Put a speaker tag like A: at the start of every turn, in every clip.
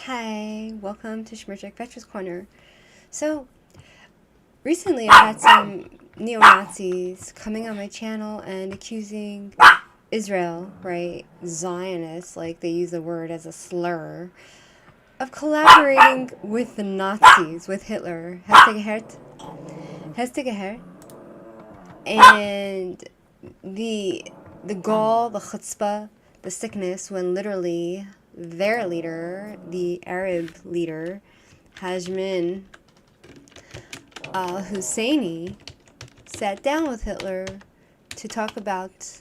A: Hi, welcome to Shmirchik Veterans Corner. So, recently I had some neo-Nazis coming on my channel and accusing Israel, right, Zionists, like they use the word as a slur, of collaborating with the Nazis, with Hitler. Hestigehert. And the gall, the chutzpah, the sickness, when literally their leader, the Arab leader, Hashmin al-Husseini, sat down with Hitler to talk about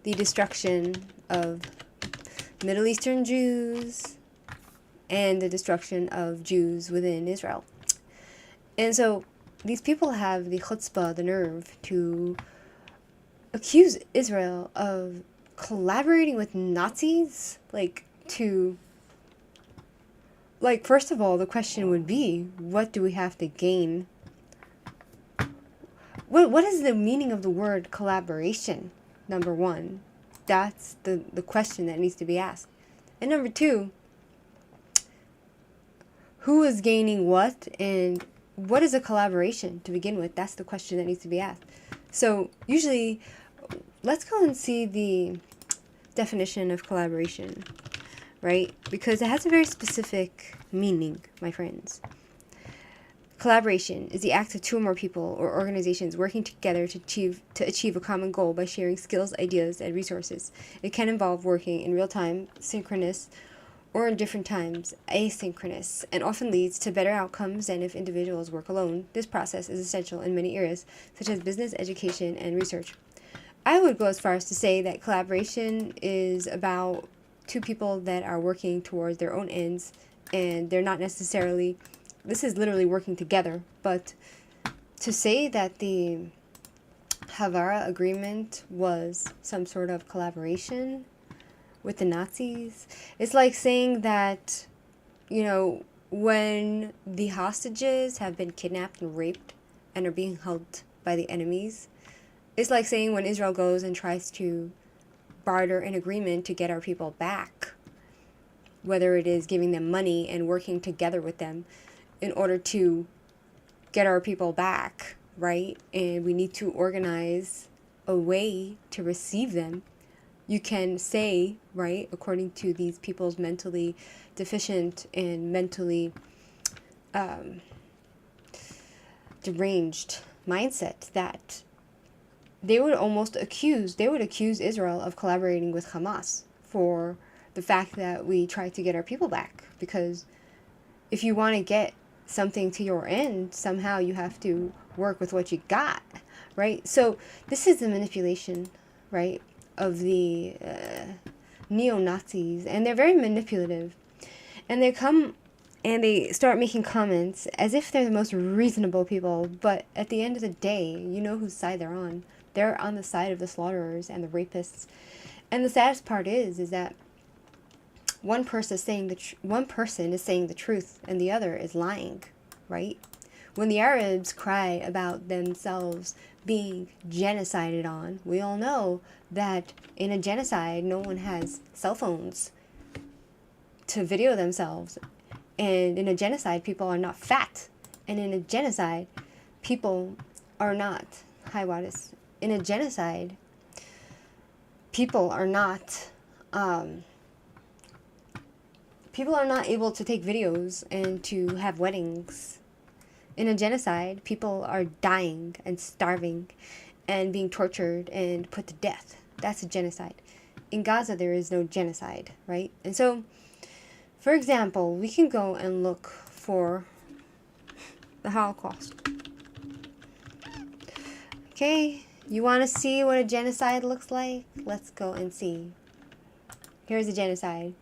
A: the destruction of Middle Eastern Jews and the destruction of Jews within Israel. And so these people have the chutzpah, the nerve, to accuse Israel of collaborating with Nazis. First of all, the question would be, what do we have to gain? What is the meaning of the word collaboration? Number one, that's the question that needs to be asked. And number two, who is gaining what, and what is a collaboration to begin with? That's the question that needs to be asked. So usually, let's go and see the definition of collaboration, right? Because it has a very specific meaning, my friends. Collaboration is the act of two or more people or organizations working together to achieve a common goal by sharing skills, ideas, and resources. It can involve working in real time, synchronous, or in different times, asynchronous, and often leads to better outcomes than if individuals work alone. This process is essential in many areas, such as business, education, and research. I would go as far as to say that collaboration is about two people that are working towards their own ends, and they're not necessarily, this is literally working together, but to say that the Haavara agreement was some sort of collaboration with the Nazis, it's like saying that, when the hostages have been kidnapped and raped and are being held by the enemies, it's like saying when Israel goes and tries to barter an agreement to get our people back, whether it is giving them money and working together with them in order to get our people back, right? And we need to organize a way to receive them. You can say, right, according to these people's mentally deficient and mentally deranged mindset, that they would accuse Israel of collaborating with Hamas for the fact that we tried to get our people back. Because if you want to get something to your end, somehow you have to work with what you got, right? So this is the manipulation, right, of the neo-Nazis, and they're very manipulative. And they come and they start making comments as if they're the most reasonable people, but at the end of the day, you know whose side they're on. They're on the side of the slaughterers and the rapists. And the saddest part is that one person is saying the truth and the other is lying, right? When the Arabs cry about themselves being genocided on, we all know that in a genocide, no one has cell phones to video themselves. And in a genocide, people are not fat. And in a genocide, people are not, hi Wadis, in a genocide, people are not able to take videos and to have weddings. In a genocide, people are dying and starving and being tortured and put to death. That's a genocide. In Gaza, there is no genocide, right? And so, for example, we can go and look for the Holocaust. Okay, you want to see what a genocide looks like? Let's go and see. Here's a genocide.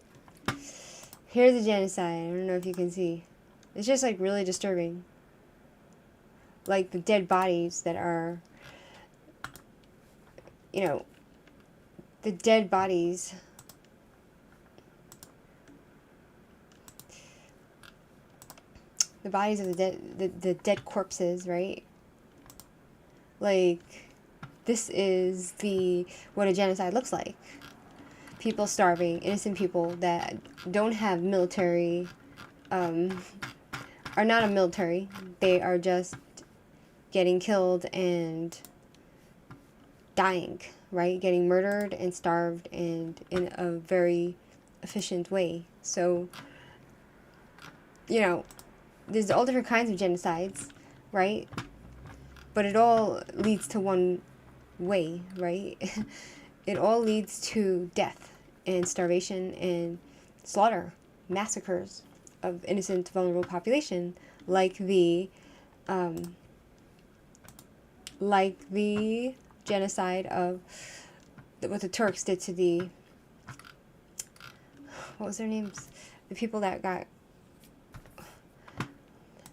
A: Here's a genocide. I don't know if you can see. It's just like really disturbing. Like the dead bodies that are, the dead bodies. The bodies of the dead corpses, right? Like, this is what a genocide looks like. people starving, innocent people that don't have military, are not a military. They are just getting killed and dying, right? Getting murdered and starved, and in a very efficient way. So, you know, there's all different kinds of genocides, right? But it all leads to one way, right? It all leads to death and starvation and slaughter, massacres of innocent, vulnerable population, like the genocide of what the Turks did to the, what was their names? The people that got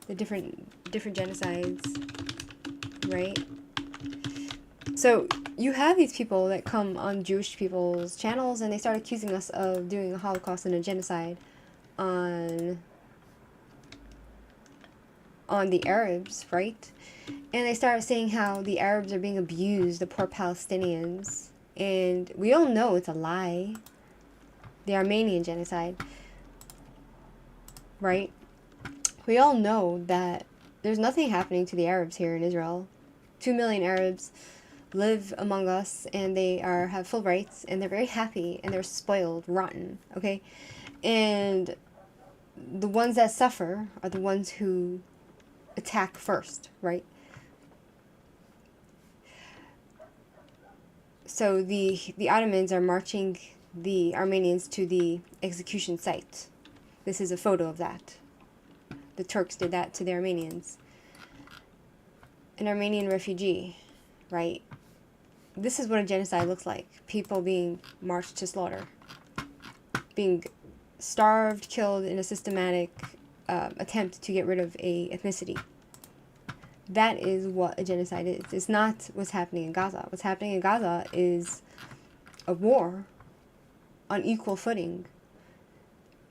A: the different genocides, right? So you have these people that come on Jewish people's channels and they start accusing us of doing a Holocaust and a genocide on the Arabs, right? And they start saying how the Arabs are being abused, the poor Palestinians. And we all know it's a lie. The Armenian genocide, right? We all know that there's nothing happening to the Arabs here in Israel. 2 million Arabs live among us, and they have full rights, and they're very happy, and they're spoiled, rotten, okay? And the ones that suffer are the ones who attack first, right? So the Ottomans are marching the Armenians to the execution site. This is a photo of that. The Turks did that to the Armenians. An Armenian refugee, right? This is what a genocide looks like. People being marched to slaughter. Being starved, killed in a systematic attempt to get rid of a ethnicity. That is what a genocide is. It's not what's happening in Gaza. What's happening in Gaza is a war on equal footing.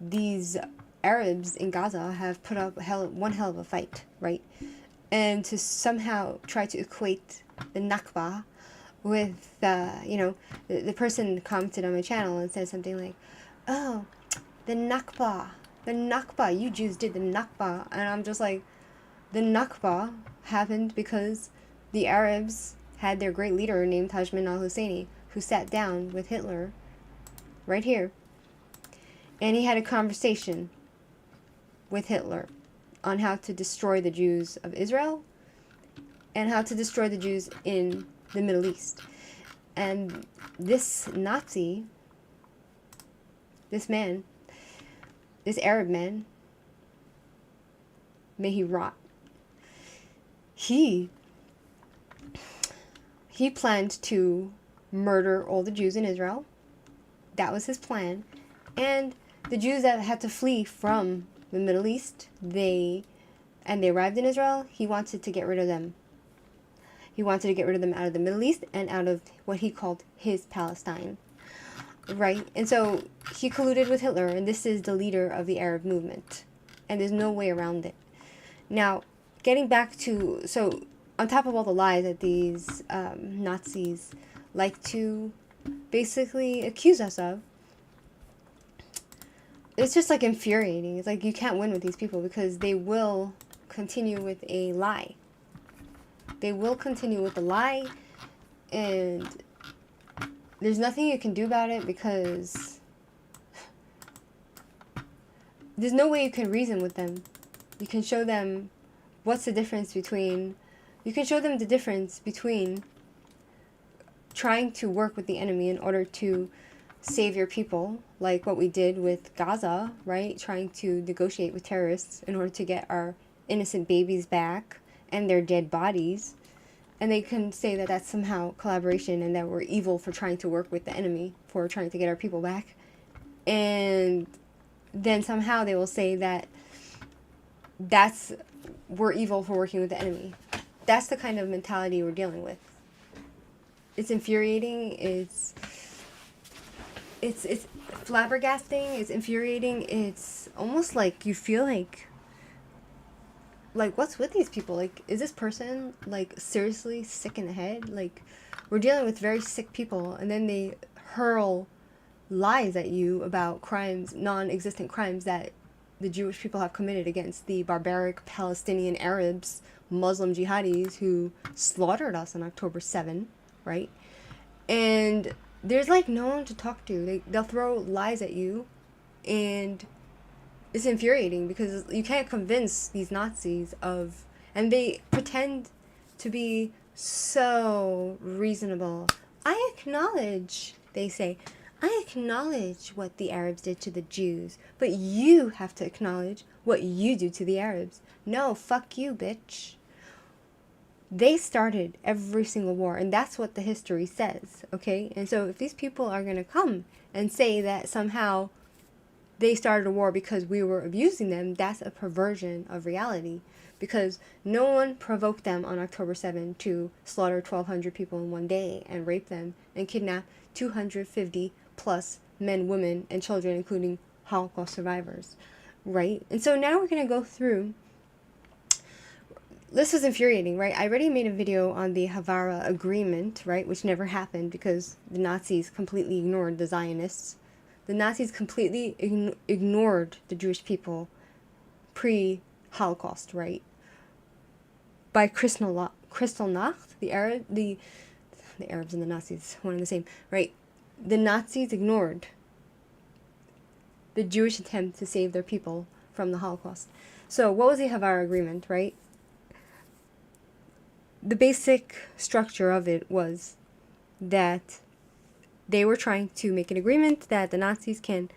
A: These Arabs in Gaza have put up one hell of a fight, right? And to somehow try to equate the Nakba with, the person commented on my channel and said something like, oh, the Nakba, you Jews did the Nakba. And I'm just like, the Nakba happened because the Arabs had their great leader named Tajmin al-Husseini, who sat down with Hitler right here, and he had a conversation with Hitler on how to destroy the Jews of Israel and how to destroy the Jews in the Middle East. And this Nazi, this man, this Arab man, may he rot, he planned to murder all the Jews in Israel. That was his plan. And the Jews that had to flee from the Middle East, they arrived in Israel, he wanted to get rid of them. He wanted to get rid of them out of the Middle East and out of what he called his Palestine. Right? And so he colluded with Hitler, and this is the leader of the Arab movement. And there's no way around it. Now, getting back to, so on top of all the lies that these Nazis like to basically accuse us of, it's just like infuriating. It's like you can't win with these people because they will continue with a lie. They will continue with the lie, and there's nothing you can do about it because there's no way you can reason with them. You can show them what's the difference between, you can show them the difference between trying to work with the enemy in order to save your people, like what we did with Gaza, right? Trying to negotiate with terrorists in order to get our innocent babies back and their dead bodies. And they can say that that's somehow collaboration and that we're evil for trying to work with the enemy, for trying to get our people back. And then somehow they will say that we're evil for working with the enemy. That's the kind of mentality we're dealing with. It's infuriating. It's flabbergasting. It's infuriating. It's almost like you feel like what's with these people? Like, is this person like seriously sick in the head? Like, we're dealing with very sick people, and then they hurl lies at you about crimes, non-existent crimes that the Jewish people have committed against the barbaric Palestinian Arabs, Muslim jihadis who slaughtered us on October 7, right? And there's like no one to talk to. They'll throw lies at you, and it's infuriating because you can't convince these Nazis of, and they pretend to be so reasonable. I acknowledge, they say, I acknowledge what the Arabs did to the Jews, but you have to acknowledge what you do to the Arabs. No, fuck you, bitch. They started every single war, and that's what the history says, okay? And so if these people are going to come and say that somehow they started a war because we were abusing them, that's a perversion of reality, because no one provoked them on October 7 to slaughter 1,200 people in one day and rape them and kidnap 250 plus men, women, and children, including Holocaust survivors, right? And so now we're going to go through. This was infuriating, right? I already made a video on the Haavara agreement, right, which never happened because the Nazis completely ignored the Zionists. The Nazis completely ignored the Jewish people pre-Holocaust, right? By Kristallnacht, the Arabs and the Nazis, one and the same, right? The Nazis ignored the Jewish attempt to save their people from the Holocaust. So what was the Haavara agreement, right? The basic structure of it was that they were trying to make an agreement that the Nazis can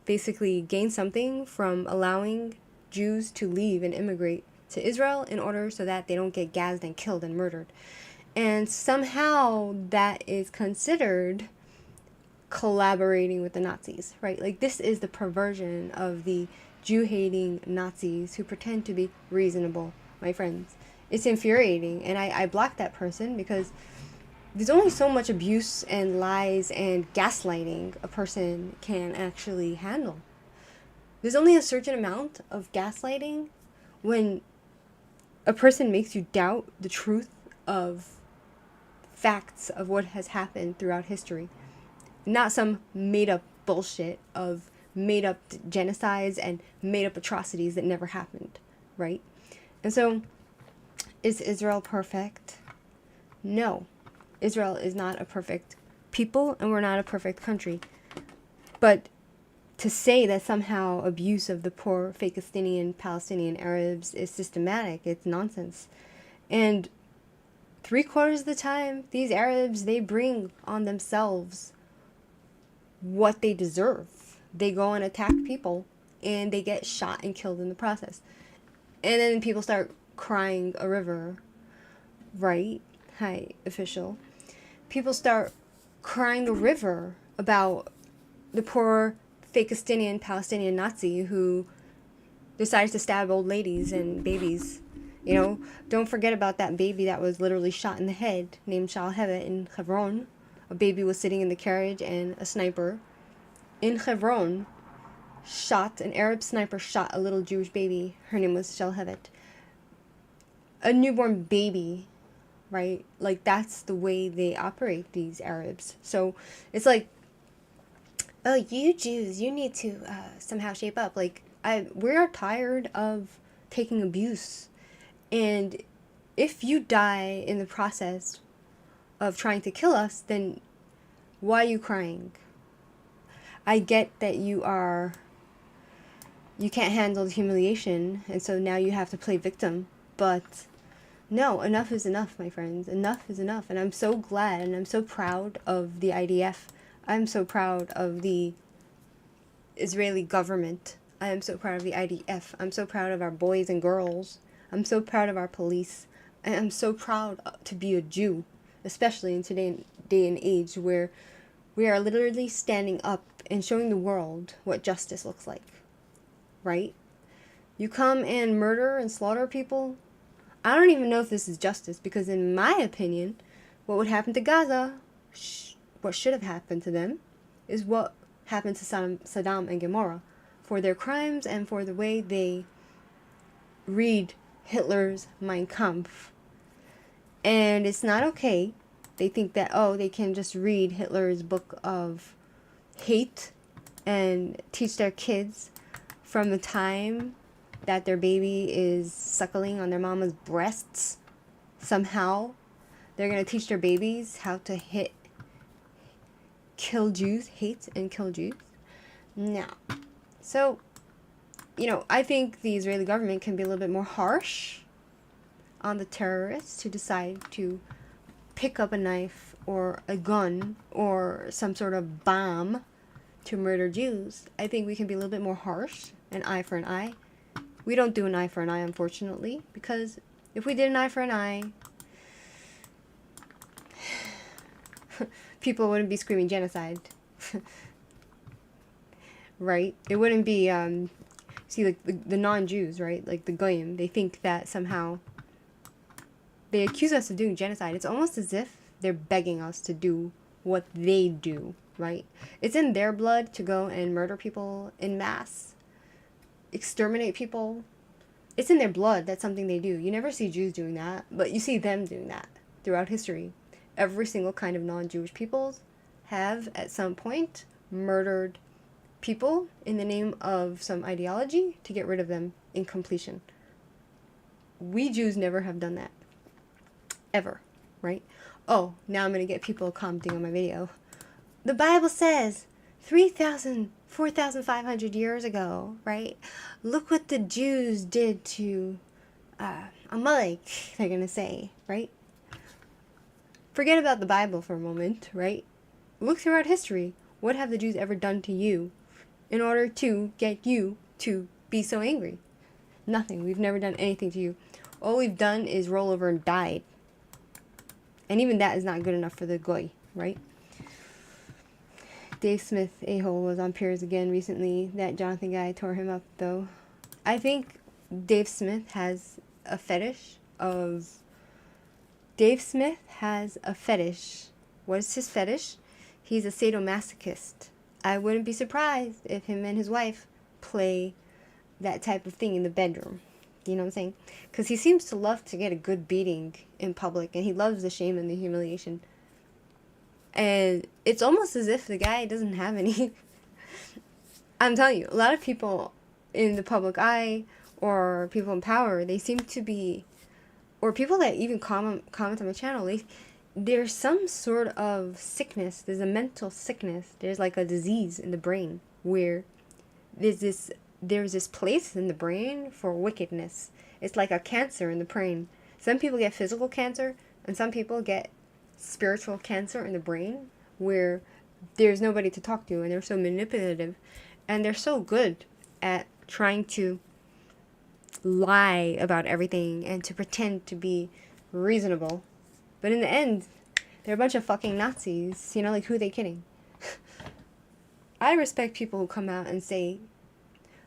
A: basically gain something from allowing Jews to leave and immigrate to Israel in order so that they don't get gassed and killed and murdered. And somehow that is considered collaborating with the Nazis, right? Like, this is the perversion of the Jew-hating Nazis who pretend to be reasonable, my friends. It's infuriating, and I blocked that person because there's only so much abuse and lies and gaslighting a person can actually handle. There's only a certain amount of gaslighting when a person makes you doubt the truth of facts of what has happened throughout history. Not some made-up bullshit of made-up genocides and made-up atrocities that never happened, right? And so, is Israel perfect? No. Israel is not a perfect people, and we're not a perfect country. But to say that somehow abuse of the poor Palestinian Arabs is systematic, it's nonsense. And 3/4 of the time, these Arabs, they bring on themselves what they deserve. They go and attack people, and they get shot and killed in the process. And then people start crying a river, right? Hi, official. People start crying a river about the poor Palestinian Nazi who decides to stab old ladies and babies. You know, don't forget about that baby that was literally shot in the head, named Shalhevet in Hebron. A baby was sitting in the carriage, and a sniper in Hebron an Arab sniper shot a little Jewish baby. Her name was Shalhevet. A newborn baby, right? Like, that's the way they operate, these Arabs. So it's like, oh, you Jews, you need to somehow shape up. Like, we are tired of taking abuse. And if you die in the process of trying to kill us, then why are you crying? I get that you can't handle the humiliation, and so now you have to play victim. But no, enough is enough, my friends. Enough is enough. And I'm so glad and I'm so proud of the IDF. I'm so proud of the Israeli government. I am so proud of the IDF. I'm so proud of our boys and girls. I'm so proud of our police. I am so proud to be a Jew, especially in today's day and age where we are literally standing up and showing the world what justice looks like, right? You come and murder and slaughter people. I don't even know if this is justice, because in my opinion, what would happen to Gaza, what should have happened to them, is what happened to Saddam and Gomorrah for their crimes and for the way they read Hitler's Mein Kampf. And it's not okay. They think that, oh, they can just read Hitler's book of hate and teach their kids from the time that their baby is suckling on their mama's breasts. Somehow they're going to teach their babies how to kill Jews, hate and kill Jews. Now, so, I think the Israeli government can be a little bit more harsh on the terrorists who decide to pick up a knife or a gun or some sort of bomb to murder Jews. I think we can be a little bit more harsh, an eye for an eye. We don't do an eye for an eye, unfortunately, because if we did an eye for an eye, people wouldn't be screaming genocide. Right? It wouldn't be, see, like, the non-Jews, right? Like, the Goyim, they think that somehow they accuse us of doing genocide. It's almost as if they're begging us to do what they do, right? It's in their blood to go and murder people in mass, exterminate people. It's in their blood. That's something they do. You never see Jews doing that, but you see them doing that throughout history. Every single kind of non-Jewish peoples have, at some point, murdered people in the name of some ideology to get rid of them in completion. We Jews never have done that. Ever. Right? Oh, now I'm going to get people commenting on my video. The Bible says 3,000, 4,500 years ago, right? Look what the Jews did to Amalek, they're going to say, right? Forget about the Bible for a moment, right? Look throughout history. What have the Jews ever done to you in order to get you to be so angry? Nothing. We've never done anything to you. All we've done is roll over and died. And even that is not good enough for the Goy, right? Dave Smith, a-hole, was on Piers again recently. That Jonathan guy tore him up, though. I think Dave Smith has a fetish of... Dave Smith has a fetish. What is his fetish? He's a sadomasochist. I wouldn't be surprised if him and his wife play that type of thing in the bedroom. You know what I'm saying? Because he seems to love to get a good beating in public, and he loves the shame and the humiliation. And it's almost as if the guy doesn't have any. I'm telling you, a lot of people in the public eye, or people in power, they seem to be, or people that even comment on my channel, there's some sort of sickness. There's a mental sickness. There's like a disease in the brain where there's this place in the brain for wickedness. It's like a cancer in the brain. Some people get physical cancer, and some people get spiritual cancer in the brain where there's nobody to talk to, and they're so manipulative, and they're so good at trying to lie about everything and to pretend to be reasonable. But in the end, they're a bunch of fucking Nazis. Like, who are they kidding? I respect people who come out and say,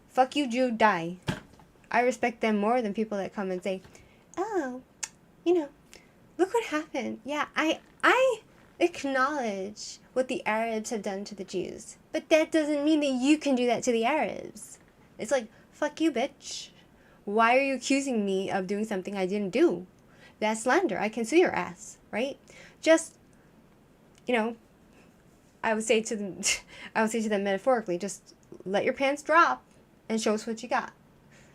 A: fuck you, Jew, die. I respect them more than people that come and say, oh, look what happened. Yeah, I acknowledge what the Arabs have done to the Jews. But that doesn't mean that you can do that to the Arabs. It's like, fuck you, bitch. Why are you accusing me of doing something I didn't do? That's slander. I can sue your ass, right? Just, I would say to them metaphorically, just let your pants drop and show us what you got.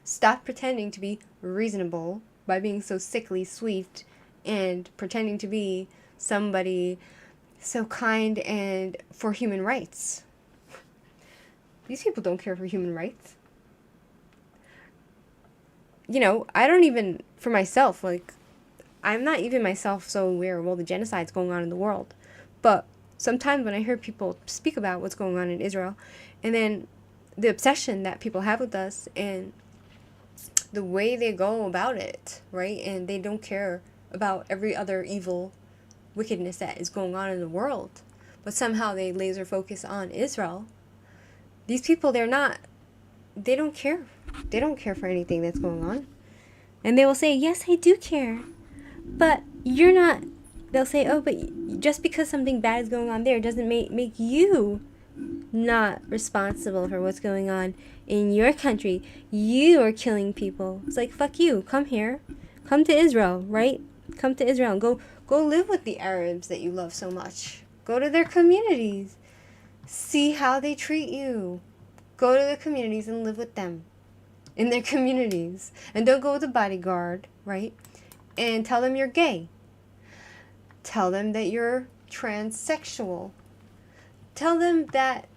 A: Stop pretending to be reasonable by being so sickly sweet and pretending to be somebody so kind and for human rights. These people don't care for human rights. I don't even, for myself, I'm not even myself so aware of all the genocides going on in the world. But sometimes when I hear people speak about what's going on in Israel, and then the obsession that people have with us and the way they go about it, right? And they don't care about every other evil wickedness that is going on in the world. But somehow they laser focus on Israel. These people, they don't care. They don't care for anything that's going on. And they will say, yes, I do care. But you're not. They'll say, oh, but just because something bad is going on there doesn't make you not responsible for what's going on in your country. You are killing people. It's like, fuck you. Come here. Come to Israel, right? Come to Israel and go live with the Arabs that you love so much. Go to their communities. See how they treat you. Go to the communities and live with them in their communities. And don't go with a bodyguard, right? And tell them you're gay. Tell them that you're transsexual. Tell them that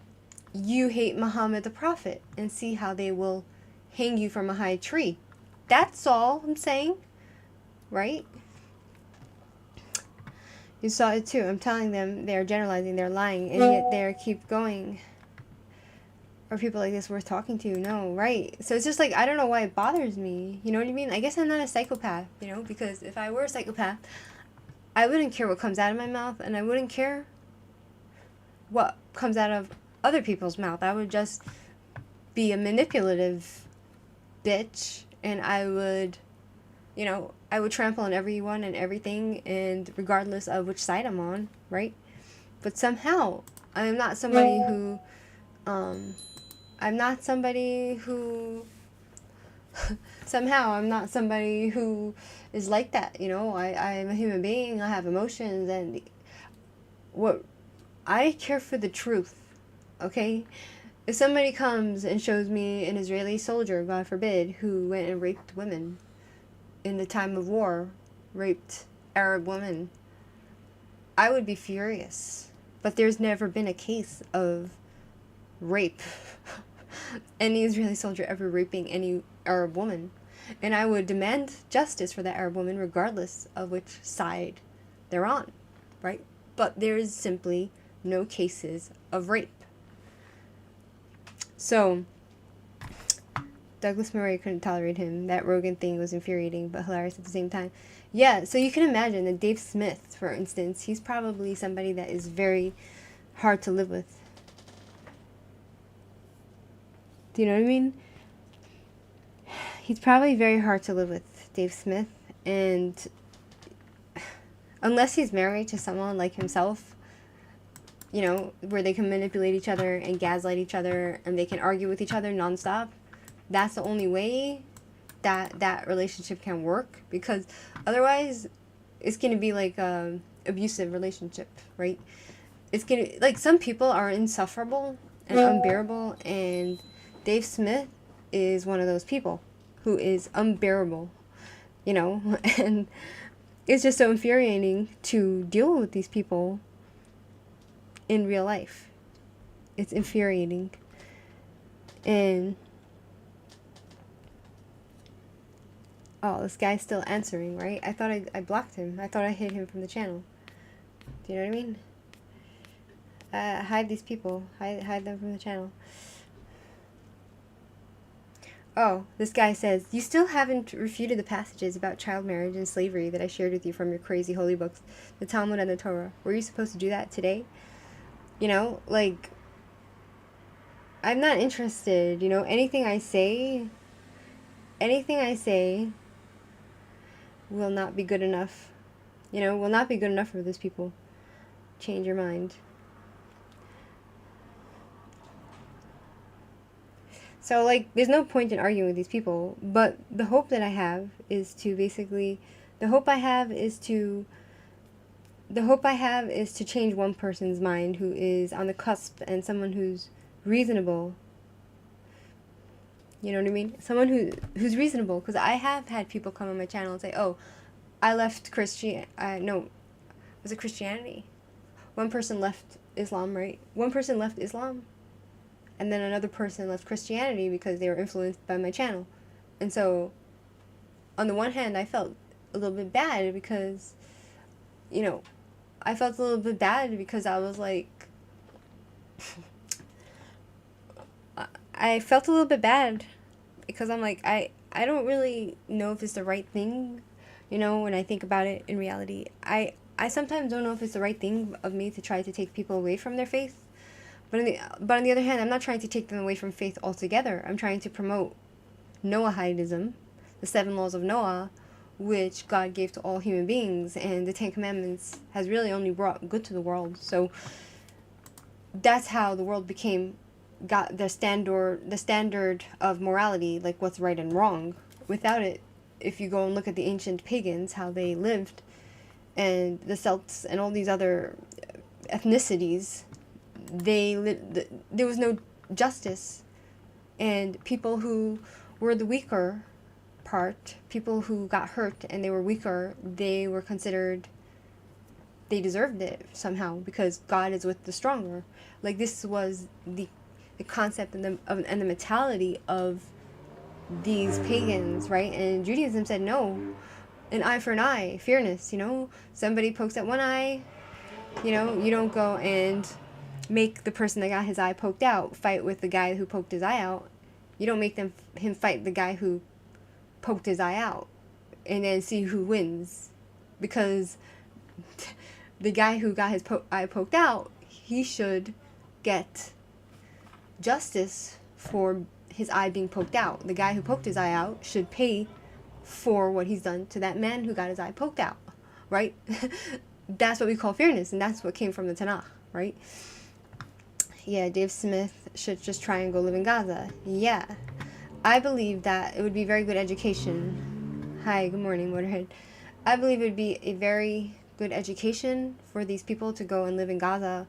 A: you hate Muhammad the Prophet, and see how they will hang you from a high tree. That's all I'm saying, right? You saw it too. I'm telling them they're generalizing, they're lying, and yet they keep going. Are people like this worth talking to? No, right? So it's just like, I don't know why it bothers me. You know what I mean? I guess I'm not a psychopath, you know? Because if I were a psychopath, I wouldn't care what comes out of my mouth, and I wouldn't care what comes out of other people's mouth. I would just be a manipulative bitch, and I would, you know, I would trample on everyone and everything, and regardless of which side I'm on, right? But somehow, I'm not somebody who, somehow I'm not somebody who is like that, you know? I'm a human being, I have emotions, and what, I care for the truth, okay? If somebody comes and shows me an Israeli soldier, God forbid, who went and raped women in the time of war, raped Arab women, I would be furious. But there's never been a case of rape, any Israeli soldier ever raping any Arab woman. And I would demand justice for that Arab woman regardless of which side they're on, right? But there's simply no cases of rape. So, Douglas Murray couldn't tolerate him. That Rogan thing was infuriating, but hilarious at the same time. Yeah, so you can imagine that Dave Smith, for instance, he's probably somebody that is very hard to live with. Do you know what I mean? He's probably very hard to live with, Dave Smith, and unless he's married to someone like himself, you know, where they can manipulate each other and gaslight each other, and they can argue with each other nonstop, that's the only way that relationship can work, because otherwise it's going to be like a abusive relationship, right? It's going to, like, some people are insufferable and unbearable, and Dave Smith is one of those people who is unbearable, you know, and it's just so infuriating to deal with these people in real life. It's infuriating. And oh, this guy's still answering, right? I thought I blocked him. I thought I hid him from the channel. Do you know what I mean? Hide these people. Hide them from the channel. Oh, this guy says, you still haven't refuted the passages about child marriage and slavery that I shared with you from your crazy holy books, the Talmud and the Torah. Were you supposed to do that today? You know, like, I'm not interested, you know, anything I say will not be good enough, you know, will not be good enough for these people. Change your mind. So, like, there's no point in arguing with these people, but the hope that I have is to basically, the hope I have is to change one person's mind who is on the cusp, and someone who's reasonable. You know what I mean? Someone who's reasonable, because I have had people come on my channel and say, oh, I left was it Christianity? One person left Islam, right? One person left Islam, and then another person left Christianity because they were influenced by my channel. And so, on the one hand, I felt a little bit bad because, you know, I felt a little bit bad because I was like, I felt a little bit bad because I'm like, I don't really know if it's the right thing, you know, when I think about it in reality. I sometimes don't know if it's the right thing of me to try to take people away from their faith. But on the other hand, I'm not trying to take them away from faith altogether. I'm trying to promote Noahidism, the 7 laws of Noah, which God gave to all human beings, and the 10 Commandments has really only brought good to the world. So that's how the world got the standard of morality, like what's right and wrong. Without it, if you go and look at the ancient pagans, how they lived, and the Celts and all these other ethnicities, there was no justice, and people who were the weaker part, people who got hurt and they were weaker, they were considered, they deserved it somehow because God is with the stronger. Like, this was the concept and the mentality of these pagans, right? And Judaism said no, an eye for an eye, fairness. Somebody pokes at one eye, you don't go and make the person that got his eye poked out fight with the guy who poked his eye out. You don't make him fight the guy who poked his eye out and then see who wins, because the guy who got his eye poked out, he should get justice for his eye being poked out. The guy who poked his eye out should pay for what he's done to that man who got his eye poked out, right? That's what we call fairness, and that's what came from the Tanakh, right? Yeah, Dave Smith should just try and go live in Gaza. Yeah. I believe that it would be very good education. Hi, good morning, Motorhead. I believe it would be a very good education for these people to go and live in Gaza,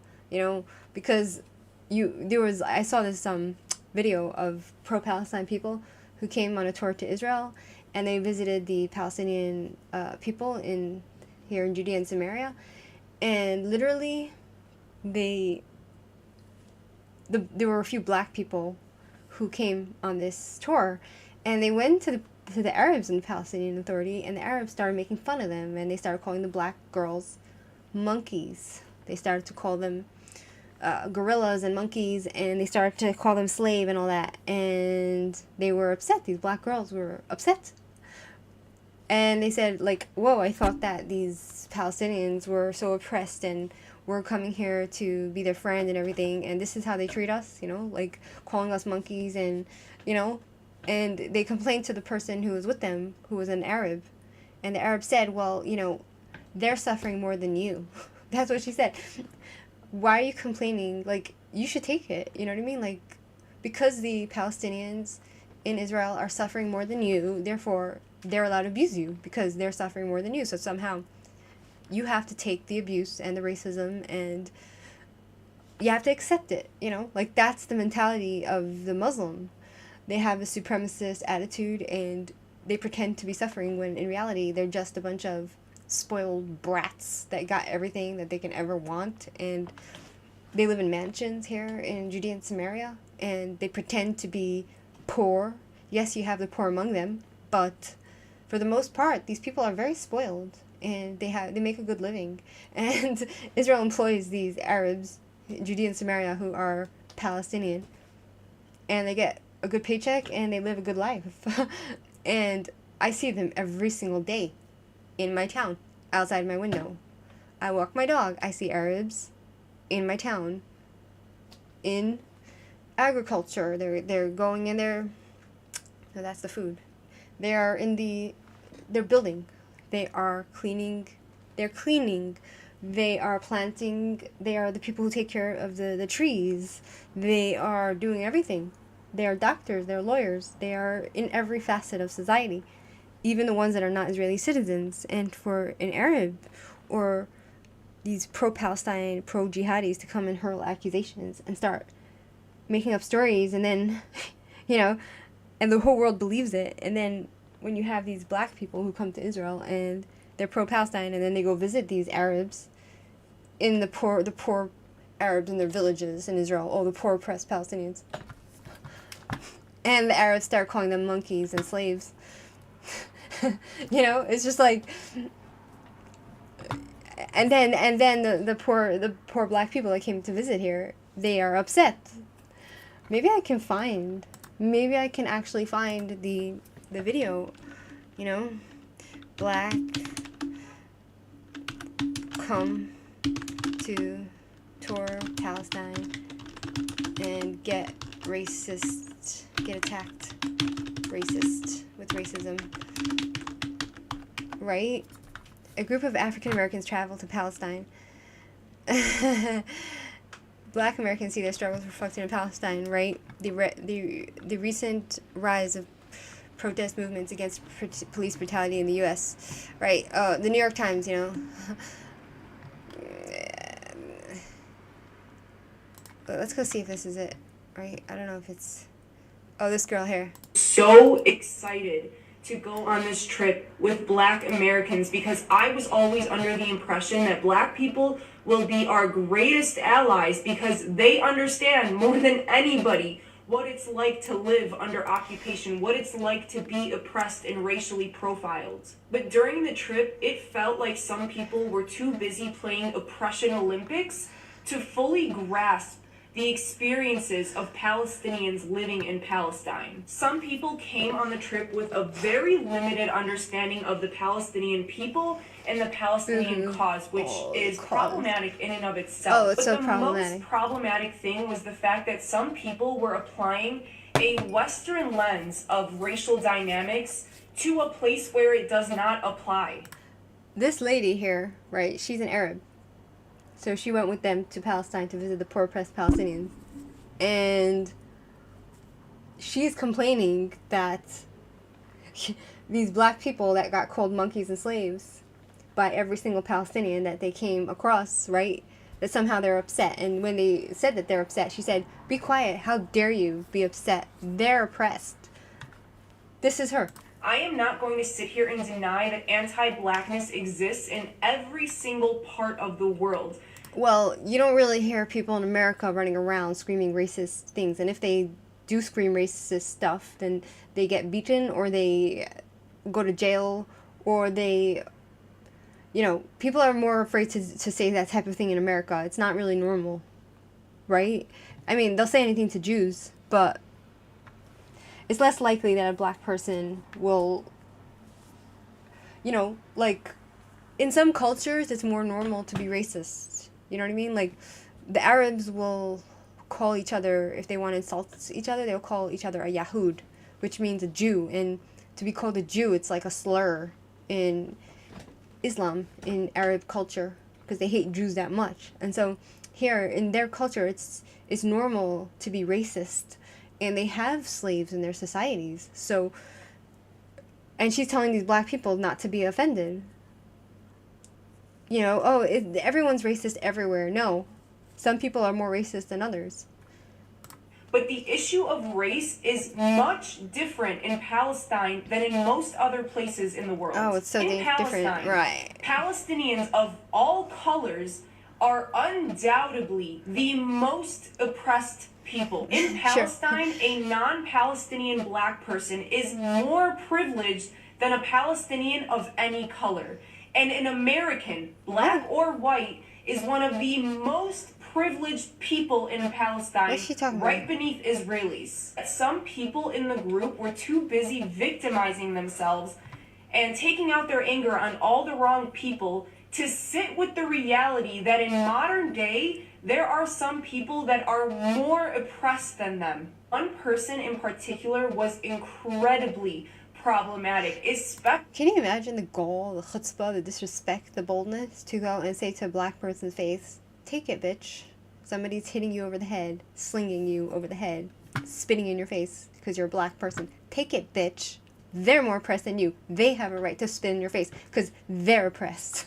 A: because I saw this video of pro-Palestine people who came on a tour to Israel, and they visited the Palestinian people here in Judea and Samaria, and literally there were a few black people who came on this tour, and they went to the Arabs in the Palestinian Authority, and the Arabs started making fun of them, and they started calling the black girls monkeys. They started to call them gorillas and monkeys, and they started to call them slave and all that, and they were upset. These black girls were upset, and they said, like, whoa, I thought that these Palestinians were so oppressed and we're coming here to be their friend and everything, and this is how they treat us, like calling us monkeys, and and they complained to the person who was with them, who was an Arab, and the Arab said, well, they're suffering more than you. That's what she said. Why are you complaining? Like, you should take it, you know what I mean? Like, because the Palestinians in Israel are suffering more than you, therefore they're allowed to abuse you because they're suffering more than you, so somehow you have to take the abuse and the racism, and you have to accept it, Like, that's the mentality of the Muslim. They have a supremacist attitude, and they pretend to be suffering when in reality they're just a bunch of spoiled brats that got everything that they can ever want, and they live in mansions here in Judea and Samaria, and they pretend to be poor. Yes, you have the poor among them, but for the most part, these people are very spoiled, and they make a good living. And Israel employs these Arabs, Judea and Samaria, who are Palestinian, and they get a good paycheck, and they live a good life. And I see them every single day in my town, outside my window. I walk my dog, I see Arabs in my town, in agriculture. They're going in there. No, that's the food. They are they're building. They are cleaning. They're cleaning. They are planting. They are the people who take care of the trees. They are doing everything. They are doctors. They're lawyers. They are in every facet of society, even the ones that are not Israeli citizens. And for an Arab or these pro-Palestine, pro-jihadis to come and hurl accusations and start making up stories, and then, and the whole world believes it. And then when you have these black people who come to Israel and they're pro-Palestine, and then they go visit these Arabs in the poor Arabs in their villages in Israel, the poor oppressed Palestinians. And the Arabs start calling them monkeys and slaves. It's just like, and then the poor black people that came to visit here, they are upset. Maybe I can actually find the video, black come to tour Palestine and get attacked, racist with racism, right? A group of African Americans travel to Palestine. Black Americans see their struggles reflected in Palestine, right? The recent rise of protest movements against police brutality in the U.S., right? The New York Times, let's go see if this is it, right? I don't know if it's... Oh, this girl here.
B: So excited to go on this trip with Black Americans because I was always under the impression that Black people will be our greatest allies because they understand more than anybody what it's like to live under occupation, what it's like to be oppressed and racially profiled. But during the trip, it felt like some people were too busy playing Oppression Olympics to fully grasp the experiences of Palestinians living in Palestine. Some people came on the trip with a very limited understanding of the Palestinian people and the Palestinian cause, which is problematic in and of itself.
A: It's
B: but
A: so problematic.
B: Most problematic thing was the fact that some people were applying a Western lens of racial dynamics to a place where it does not apply.
A: This lady here, right, she's an Arab. So she went with them to Palestine to visit the poor oppressed Palestinians. And she's complaining that these black people that got called monkeys and slaves by every single Palestinian that they came across, right, that somehow they're upset. And when they said that they're upset, she said, "Be quiet. How dare you be upset? They're oppressed." This is her.
B: I am not going to sit here and deny that anti-blackness exists in every single part of the world.
A: Well, you don't really hear people in America running around screaming racist things. And if they do scream racist stuff, then they get beaten or they go to jail or they... You know, people are more afraid to say that type of thing in America. It's not really normal, right? I mean, they'll say anything to Jews, but it's less likely that a black person will, you know, like, in some cultures, it's more normal to be racist. You know what I mean? Like, the Arabs will call each other, if they want to insult each other, they'll call each other a Yahud, which means a Jew. And to be called a Jew, it's like a slur in Islam, in Arab culture, because they hate Jews that much. And so here, in their culture, it's normal to be racist. And they have slaves in their societies. So, and she's telling these black people not to be offended. You know, everyone's racist everywhere. No, some people are more racist than others.
B: But the issue of race is much different in Palestine than in most other places in the world.
A: Oh, it's so different, right.
B: Palestinians of all colors are undoubtedly the most oppressed people. In Palestine, a non-Palestinian black person is more privileged than a Palestinian of any color. And an American, black or white, is one of the most privileged people in Palestine, right beneath Israelis. Some people in the group were too busy victimizing themselves and taking out their anger on all the wrong people to sit with the reality that in modern day, there are some people that are more oppressed than them. One person in particular was incredibly problematic.
A: Can you imagine the gall, the chutzpah, the disrespect, the boldness to go and say to a black person's face, "Take it, bitch. Somebody's hitting you over the head, slinging you over the head, spitting in your face because you're a black person. Take it, bitch. They're more oppressed than you. They have a right to spit in your face because they're oppressed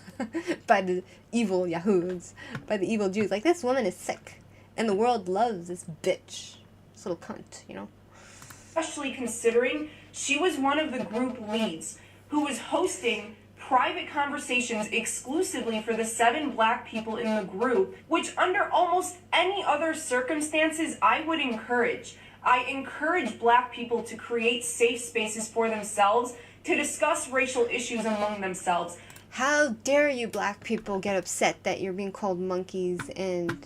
A: by the evil Yahuds, by the evil Jews." Like, this woman is sick, and the world loves this bitch, this little cunt, you know?
B: Especially considering she was one of the group leads who was hosting private conversations exclusively for the 7 black people in the group, which under almost any other circumstances I would encourage. I encourage black people to create safe spaces for themselves to discuss racial issues among themselves.
A: How dare you black people get upset that you're being called monkeys and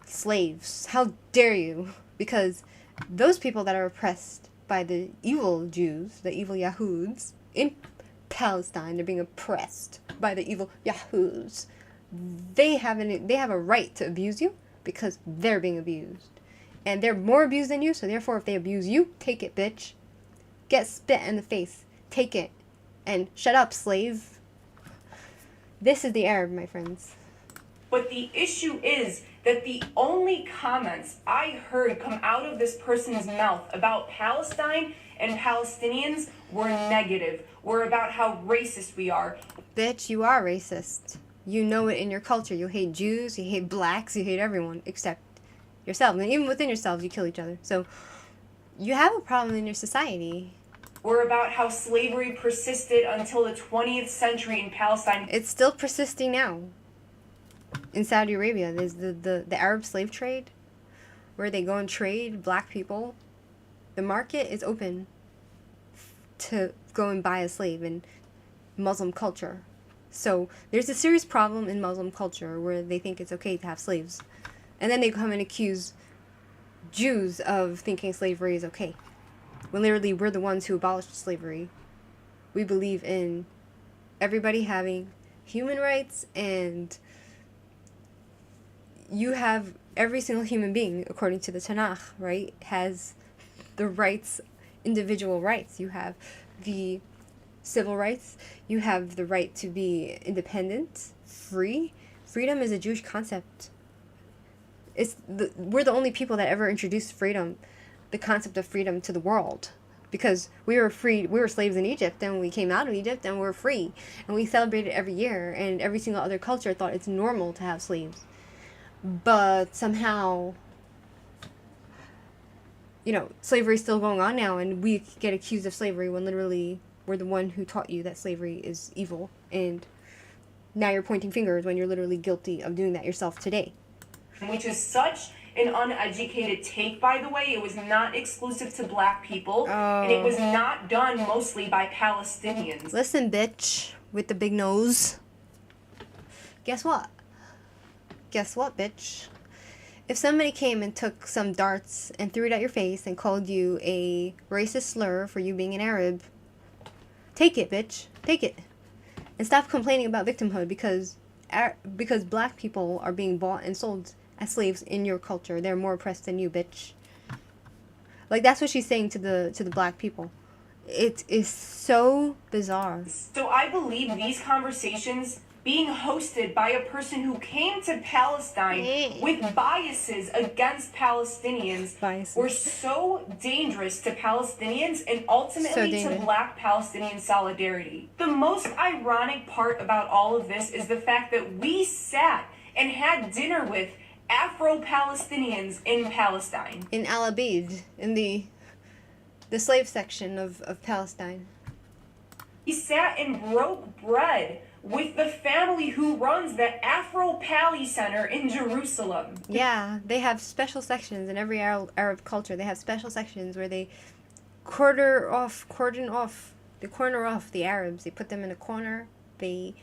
A: slaves? How dare you? Because those people that are oppressed by the evil Jews, the evil Yahuds, in Palestine, they're being oppressed by the evil Yahuds. They have a right to abuse you because they're being abused. And they're more abused than you, so therefore if they abuse you, take it, bitch. Get spit in the face. Take it. And shut up, slave. This is the Arab, my friends.
B: But the issue is that the only comments I heard come out of this person's mouth about Palestine and Palestinians were negative, were about how racist we are.
A: Bitch, you are racist. You know it in your culture. You hate Jews, you hate blacks, you hate everyone except yourself. And even within yourselves, you kill each other. So you have a problem in your society.
B: Or about how slavery persisted until the 20th century in Palestine.
A: It's still persisting now. In Saudi Arabia, there's the Arab slave trade, where they go and trade black people. The market is open to go and buy a slave in Muslim culture. So there's a serious problem in Muslim culture where they think it's okay to have slaves. And then they come and accuse Jews of thinking slavery is okay. When literally we're the ones who abolished slavery. We believe in everybody having human rights, and you have every single human being, according to the Tanakh, right, has the rights, individual rights. You have the civil rights. You have the right to be independent, free. Freedom is a Jewish concept. We're the only people that ever introduced freedom, the concept of freedom, to the world, because we were free. We were slaves in Egypt, and we came out of Egypt, and we're free, and we celebrate it every year. And every single other culture thought it's normal to have slaves, but somehow, slavery is still going on now, and we get accused of slavery when literally we're the one who taught you that slavery is evil, and now you're pointing fingers when you're literally guilty of doing that yourself today.
B: Which is such an uneducated take, by the way. It was not exclusive to black people, and it was not done mostly by Palestinians.
A: Listen, bitch, with the big nose. Guess what? Guess what, bitch? If somebody came and took some darts and threw it at your face and called you a racist slur for you being an Arab, take it, bitch. Take it. And stop complaining about victimhood, because black people are being bought and sold as slaves in your culture. They're more oppressed than you, bitch. Like, that's what she's saying to the black people. It is so bizarre.
B: So I believe these conversations being hosted by a person who came to Palestine with biases against Palestinians were so dangerous to Palestinians and ultimately to black Palestinian solidarity. The most ironic part about all of this is the fact that we sat and had dinner with Afro-Palestinians in Palestine.
A: In Al Abid, in the slave section of Palestine.
B: We sat and broke bread with the family who runs the Afro-Pali Center in Jerusalem.
A: Yeah, they have special sections in every Arab culture. They have special sections where they corner off the Arabs. They put them in a corner. They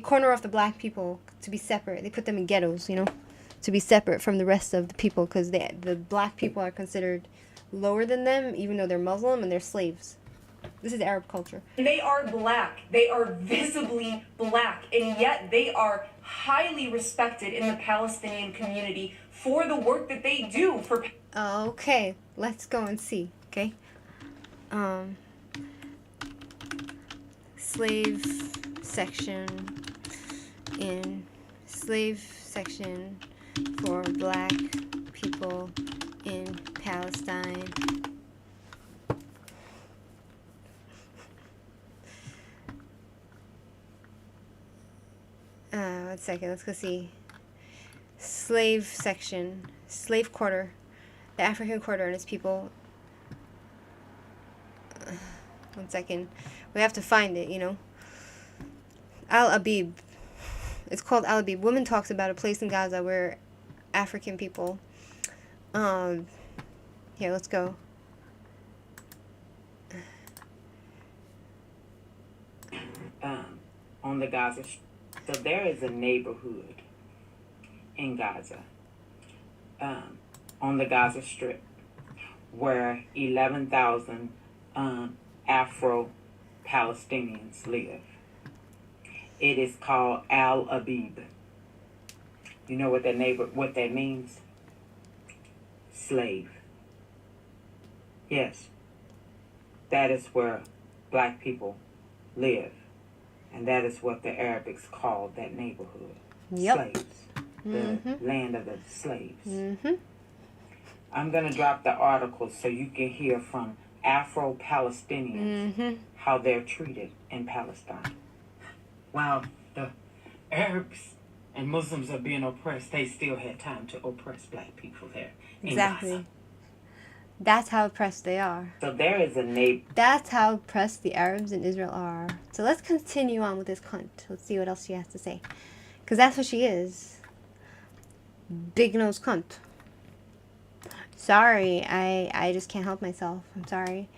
A: corner off the black people to be separate. They put them in ghettos, to be separate from the rest of the people, because the black people are considered lower than them, even though they're Muslim and they're slaves. This is Arab culture.
B: They are black. They are visibly black, and yet they are highly respected in the Palestinian community for the work that they do for.
A: Okay, let's go and see. Okay. Slave section for black people in Palestine. One second, let's go see. Slave section, slave quarter, the African quarter and its people. One second, we have to find it, Al Abib. It's called Al Abib. Woman talks about a place in Gaza where African people. Here, let's go.
C: On the Gaza. So there is a neighborhood in Gaza, on the Gaza Strip, where 11,000 Afro-Palestinians live. It is called Al Abib. You know what that means? Slave. Yes. That is where black people live. And that is what the Arabics call that neighborhood.
A: Yep.
C: Slaves. The land of the slaves.
A: Mm-hmm.
C: I'm going to drop the article so you can hear from Afro-Palestinians how they're treated in Palestine. Well, the Arabs and Muslims are being oppressed, they still had time to oppress black people there in
A: Exactly.
C: Gaza.
A: That's how oppressed they are.
C: So there is a neighbor.
A: That's how oppressed the Arabs in Israel are. So let's continue on with this cunt. Let's see what else she has to say. Because that's what she is. Big nose cunt. Sorry, I just can't help myself. I'm sorry.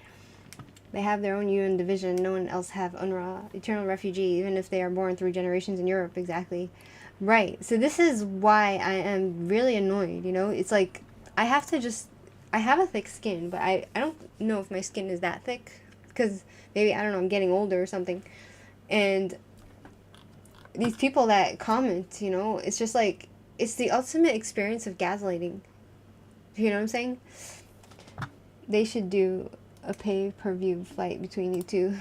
A: They have their own UN division. No one else have UNRWA, eternal refugee, even if they are born 3 generations in Europe. Exactly. Right. So this is why I am really annoyed, you know? It's like, I have a thick skin, but I don't know if my skin is that thick. Because maybe, I don't know, I'm getting older or something. And these people that comment, you know, it's just like, it's the ultimate experience of gaslighting. You know what I'm saying? They should do a pay-per-view fight between you two.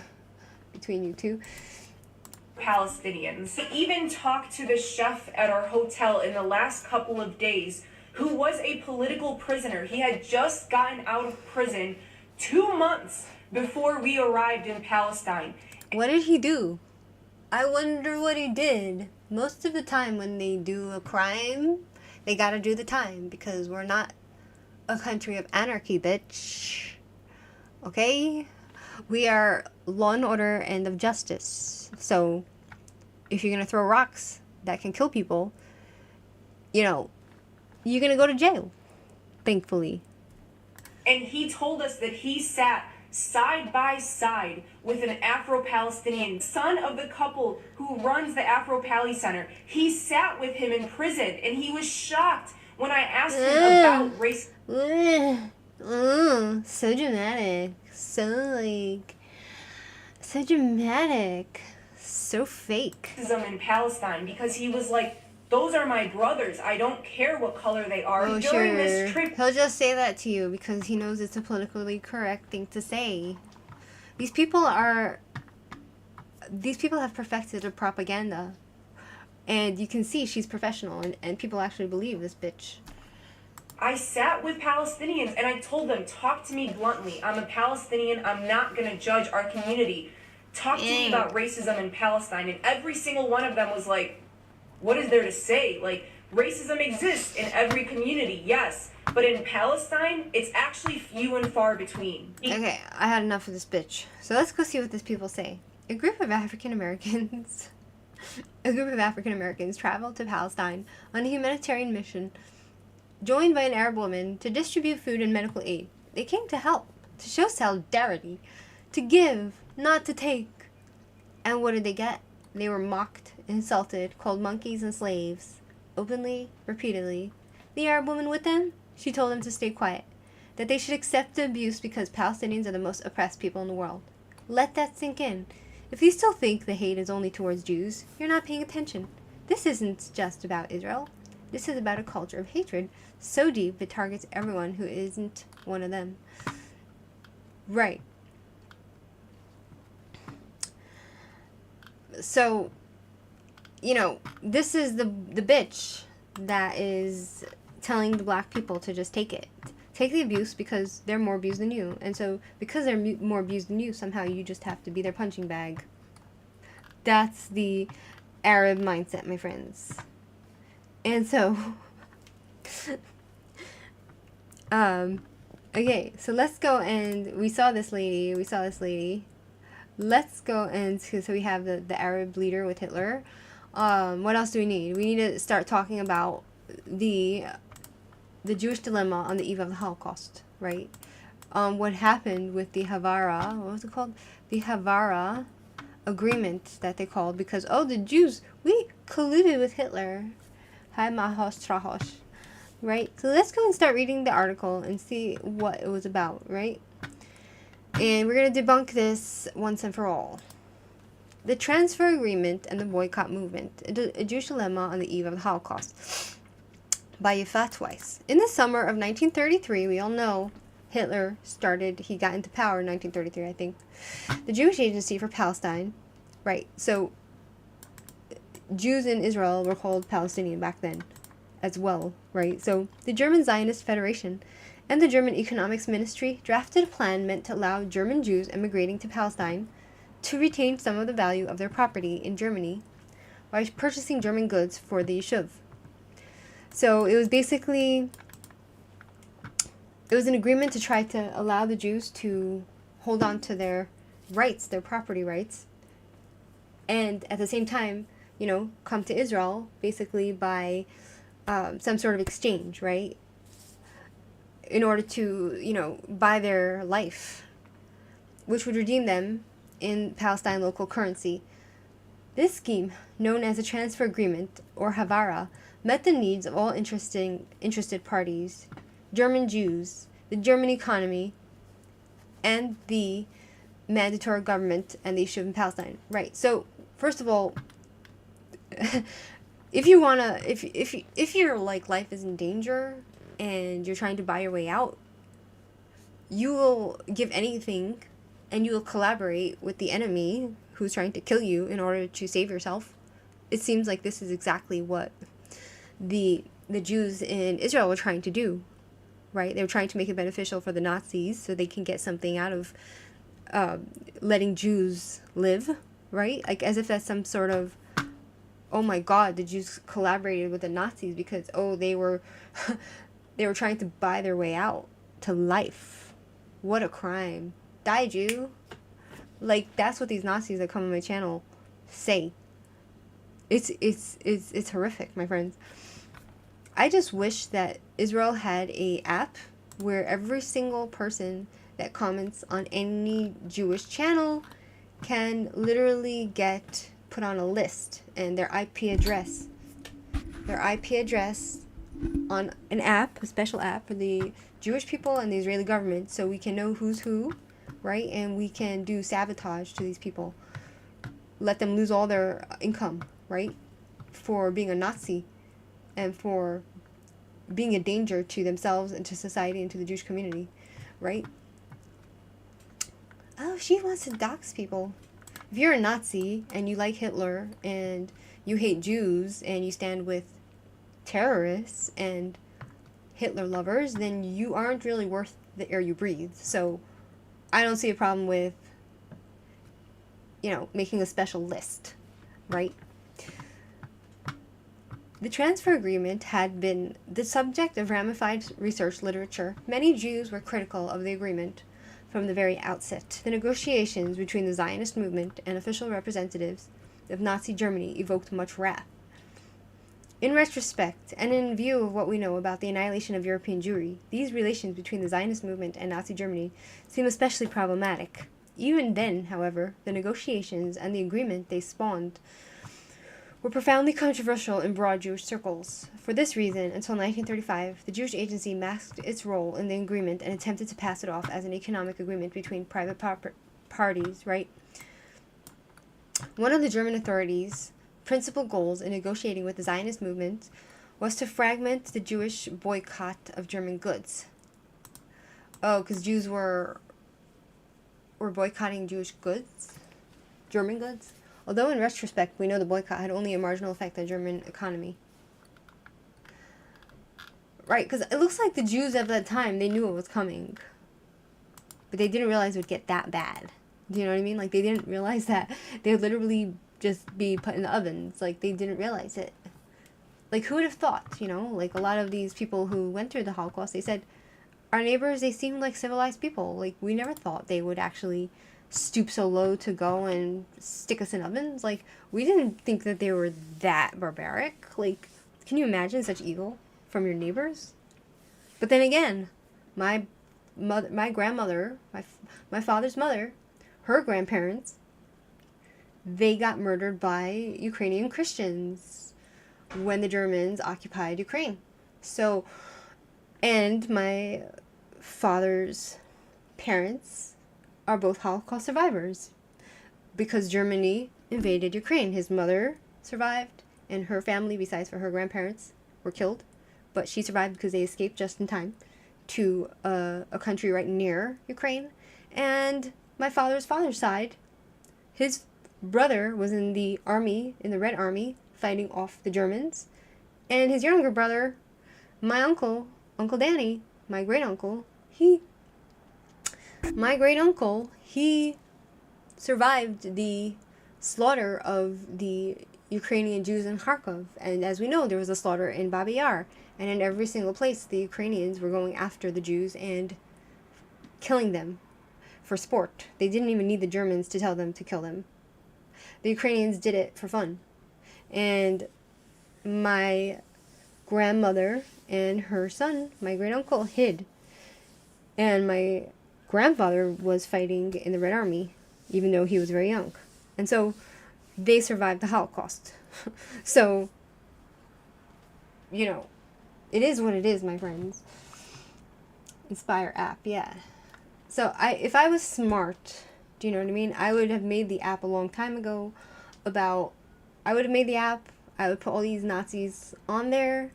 B: Palestinians. He even talked to the chef at our hotel in the last couple of days, who was a political prisoner. He had just gotten out of prison 2 months before we arrived in Palestine.
A: What did he do? I wonder what he did. Most of the time when they do a crime, they gotta do the time, because we're not a country of anarchy, bitch. Okay? We are law and order and of justice. So, if you're gonna throw rocks that can kill people, you know, you're gonna go to jail. Thankfully.
B: And he told us that he sat side by side with an Afro-Palestinian, son of the couple who runs the Afro-Pali Center. He sat with him in prison, and he was shocked when I asked him about race.
A: So dramatic. So dramatic. So fake.
B: Racism in Palestine, because he was like, those are my brothers. I don't care what color they are.
A: Oh,
B: During
A: sure.
B: this trip,
A: He'll just say that to you because he knows it's a politically correct thing to say. These people have perfected a propaganda. And you can see she's professional, and people actually believe this bitch.
B: I sat with Palestinians and I told them, talk to me bluntly. I'm a Palestinian. I'm not going to judge our community. Talk to me about racism in Palestine. And every single one of them was like, what is there to say? Like, racism exists in every community, yes. But in Palestine, it's actually few and far between.
A: Okay, I had enough of this bitch. So let's go see what these people say. A group of African Americans traveled to Palestine on a humanitarian mission, joined by an Arab woman, to distribute food and medical aid. They came to help, to show solidarity, to give, not to take. And what did they get? They were mocked, insulted, called monkeys and slaves, openly, repeatedly. The Arab woman with them, she told them to stay quiet, that they should accept the abuse because Palestinians are the most oppressed people in the world. Let that sink in. If you still think the hate is only towards Jews, you're not paying attention. This isn't just about Israel. This is about a culture of hatred so deep it targets everyone who isn't one of them. Right. So, you know, this is the bitch that is telling the black people to just take it. Take the abuse because they're more abused than you. And so, because they're more abused than you, somehow you just have to be their punching bag. That's the Arab mindset, my friends. And so, okay, so let's go and we saw this lady. Let's go and, so we have the Arab leader with Hitler. What else do we need? We need to start talking about the Jewish dilemma on the eve of the Holocaust, right? What happened with the Haavara, what was it called? The Haavara agreement that they called because, the Jews, we colluded with Hitler. Hi, Mahos Trahosh. Right? So let's go and start reading the article and see what it was about, right? And we're going to debunk this once and for all. The transfer agreement and the boycott movement, a Jewish dilemma on the eve of the Holocaust, by Yifat Weiss. In the summer of 1933, we all know Hitler he got into power in 1933, I think. The Jewish Agency for Palestine, right, so Jews in Israel were called Palestinian back then as well, right? So the German Zionist Federation and the German Economics Ministry drafted a plan meant to allow German Jews emigrating to Palestine to retain some of the value of their property in Germany, by purchasing German goods for the Yishuv. So it was basically, it was an agreement to try to allow the Jews to hold on to their rights, their property rights, and at the same time, come to Israel basically by some sort of exchange, right? In order to, buy their life, which would redeem them in Palestine local currency. This scheme, known as a transfer agreement, or Haavara, met the needs of all interested parties, German Jews, the German economy, and the mandatory government and the issue in Palestine. Right. So, first of all, if your life is in danger and you're trying to buy your way out, you will give anything, and you will collaborate with the enemy who's trying to kill you in order to save yourself. It seems like this is exactly what the Jews in Israel were trying to do, right? They were trying to make it beneficial for the Nazis so they can get something out of letting Jews live, right? Like as if that's some sort of, oh my God, the Jews collaborated with the Nazis because they were they were trying to buy their way out to life. What a crime! Die, Jew! Like that's what these Nazis that come on my channel say. It's horrific, my friends. I just wish that Israel had a app where every single person that comments on any Jewish channel can literally get put on a list and their IP address on an app, a special app for the Jewish people and the Israeli government, so we can know who's who, right? And we can do sabotage to these people. Let them lose all their income, right? For being a Nazi and for being a danger to themselves and to society and to the Jewish community, right? Oh, she wants to dox people. If you're a Nazi and you like Hitler and you hate Jews and you stand with terrorists and Hitler lovers, then you aren't really worth the air you breathe. So I don't see a problem with, making a special list, right? The transfer agreement had been the subject of ramified research literature. Many Jews were critical of the agreement from the very outset. The negotiations between the Zionist movement and official representatives of Nazi Germany evoked much wrath. In retrospect, and in view of what we know about the annihilation of European Jewry, these relations between the Zionist movement and Nazi Germany seem especially problematic. Even then, however, the negotiations and the agreement they spawned were profoundly controversial in broad Jewish circles. For this reason, until 1935, the Jewish Agency masked its role in the agreement and attempted to pass it off as an economic agreement between private parties, right? One of the German authorities' principal goals in negotiating with the Zionist movement was to fragment the Jewish boycott of German goods. Oh, because Jews were boycotting Jewish goods? German goods? Although in retrospect, we know the boycott had only a marginal effect on the German economy. Right, because it looks like the Jews at that time, they knew it was coming. But they didn't realize it would get that bad. Do you know what I mean? Like, they didn't realize that they would literally just be put in the ovens. Like, they didn't realize it. Like, who would have thought, Like, a lot of these people who went through the Holocaust, they said, our neighbors, they seemed like civilized people. Like, we never thought they would actually stoop so low to go and stick us in ovens. Like, we didn't think that they were that barbaric. Like, can you imagine such evil from your neighbors? But then again, my grandmother, my father's mother, her grandparents, they got murdered by Ukrainian Christians when the Germans occupied Ukraine. So, and my father's parents are both Holocaust survivors because Germany invaded Ukraine. His mother survived, and her family, besides for her grandparents, were killed. But she survived because they escaped just in time to a country right near Ukraine. And my father's side, his brother was in the army, in the Red Army, fighting off the Germans. And his younger brother, my uncle, Uncle Danny, my great-uncle, he survived the slaughter of the Ukrainian Jews in Kharkov. And as we know, there was a slaughter in Babi Yar. And in every single place, the Ukrainians were going after the Jews and killing them for sport. They didn't even need the Germans to tell them to kill them. The Ukrainians did it for fun. And my grandmother and her son, my great uncle, hid. And my grandfather was fighting in the Red Army, even though he was very young. And so they survived the Holocaust. So, you know, it is what it is, my friends. Inspire app, yeah. So if I was smart, do you know what I mean? I would have made the app a long time ago I would have made the app, I would put all these Nazis on there,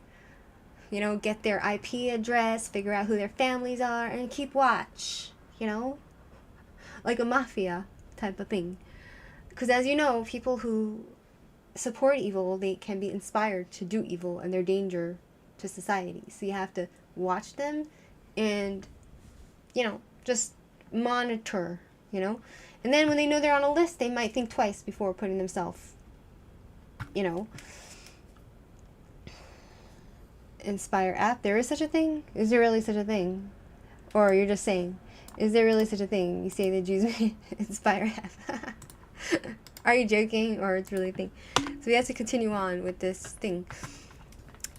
A: you know, get their IP address, figure out who their families are, and keep watch, you know? Like a mafia type of thing. Because as you know, people who support evil, they can be inspired to do evil, and they're danger to society. So you have to watch them and, you know, just monitor, you know? And then when they know they're on a list, they might think twice before putting themselves, you know. Inspire app, there is such a thing? Is there really such a thing? Or you're just saying, is there really such a thing? You say the Jews made Inspire app. Are you joking, or it's really a thing? So we have to continue on with this thing.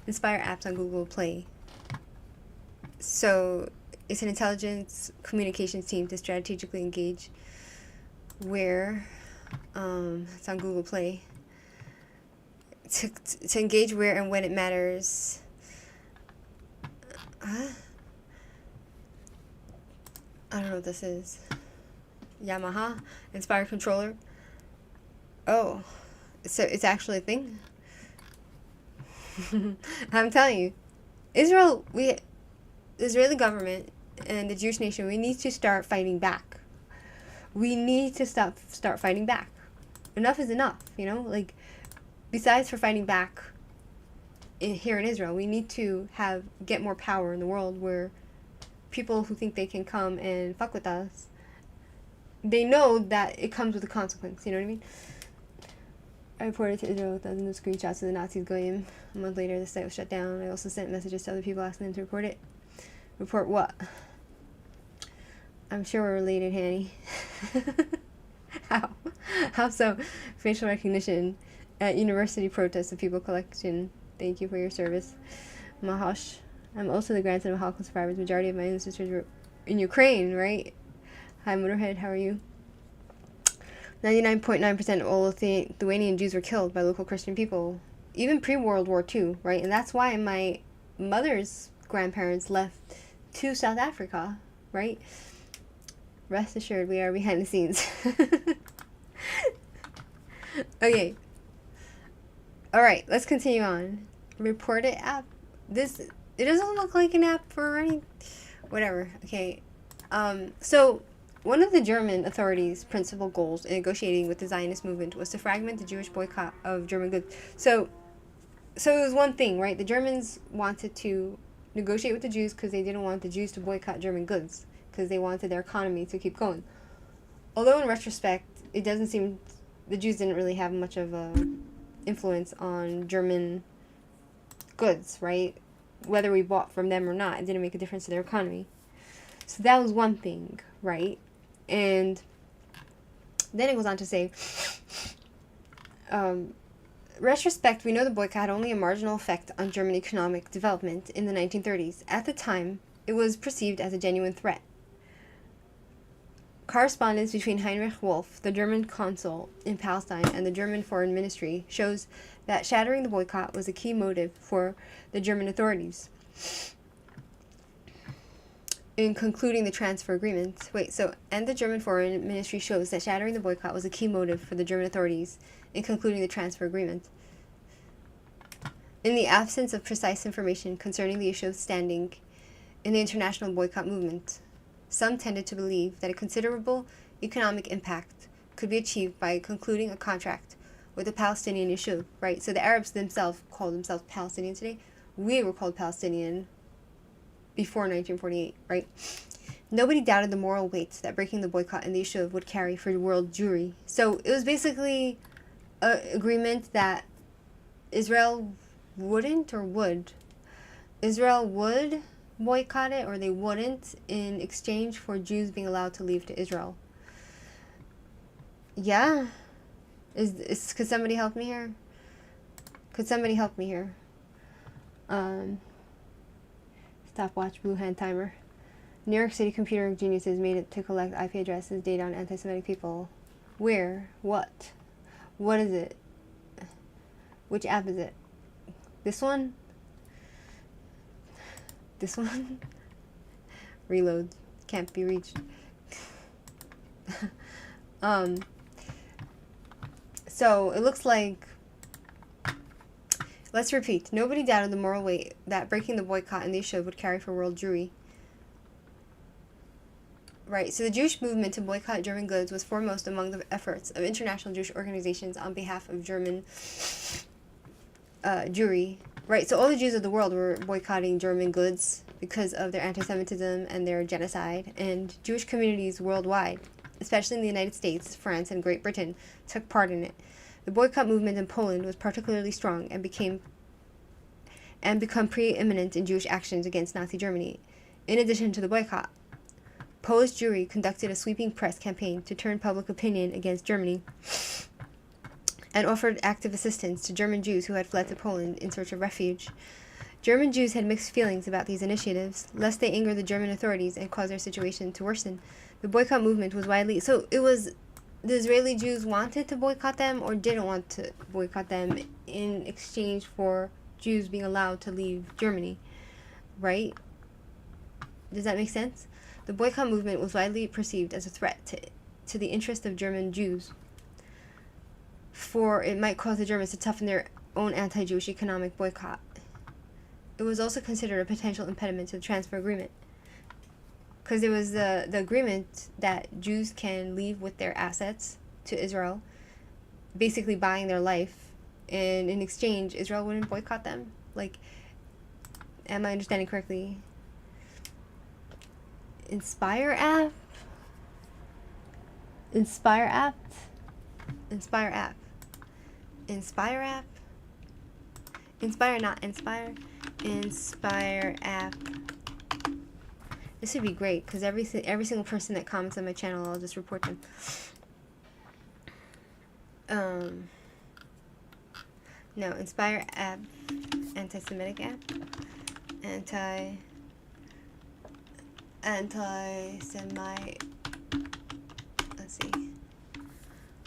A: Inspire apps on Google Play. So it's an intelligence communications team to strategically engage where it's on Google Play. To engage where and when it matters. I don't know what this is. Yamaha Inspire controller. Oh, so it's actually a thing. I'm telling you, Israeli government and the Jewish nation, we need to start fighting back. We need to start fighting back. Enough is enough, you know? Like, besides for fighting back here in Israel, we need to get more power in the world where people who think they can come and fuck with us, they know that it comes with a consequence, you know what I mean? I reported to Israel with thousands of screenshots of the Nazis going in. A month later, the site was shut down. I also sent messages to other people asking them to report it. Report what? I'm sure we're related, Hanny. How? How so? Facial recognition at university protests of people collection. Thank you for your service. Mahosh. I'm also the grandson of Holocaust survivors. Majority of my ancestors were in Ukraine, right? Hi, Motorhead. How are you? 99.9% of all Lithuanian Jews were killed by local Christian people, even pre-World War II, right? And that's why my mother's grandparents left to South Africa, right? Rest assured, we are behind the scenes. Okay. All right, let's continue on. Report it app. It doesn't look like an app for any, whatever. Okay. So one of the German authorities' principal goals in negotiating with the Zionist movement was to fragment the Jewish boycott of German goods. So it was one thing, right? The Germans wanted to negotiate with the Jews because they didn't want the Jews to boycott German goods because they wanted their economy to keep going. Although in retrospect, it doesn't seem the Jews didn't really have much of a influence on German goods, right? Whether we bought from them or not, it didn't make a difference to their economy. So that was one thing, right? And then it goes on to say, retrospect, we know the boycott had only a marginal effect on German economic development in the 1930s. At the time, it was perceived as a genuine threat. Correspondence between Heinrich Wolf, the German consul in Palestine, and the German Foreign Ministry shows that shattering the boycott was a key motive for the German authorities in concluding the transfer agreement. And the German Foreign Ministry shows that shattering the boycott was a key motive for the German authorities in concluding the transfer agreement. In the absence of precise information concerning the issue of standing in the international boycott movement, some tended to believe that a considerable economic impact could be achieved by concluding a contract with the Palestinian issue, right? So the Arabs themselves call themselves Palestinian today. We were called Palestinian before 1948, right? Nobody doubted the moral weight that breaking the boycott and the issue would carry for world Jewry. So it was basically agreement that Israel wouldn't or would. Israel would boycott it or they wouldn't in exchange for Jews being allowed to leave to Israel. Yeah. Could somebody help me here? Could somebody help me here? Stopwatch, blue hand timer. New York City computer geniuses made it to collect IP addresses, data on anti-Semitic people. Where? What? What is it? Which app is it? This one? This one? Reload. Can't be reached. So it looks like, let's repeat, nobody doubted the moral weight that breaking the boycott and the issue would carry for world Jewry. Right, so the Jewish movement to boycott German goods was foremost among the efforts of international Jewish organizations on behalf of German Jewry. Right, so all the Jews of the world were boycotting German goods because of their anti-Semitism and their genocide, and Jewish communities worldwide, especially in the United States, France, and Great Britain, took part in it. The boycott movement in Poland was particularly strong and become preeminent in Jewish actions against Nazi Germany. In addition to the boycott, Polish Jewry conducted a sweeping press campaign to turn public opinion against Germany and offered active assistance to German Jews who had fled to Poland in search of refuge. German Jews had mixed feelings about these initiatives, lest they anger the German authorities and cause their situation to worsen. The boycott movement was widely... So it was the Israeli Jews wanted to boycott them or didn't want to boycott them in exchange for Jews being allowed to leave Germany, right? Does that make sense? The boycott movement was widely perceived as a threat to the interest of German Jews, for it might cause the Germans to toughen their own anti-Jewish economic boycott. It was also considered a potential impediment to the transfer agreement, because there was the agreement that Jews can leave with their assets to Israel, basically buying their life, and in exchange, Israel wouldn't boycott them. Like, am I understanding correctly? Inspire app? Inspire app? Inspire app. Inspire app? Inspire, not inspire. Inspire app. This would be great, because every single person that comments on my channel, I'll just report them. No, Inspire app. Anti-Semitic app. Anti-Semite. Let's see.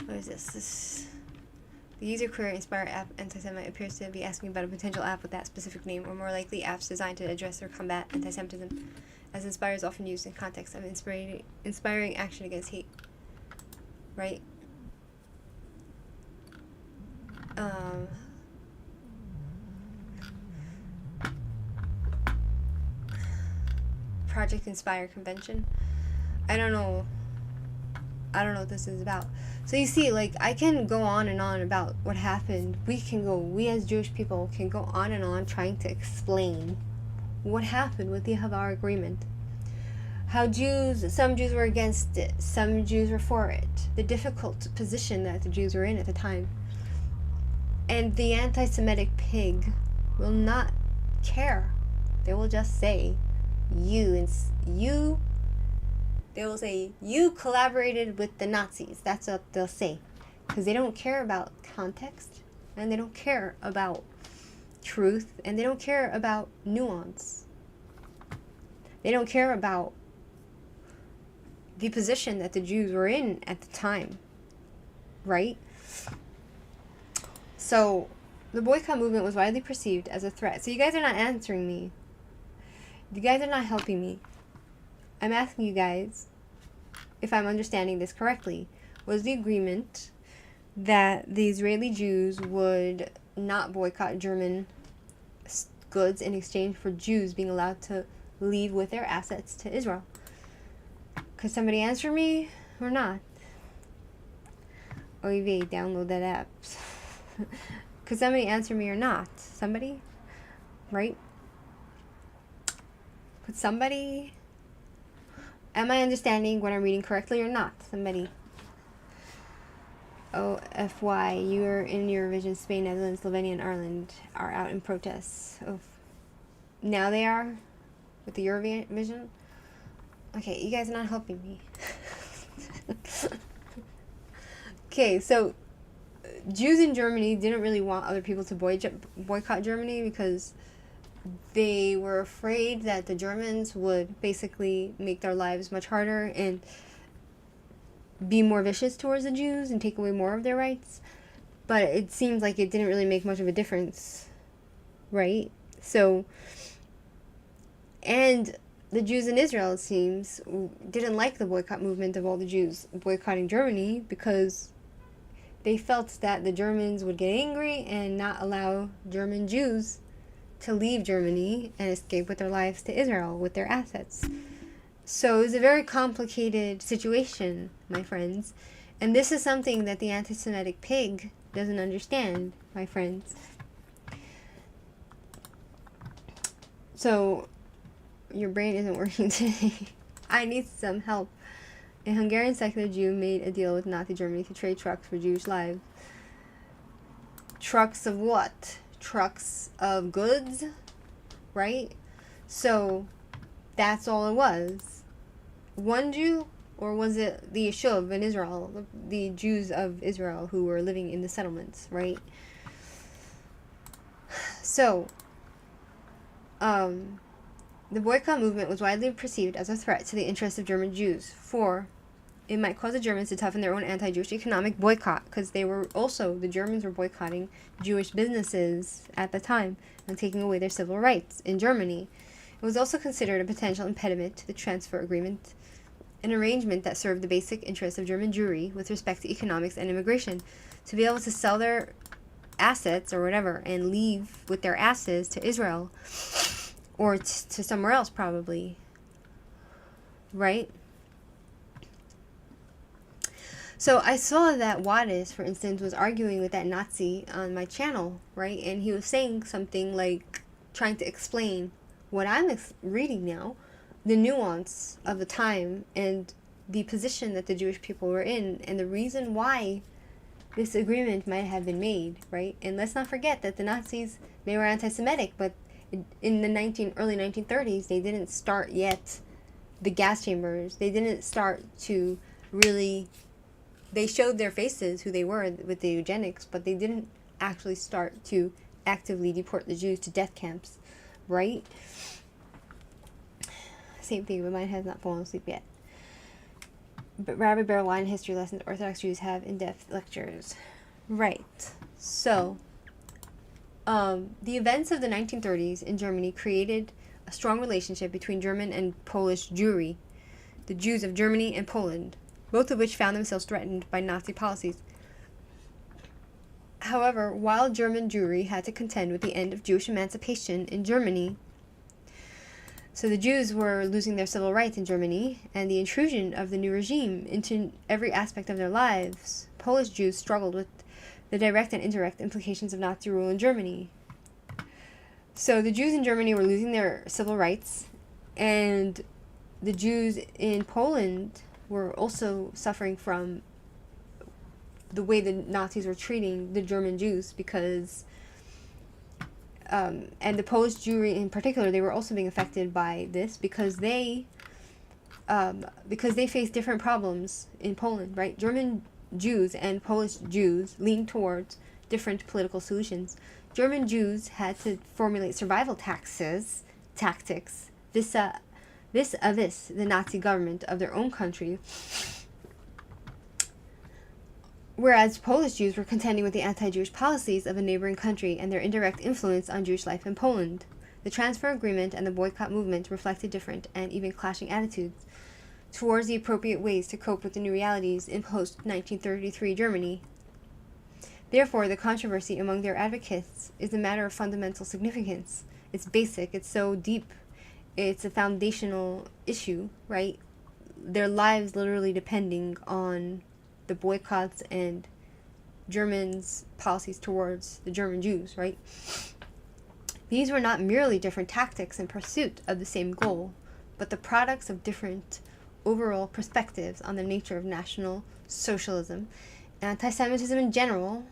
A: What is this? The user query Inspire app anti-Semite appears to be asking about a potential app with that specific name, or more likely apps designed to address or combat anti-Semitism, as Inspire is often used in context of inspiring action against hate. Right? Project Inspire Convention. I don't know what this is about. So you see, like, I can go on and on about what happened. We as Jewish people can go on and on trying to explain what happened with the Haavara agreement. How some Jews were against it, some Jews were for it. The difficult position that the Jews were in at the time. And the anti-Semitic pig will not care. They will just say, they will say, you collaborated with the Nazis. That's what they'll say. Because they don't care about context, and they don't care about truth, and they don't care about nuance. They don't care about the position that the Jews were in at the time. Right? So, the boycott movement was widely perceived as a threat. So you guys are not answering me. You guys are not helping me. I'm asking you guys if I'm understanding this correctly. Was the agreement that the Israeli Jews would not boycott German goods in exchange for Jews being allowed to leave with their assets to Israel? Could somebody answer me or not? Oy download that app. Could somebody answer me or not? Somebody? Right? Could somebody... Am I understanding what I'm reading correctly or not? Somebody. OFY, you're in Eurovision. Spain, Netherlands, Slovenia, and Ireland are out in protests. Oh, now they are? With the Eurovision? Okay, you guys are not helping me. Okay, so Jews in Germany didn't really want other people to boycott Germany because they were afraid that the Germans would basically make their lives much harder and be more vicious towards the Jews and take away more of their rights. But it seems like it didn't really make much of a difference, right? So, and the Jews in Israel, it seems, didn't like the boycott movement of all the Jews boycotting Germany because they felt that the Germans would get angry and not allow German Jews to leave Germany and escape with their lives to Israel with their assets. So it's a very complicated situation, my friends. And this is something that the anti-Semitic pig doesn't understand, my friends. So, your brain isn't working today. I need some help. A Hungarian secular Jew made a deal with Nazi Germany to trade trucks for Jewish lives. Trucks of what? Trucks of goods, right? So that's all it was. One Jew, or was it the Yishuv in Israel, the Jews of Israel who were living in the settlements, right? So, the boycott movement was widely perceived as a threat to the interests of German Jews, for it might cause the Germans to toughen their own anti-Jewish economic boycott, because the Germans were boycotting Jewish businesses at the time and taking away their civil rights in Germany. It was also considered a potential impediment to the transfer agreement, an arrangement that served the basic interests of German Jewry with respect to economics and immigration, to be able to sell their assets or whatever and leave with their asses to Israel or to somewhere else probably, right? So I saw that Wadis, for instance, was arguing with that Nazi on my channel, right? And he was saying something like, trying to explain what I'm reading now, the nuance of the time and the position that the Jewish people were in and the reason why this agreement might have been made, right? And let's not forget that the Nazis, they were anti-Semitic, but in the early 1930s, they didn't start yet the gas chambers. They didn't start to really... They showed their faces, who they were with the eugenics, but they didn't actually start to actively deport the Jews to death camps, right? Same thing, but mine has not fallen asleep yet. But Rabbi Berline history lessons, Orthodox Jews have in-depth lectures. Right. So, the events of the 1930s in Germany created a strong relationship between German and Polish Jewry, the Jews of Germany and Poland, both of which found themselves threatened by Nazi policies. However, while German Jewry had to contend with the end of Jewish emancipation in Germany, so the Jews were losing their civil rights in Germany, and the intrusion of the new regime into every aspect of their lives, Polish Jews struggled with the direct and indirect implications of Nazi rule in Germany. So the Jews in Germany were losing their civil rights, and the Jews in Poland were also suffering from the way the Nazis were treating the German Jews, because and the Polish Jewry in particular, they were also being affected by this because they faced different problems in Poland, right? German Jews and Polish Jews leaned towards different political solutions. German Jews had to formulate survival tactics vis-a-vis the Nazi government of their own country, whereas Polish Jews were contending with the anti-Jewish policies of a neighboring country and their indirect influence on Jewish life in Poland. The transfer agreement and the boycott movement reflected different and even clashing attitudes towards the appropriate ways to cope with the new realities in post-1933 Germany. Therefore, the controversy among their advocates is a matter of fundamental significance. It's basic, it's so deep, it's a foundational issue, right? Their lives literally depending on the boycotts and Germans' policies towards the German Jews, right? These were not merely different tactics in pursuit of the same goal, but the products of different overall perspectives on the nature of National Socialism anti-Semitism in general,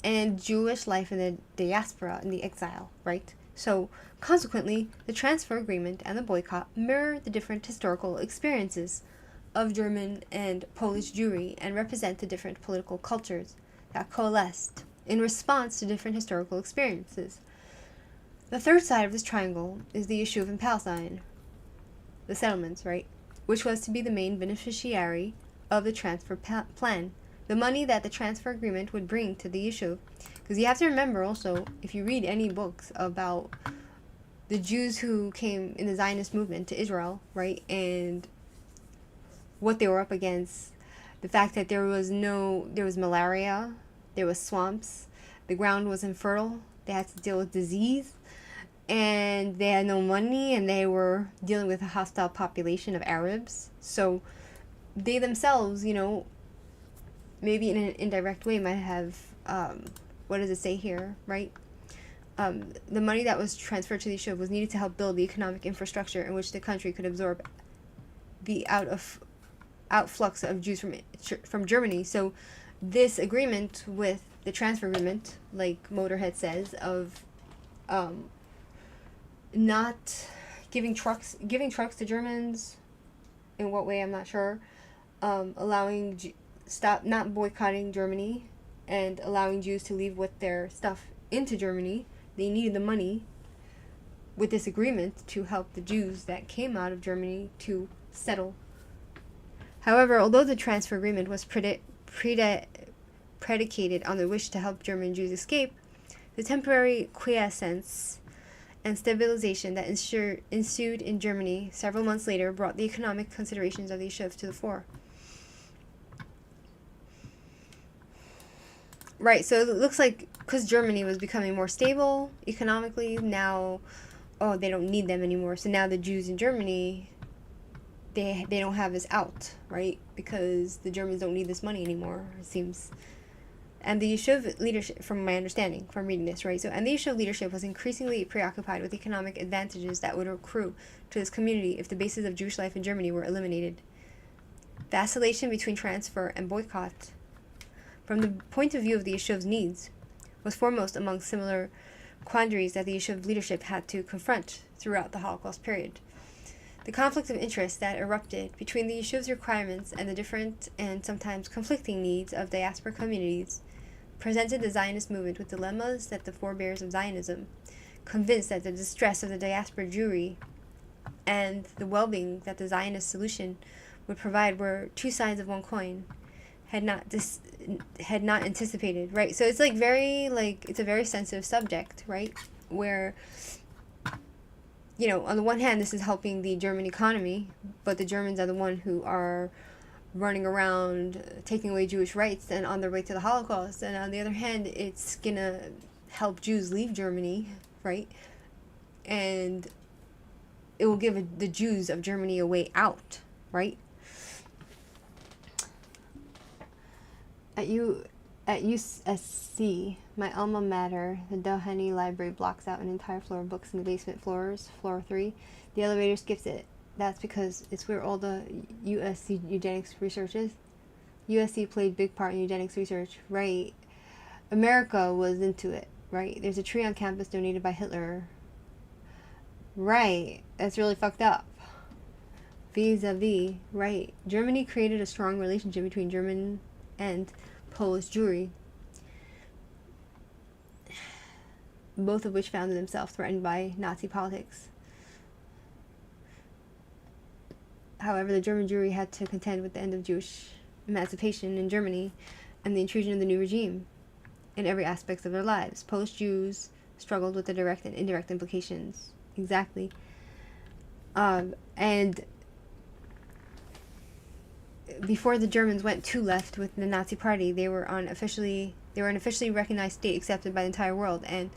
A: and Jewish life in the diaspora, in the exile, right? So, consequently, the transfer agreement and the boycott mirror the different historical experiences of German and Polish Jewry and represent the different political cultures that coalesced in response to different historical experiences. The third side of this triangle is the issue in Palestine, the settlements, right? Which was to be the main beneficiary of the transfer plan. The money that the transfer agreement would bring to the issue. Because you have to remember also, if you read any books about the Jews who came in the Zionist movement to Israel, right, and what they were up against, the fact that there was malaria, there was swamps, the ground was infertile, they had to deal with disease, and they had no money, and they were dealing with a hostile population of Arabs. So they themselves, maybe in an indirect way might have, what does it say here, right? The money that was transferred to the Yishuv was needed to help build the economic infrastructure in which the country could absorb the outflux of Jews from Germany. So this agreement with the transfer agreement, like Motorhead says, of not giving trucks to Germans, in what way I'm not sure, not boycotting Germany and allowing Jews to leave with their stuff into Germany. They needed the money with this agreement to help the Jews that came out of Germany to settle. However, although the transfer agreement was predicated on the wish to help German Jews escape, the temporary quiescence and stabilization that ensued in Germany several months later brought the economic considerations of the Yishuv to the fore. Right, so it looks like because Germany was becoming more stable economically, now, they don't need them anymore. So now the Jews in Germany, they don't have this out, right? Because the Germans don't need this money anymore, it seems. And the Yishuv leadership, from my understanding, from reading this, right? So, and the Yishuv leadership was increasingly preoccupied with economic advantages that would accrue to this community if the basis of Jewish life in Germany were eliminated. Vacillation between transfer and boycott, from the point of view of the Yishuv's needs, was foremost among similar quandaries that the Yishuv leadership had to confront throughout the Holocaust period. The conflict of interest that erupted between the Yishuv's requirements and the different and sometimes conflicting needs of diaspora communities presented the Zionist movement with dilemmas that the forebears of Zionism, convinced that the distress of the diaspora Jewry and the well-being that the Zionist solution would provide were two sides of one coin, had not anticipated, right? So it's it's a very sensitive subject, right? Where, on the one hand, this is helping the German economy, but the Germans are the one who are running around taking away Jewish rights and on their way to the Holocaust. And on the other hand, it's gonna help Jews leave Germany, right? And it will give the Jews of Germany a way out, right? At USC, my alma mater, the Doheny Library blocks out an entire floor of books in the basement floors, floor 3. The elevator skips it. That's because it's where all the USC eugenics research is. USC played big part in eugenics research, right? America was into it, right? There's a tree on campus donated by Hitler. Right. That's really fucked up. Vis-a-vis, right? Germany created a strong relationship between German and Polish Jewry, both of which found themselves threatened by Nazi politics. However, the German Jewry had to contend with the end of Jewish emancipation in Germany and the intrusion of the new regime in every aspect of their lives. Polish Jews struggled with the direct and indirect implications. Exactly. And before the Germans went to left with the Nazi Party, they were an officially recognized state accepted by the entire world, and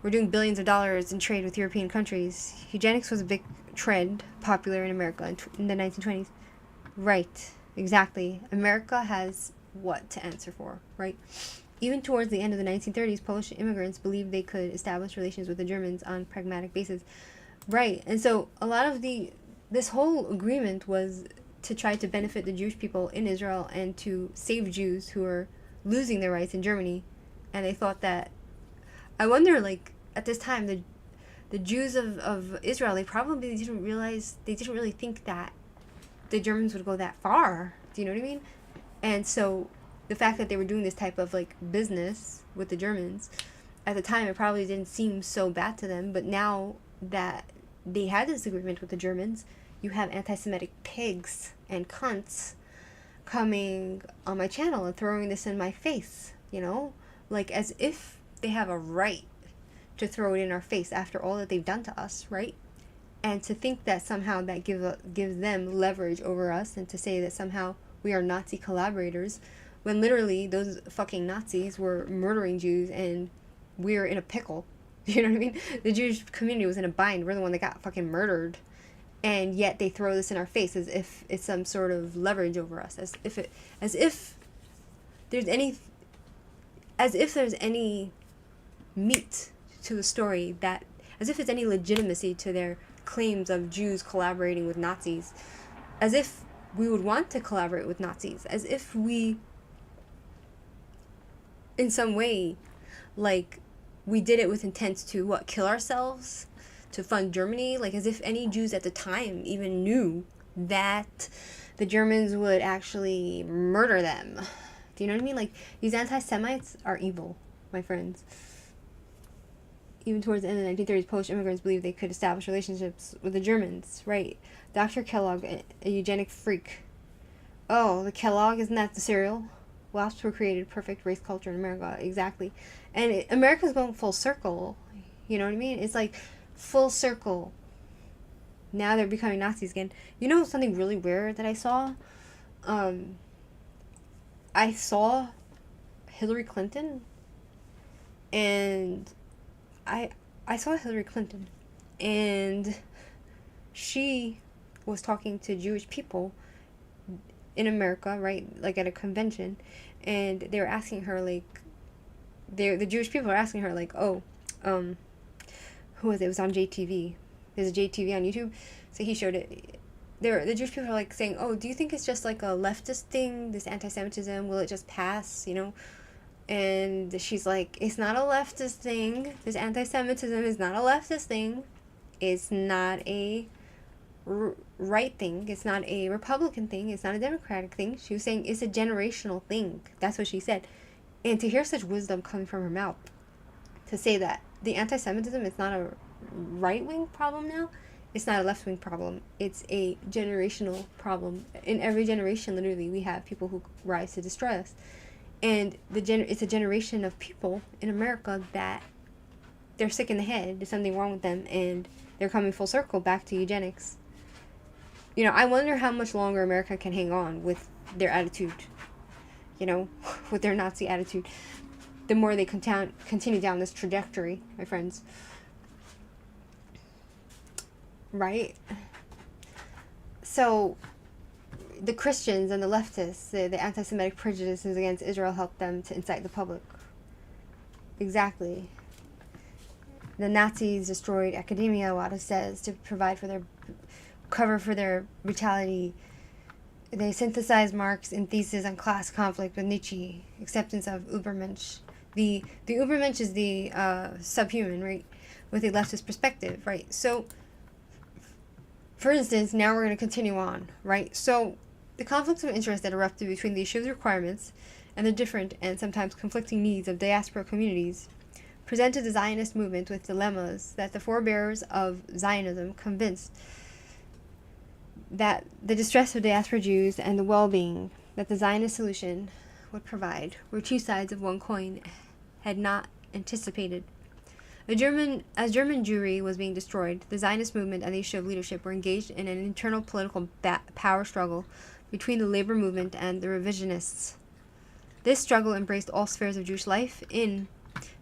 A: were doing billions of dollars in trade with European countries. Eugenics was a big trend, popular in America in the 1920s. Right, exactly. America has what to answer for, right? Even towards the end of the 1930s, Polish immigrants believed they could establish relations with the Germans on pragmatic basis. Right, and so a lot of this whole agreement was to try to benefit the Jewish people in Israel and to save Jews who are losing their rights in Germany, and they thought that, I wonder, like, at this time, the Jews of Israel, they probably didn't realize, they didn't really think that the Germans would go that far. Do you know what I mean? And so the fact that they were doing this type of, like, business with the Germans, at the time, it probably didn't seem so bad to them. But now that they had this agreement with the Germans, you have anti-Semitic pigs and cunts coming on my channel and throwing this in my face, you know? Like, as if they have a right to throw it in our face after all that they've done to us, right? And to think that somehow that gives them leverage over us, and to say that somehow we are Nazi collaborators, when literally those fucking Nazis were murdering Jews and we're in a pickle. You know what I mean? The Jewish community was in a bind. We're the one that got fucking murdered. And yet they throw this in our face as if it's some sort of leverage over us, as if there's any meat to the story, that as if it's any legitimacy to their claims of Jews collaborating with Nazis, as if we would want to collaborate with Nazis, as if we, in some way, like, we did it with intent to, what, kill ourselves to fund Germany, like, as if any Jews at the time even knew that the Germans would actually murder them. Do you know what I mean? Like, these anti-Semites are evil, my friends. Even towards the end of the 1930s, Polish immigrants believed they could establish relationships with the Germans, right? Dr. Kellogg, a eugenic freak. Oh, the Kellogg, isn't that the cereal? WASPs were created, perfect race culture in America, exactly. And America's going full circle, you know what I mean? It's like full circle. Now they're becoming Nazis again. You know something really weird that I saw? I saw Hillary Clinton, and I saw Hillary Clinton, and she was talking to Jewish people in America, right? Like at a convention, and they were asking her, like, the Jewish people were asking her, like, oh, who was it? It was on JTV. There's a JTV on YouTube, so he showed it. The Jewish people are, like, saying, oh, do you think it's just, like, a leftist thing, this anti-Semitism? Will it just pass, you know? And she's like, it's not a leftist thing. This anti-Semitism is not a leftist thing. It's not a right thing. It's not a Republican thing. It's not a Democratic thing. She was saying it's a generational thing. That's what she said. And to hear such wisdom coming from her mouth, to say that the anti-Semitism is not a right-wing problem now, it's not a left-wing problem. It's a generational problem. In every generation, literally, we have people who rise to destroy us. And it's a generation of people in America that they're sick in the head. There's something wrong with them, and they're coming full circle back to eugenics. You know, I wonder how much longer America can hang on with their attitude, you know, with their Nazi attitude. The more they continue down this trajectory, my friends. Right? So, the Christians and the leftists, the anti-Semitic prejudices against Israel helped them to incite the public. Exactly. The Nazis destroyed academia, Wada says, to provide for their cover for their brutality. They synthesized Marx in thesis on class conflict with Nietzsche, acceptance of Übermensch. The Übermensch is the subhuman, right, with a leftist perspective, right? So, for instance, now we're going to continue on, right? So, the conflicts of interest that erupted between the issues requirements and the different and sometimes conflicting needs of diaspora communities presented the Zionist movement with dilemmas that the forebearers of Zionism convinced that the distress of diaspora Jews and the well-being that the Zionist solution would provide were two sides of one coin had not anticipated. As German Jewry was being destroyed, the Zionist movement and the issue of leadership were engaged in an internal political power struggle between the labor movement and the revisionists. This struggle embraced all spheres of Jewish life in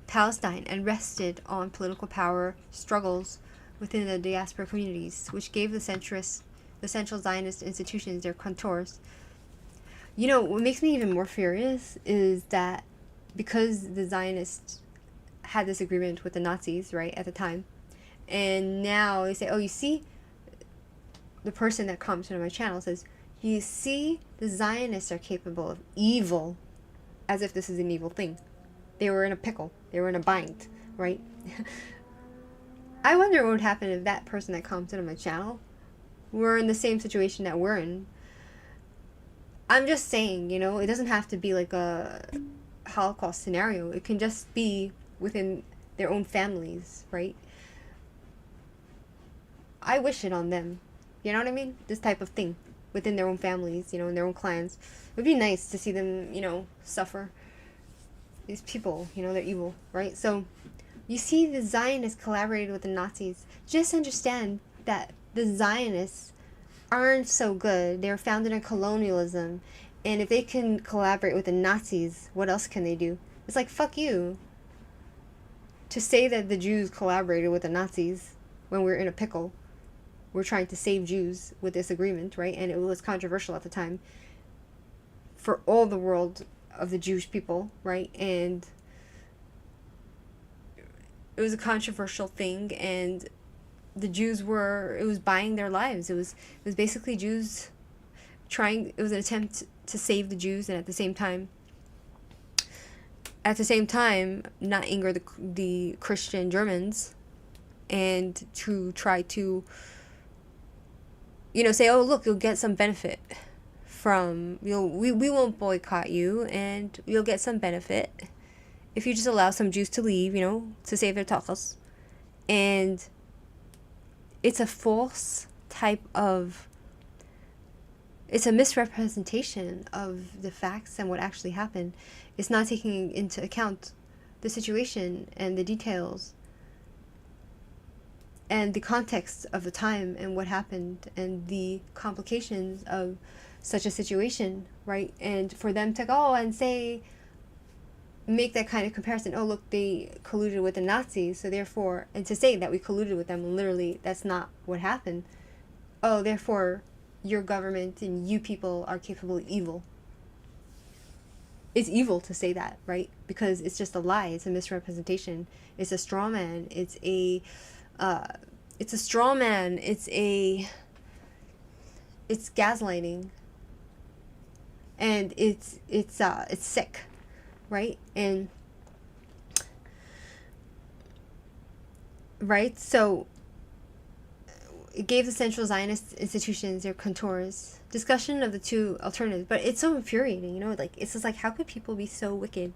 A: Palestine and rested on political power struggles within the diaspora communities, which gave the central Zionist institutions their contours. You know, what makes me even more furious is that because the Zionists had this agreement with the Nazis, right, at the time, and now they say, oh, you see, the person that comes to my channel says, you see, the Zionists are capable of evil. as if this is an evil thing. They were in a pickle. They were in a bind, right? I wonder what would happen if that person that commented on my channel were in the same situation that we're in. I'm just saying, you know, it doesn't have to be like a Holocaust scenario. It can just be within their own families, right? I wish it on them. You know what I mean? This type of thing within their own families, you know, in their own clans. It would be nice to see them, you know, suffer. These people, you know, they're evil, right? So you see the Zionists collaborated with the Nazis. Just understand that the Zionists aren't so good. They're founded in colonialism. And if they can collaborate with the Nazis, what else can they do? It's like, fuck you. To say that the Jews collaborated with the Nazis when we're in a pickle, we're trying to save Jews with this agreement, right? And it was controversial at the time for all the world of the Jewish people, right? And it was a controversial thing, and the Jews were, it was buying their lives. It was basically Jews trying, it was an attempt to save the Jews, and at the same time not anger the Christian Germans, and to try to, you know, say, oh, look, you'll get some benefit from, we won't boycott you, and you'll get some benefit if you just allow some Jews to leave, you know, to save their tachas. And it's a false type of, it's a misrepresentation of the facts and what actually happened. It's not taking into account the situation and the details and the context of the time and what happened and the complications of such a situation, right? And for them to go and say, make that kind of comparison, oh, look, they colluded with the Nazis, so therefore, and to say that we colluded with them, literally, that's not what happened. Oh, therefore, your government and you people are capable of evil. It's evil to say that, right? Because it's just a lie. It's a misrepresentation. It's a straw man. It's a straw man. It's gaslighting. And it's sick, right? And right, so it gave the central Zionist institutions their contours. Discussion of the two alternatives, but it's so infuriating, you know, like, it's just like, how could people be so wicked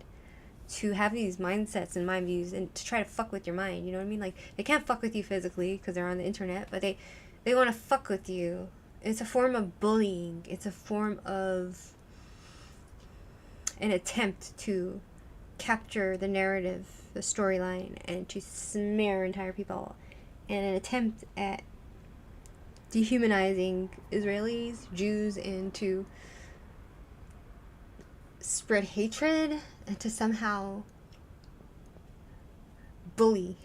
A: to have these mindsets and mind views and to try to fuck with your mind, you know what I mean? Like, they can't fuck with you physically because they're on the internet, but they want to fuck with you. It's a form of bullying. It's a form of an attempt to capture the narrative, the storyline, and to smear entire people, and an attempt at dehumanizing Israelis, Jews, and to spread hatred and to somehow bully.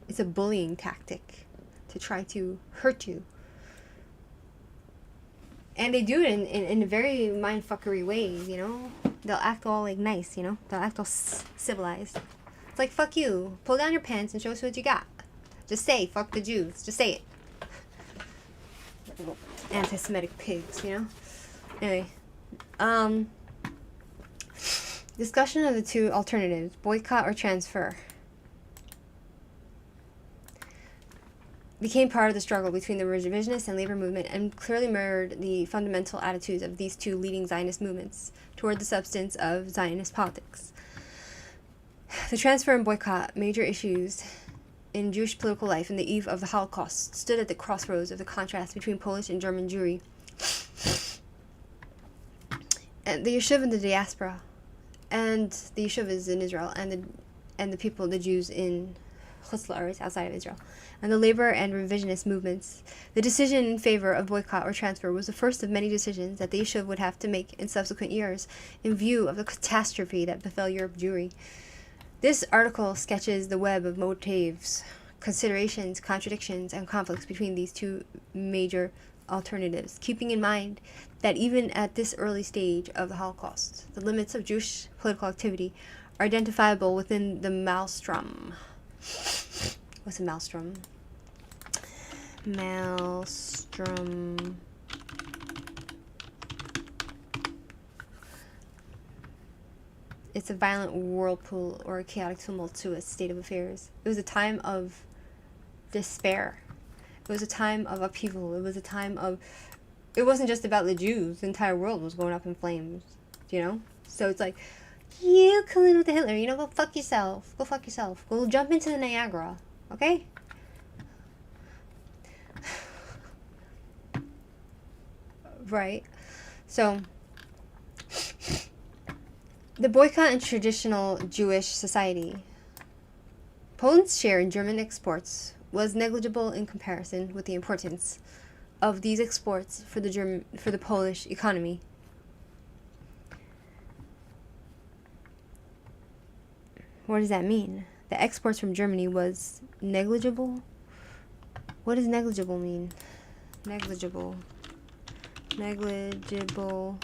A: It's a bullying tactic to try to hurt you. And they do it in very mindfuckery ways, you know? They'll act all, like, nice, you know? They'll act all civilized. It's like, fuck you. Pull down your pants and show us what you got. Just say, fuck the Jews. Just say it. Anti-Semitic pigs, you know? Anyway. Discussion of the two alternatives. Boycott or transfer. Became part of the struggle between the revisionist and labor movement and clearly mirrored the fundamental attitudes of these two leading Zionist movements toward the substance of Zionist politics. The transfer and boycott, major issues in Jewish political life in the eve of the Holocaust, stood at the crossroads of the contrast between Polish and German Jewry, and the yeshiva in the diaspora, and the yeshivas in Israel, and the people, the Jews in Chutz La'aretz, outside of Israel, and the labor and revisionist movements. The decision in favor of boycott or transfer was the first of many decisions that the yeshiva would have to make in subsequent years in view of the catastrophe that befell Europe Jewry. This article sketches the web of motives, considerations, contradictions, and conflicts between these two major alternatives, keeping in mind that even at this early stage of the Holocaust, the limits of Jewish political activity are identifiable within the maelstrom. What's a maelstrom? Maelstrom. It's a violent whirlpool or a chaotic tumultuous state of affairs. It was a time of despair. It was a time of upheaval. It was a time of... It wasn't just about the Jews. The entire world was going up in flames, you know? So it's like, you collude with Hitler, you know, go fuck yourself. Go fuck yourself. Go jump into the Niagara, okay? Right. So, the boycott in traditional Jewish society. Poland's share in German exports was negligible in comparison with the importance of these exports for the Polish economy. What does that mean? The exports from Germany was negligible? What does negligible mean? Negligible. Negligible.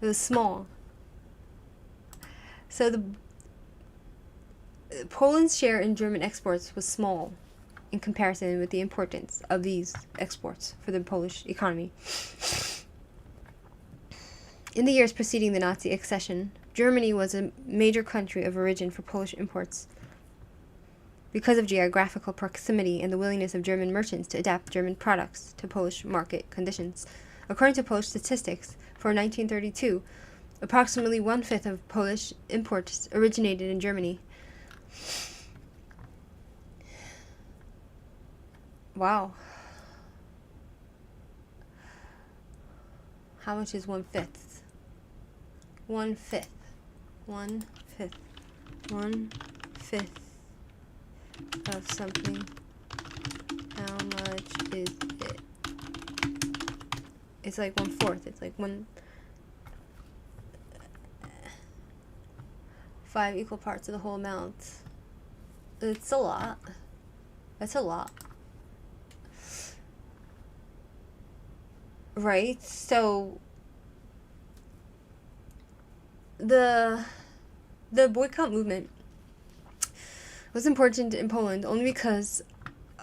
A: It was small. So the Poland's share in German exports was small in comparison with the importance of these exports for the Polish economy. In the years preceding the Nazi accession, Germany was a major country of origin for Polish imports because of geographical proximity and the willingness of German merchants to adapt German products to Polish market conditions. According to Polish statistics, for 1932, approximately 1/5 of Polish imports originated in Germany. Wow. How much is 1/5? 1/5. 1/5. 1/5 of something. How much is it? It's like 1/4. It's like 5 equal parts of the whole amount. It's a lot. That's a lot. Right? So the boycott movement was important in Poland only because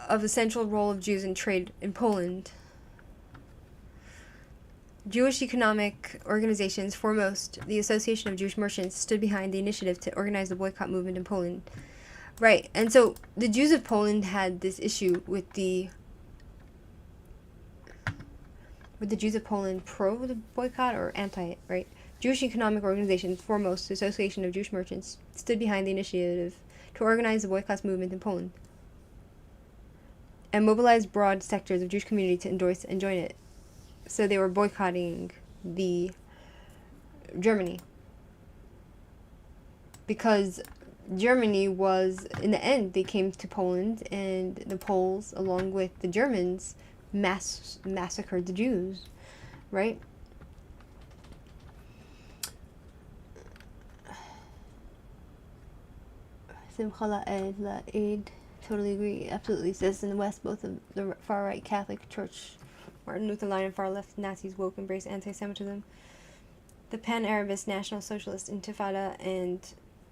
A: of the central role of Jews in trade in Poland. Jewish economic organizations, foremost the Association of Jewish Merchants, stood behind the initiative to organize the boycott movement in Poland. Right, and so the Jews of Poland had this issue with the Jews of Poland pro the boycott or anti it, right? Jewish economic organizations, foremost the Association of Jewish Merchants, stood behind the initiative to organize the boycott movement in Poland and mobilized broad sectors of Jewish community to endorse and join it. So they were boycotting the Germany because Germany was, in the end, they came to Poland and the Poles, along with the Germans, massacred the Jews, right? Simcha la'ed, totally agree, absolutely. Says in the West, both of the far-right Catholic Church, Martin Luther line, and far-left Nazis woke embrace anti-Semitism. The Pan-Arabist National Socialist Intifada and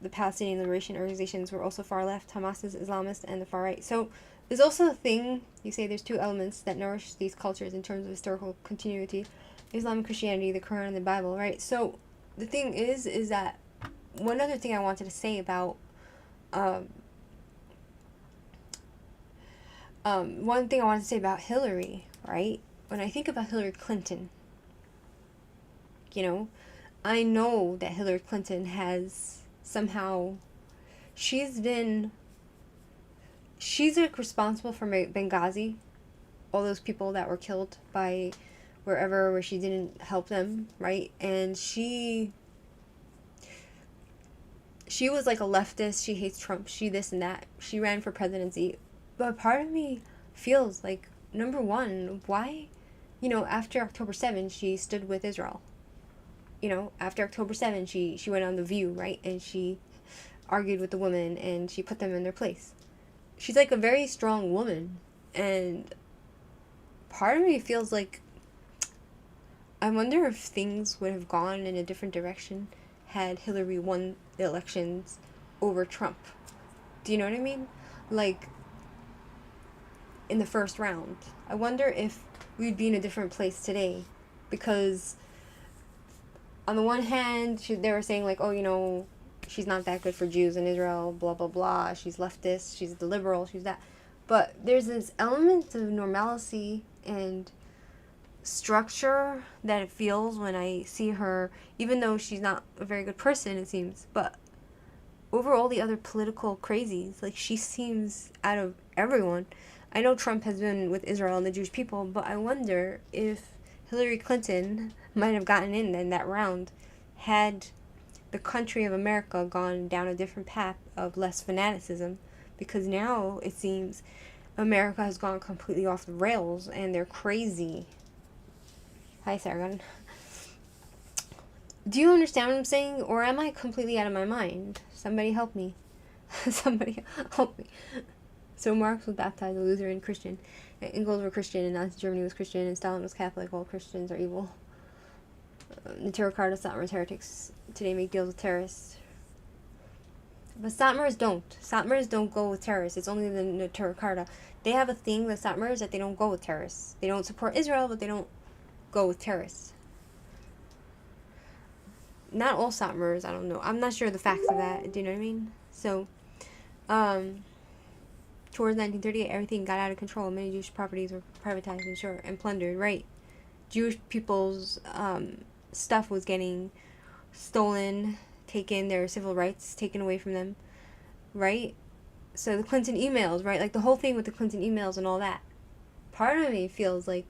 A: the Palestinian Liberation Organizations were also far-left, Hamas is Islamist, and the far-right. So there's also a thing, you say there's two elements that nourish these cultures in terms of historical continuity. Islam and Christianity, the Quran and the Bible, right? So the thing is that one other thing I wanted to say about one thing I wanted to say about Hillary, right? When I think about Hillary Clinton, you know, I know that Hillary Clinton has somehow, she's like responsible for Benghazi, all those people that were killed by where she didn't help them, right? And she was like a leftist, she hates Trump, she this and that, she ran for presidency. But part of me feels like, number one, why, you know, after October 7th, she stood with Israel. You know, after October 7th, she went on The View, right? And she argued with the women and she put them in their place. She's like a very strong woman. And part of me feels like, I wonder if things would have gone in a different direction had Hillary won the elections over Trump. Do you know what I mean? Like, in the first round. I wonder if we'd be in a different place today, because on the one hand, they were saying, like, oh, you know, she's not that good for Jews in Israel, blah, blah, blah. She's leftist, she's the liberal, she's that. But there's this element of normalcy and structure that it feels when I see her, even though she's not a very good person, it seems. But over all the other political crazies, like, she seems out of everyone. I know Trump has been with Israel and the Jewish people, but I wonder if Hillary Clinton might have gotten in that round had the country of America gone down a different path of less fanaticism, because now it seems America has gone completely off the rails and they're crazy. Hi, Sargon. Do you understand what I'm saying, or am I completely out of my mind? Somebody help me. Somebody help me. So Marx was baptized a Lutheran Christian, and Engels were Christian, and Nazi Germany was Christian, and Stalin was Catholic. All Christians are evil. The tarot card of Satmar's heretics today make deals with terrorists. But Satmars don't. Satmars don't go with terrorists. It's only the tarot card. They have a thing, the Satmars, that they don't go with terrorists. They don't support Israel, but they don't go with terrorists. Not all Satmars, I don't know. I'm not sure the facts of that. Do you know what I mean? So, towards 1938, everything got out of control. Many Jewish properties were privatized and plundered, right? Jewish people's stuff was getting stolen, taken, their civil rights taken away from them, right? So the Clinton emails, right? Like, the whole thing with the Clinton emails and all that. Part of me feels like,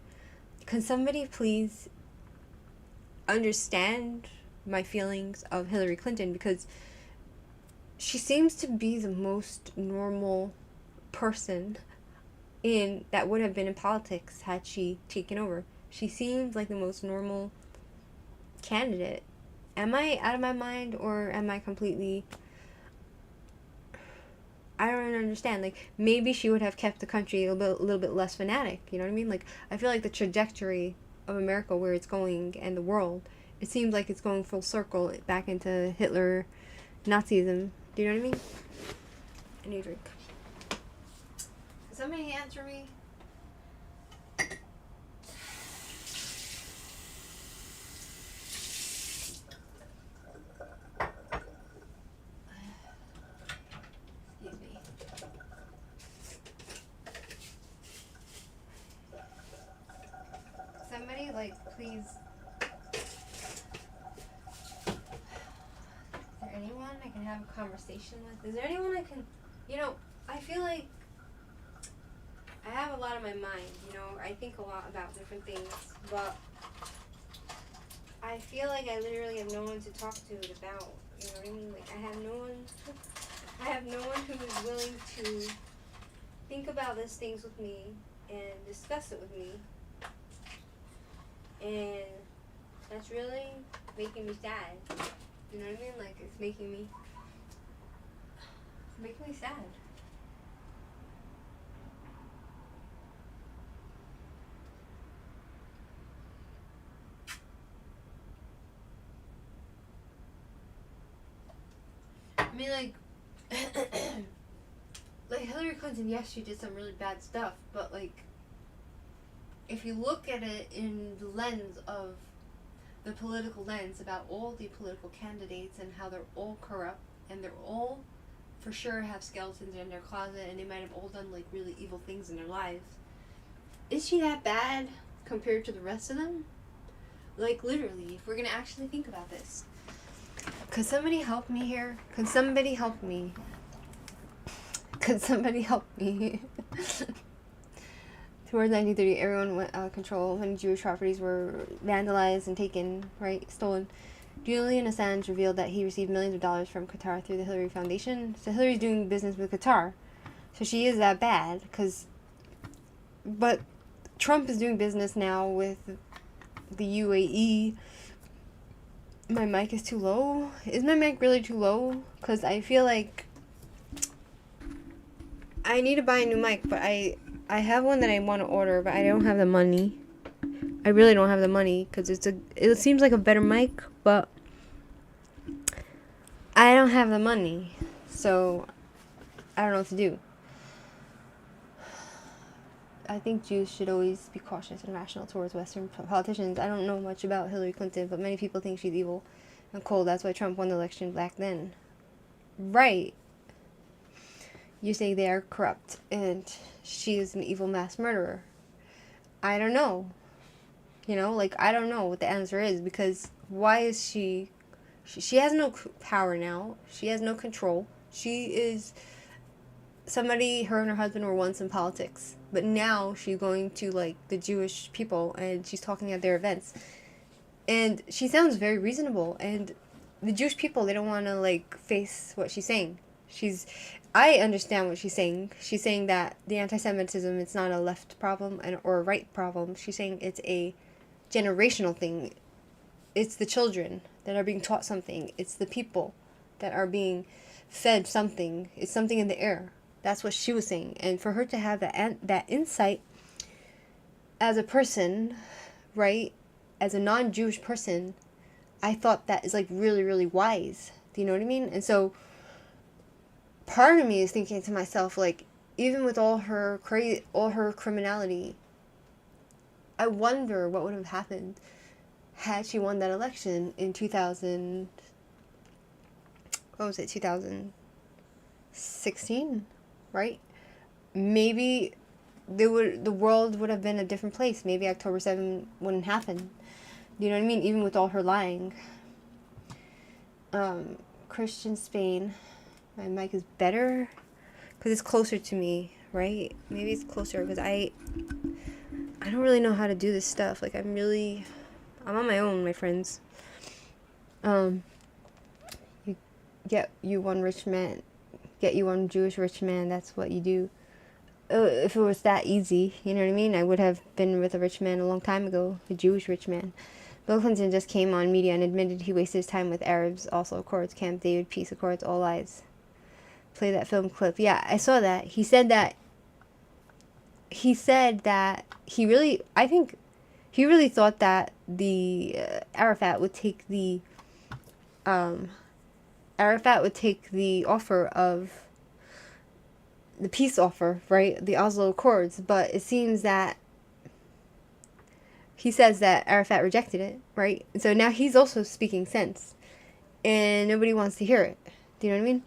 A: can somebody please understand my feelings of Hillary Clinton? Because she seems to be the most normal person that would have been in politics had she taken over. She seems like the most normal candidate. Am I out of my mind, or am I completely... I don't understand. Like, maybe she would have kept the country a little bit less fanatic, you know what I mean? Like, I feel like the trajectory of America, where it's going, and the world, it seems like it's going full circle back into Hitler, Nazism. Do you know what I mean? I need a drink. Can somebody answer me? Excuse me. Somebody, like, please. Is there anyone I can have a conversation with? Is there anyone I can, you know, I feel like I have a lot on my mind, you know, I think a lot about different things, but I feel like I literally have no one to talk to it about, you know what I mean? Like, I have no one who is willing to think about these things with me and discuss it with me, and that's really making me sad, you know what I mean? Like, it's making me sad. I mean, like, like, Hillary Clinton, yes, she did some really bad stuff, but, like, if you look at it in the lens of the political lens about all the political candidates and how they're all corrupt and they're all, for sure, have skeletons in their closet and they might have all done, like, really evil things in their lives, is she that bad compared to the rest of them? Like, literally, if we're gonna actually think about this. Could somebody help me here? Could somebody help me? Could somebody help me? Towards 1930, everyone went out of control. Many Jewish properties were vandalized and taken, right, stolen. Julian Assange revealed that he received millions of dollars from Qatar through the Hillary Foundation. So Hillary's doing business with Qatar. So she is that bad, but Trump is doing business now with the UAE. My mic is too low. Is my mic really too low? Because I feel like I need to buy a new mic, but I have one that I want to order, but I don't have the money. I really don't have the money, because it seems like a better mic, but I don't have the money, so I don't know what to do. I think Jews should always be cautious and rational towards Western politicians. I don't know much about Hillary Clinton, but many people think she's evil and cold. That's why Trump won the election back then. Right. You say they are corrupt and she is an evil mass murderer. I don't know. You know, like, I don't know what the answer is, because why is she has no power now. She has no control. She is somebody, her and her husband were once in politics, but now she's going to, like, the Jewish people, and she's talking at their events. And she sounds very reasonable, and the Jewish people, they don't want to, like, face what she's saying. I understand what she's saying. She's saying that the anti-Semitism, it's not a left problem or a right problem. She's saying it's a generational thing. It's the children that are being taught something. It's the people that are being fed something. It's something in the air. That's what she was saying. And for her to have that insight as a person, right, as a non-Jewish person, I thought that is, like, really, really wise. Do you know what I mean? And so part of me is thinking to myself, like, even with all her criminality, I wonder what would have happened had she won that election in 2016, right? Maybe the world would have been a different place. Maybe October 7 wouldn't happen. You know what I mean? Even with all her lying. Christian Spain. My mic is better because it's closer to me, right? Maybe it's closer because I don't really know how to do this stuff. Like, I'm on my own, my friends. You get you one Jewish rich man. That's what you do. If it was that easy, you know what I mean? I would have been with a rich man a long time ago, a Jewish rich man. Bill Clinton just came on media and admitted he wasted his time with Arabs, also Accords, Camp David, peace accords, all lies. Play that film clip. Yeah, I saw that. He said that he really thought that the Arafat would take the offer of the peace offer, right? The Oslo Accords, but it seems that he says that Arafat rejected it, right? And so now he's also speaking sense, and nobody wants to hear it. Do you know what I mean?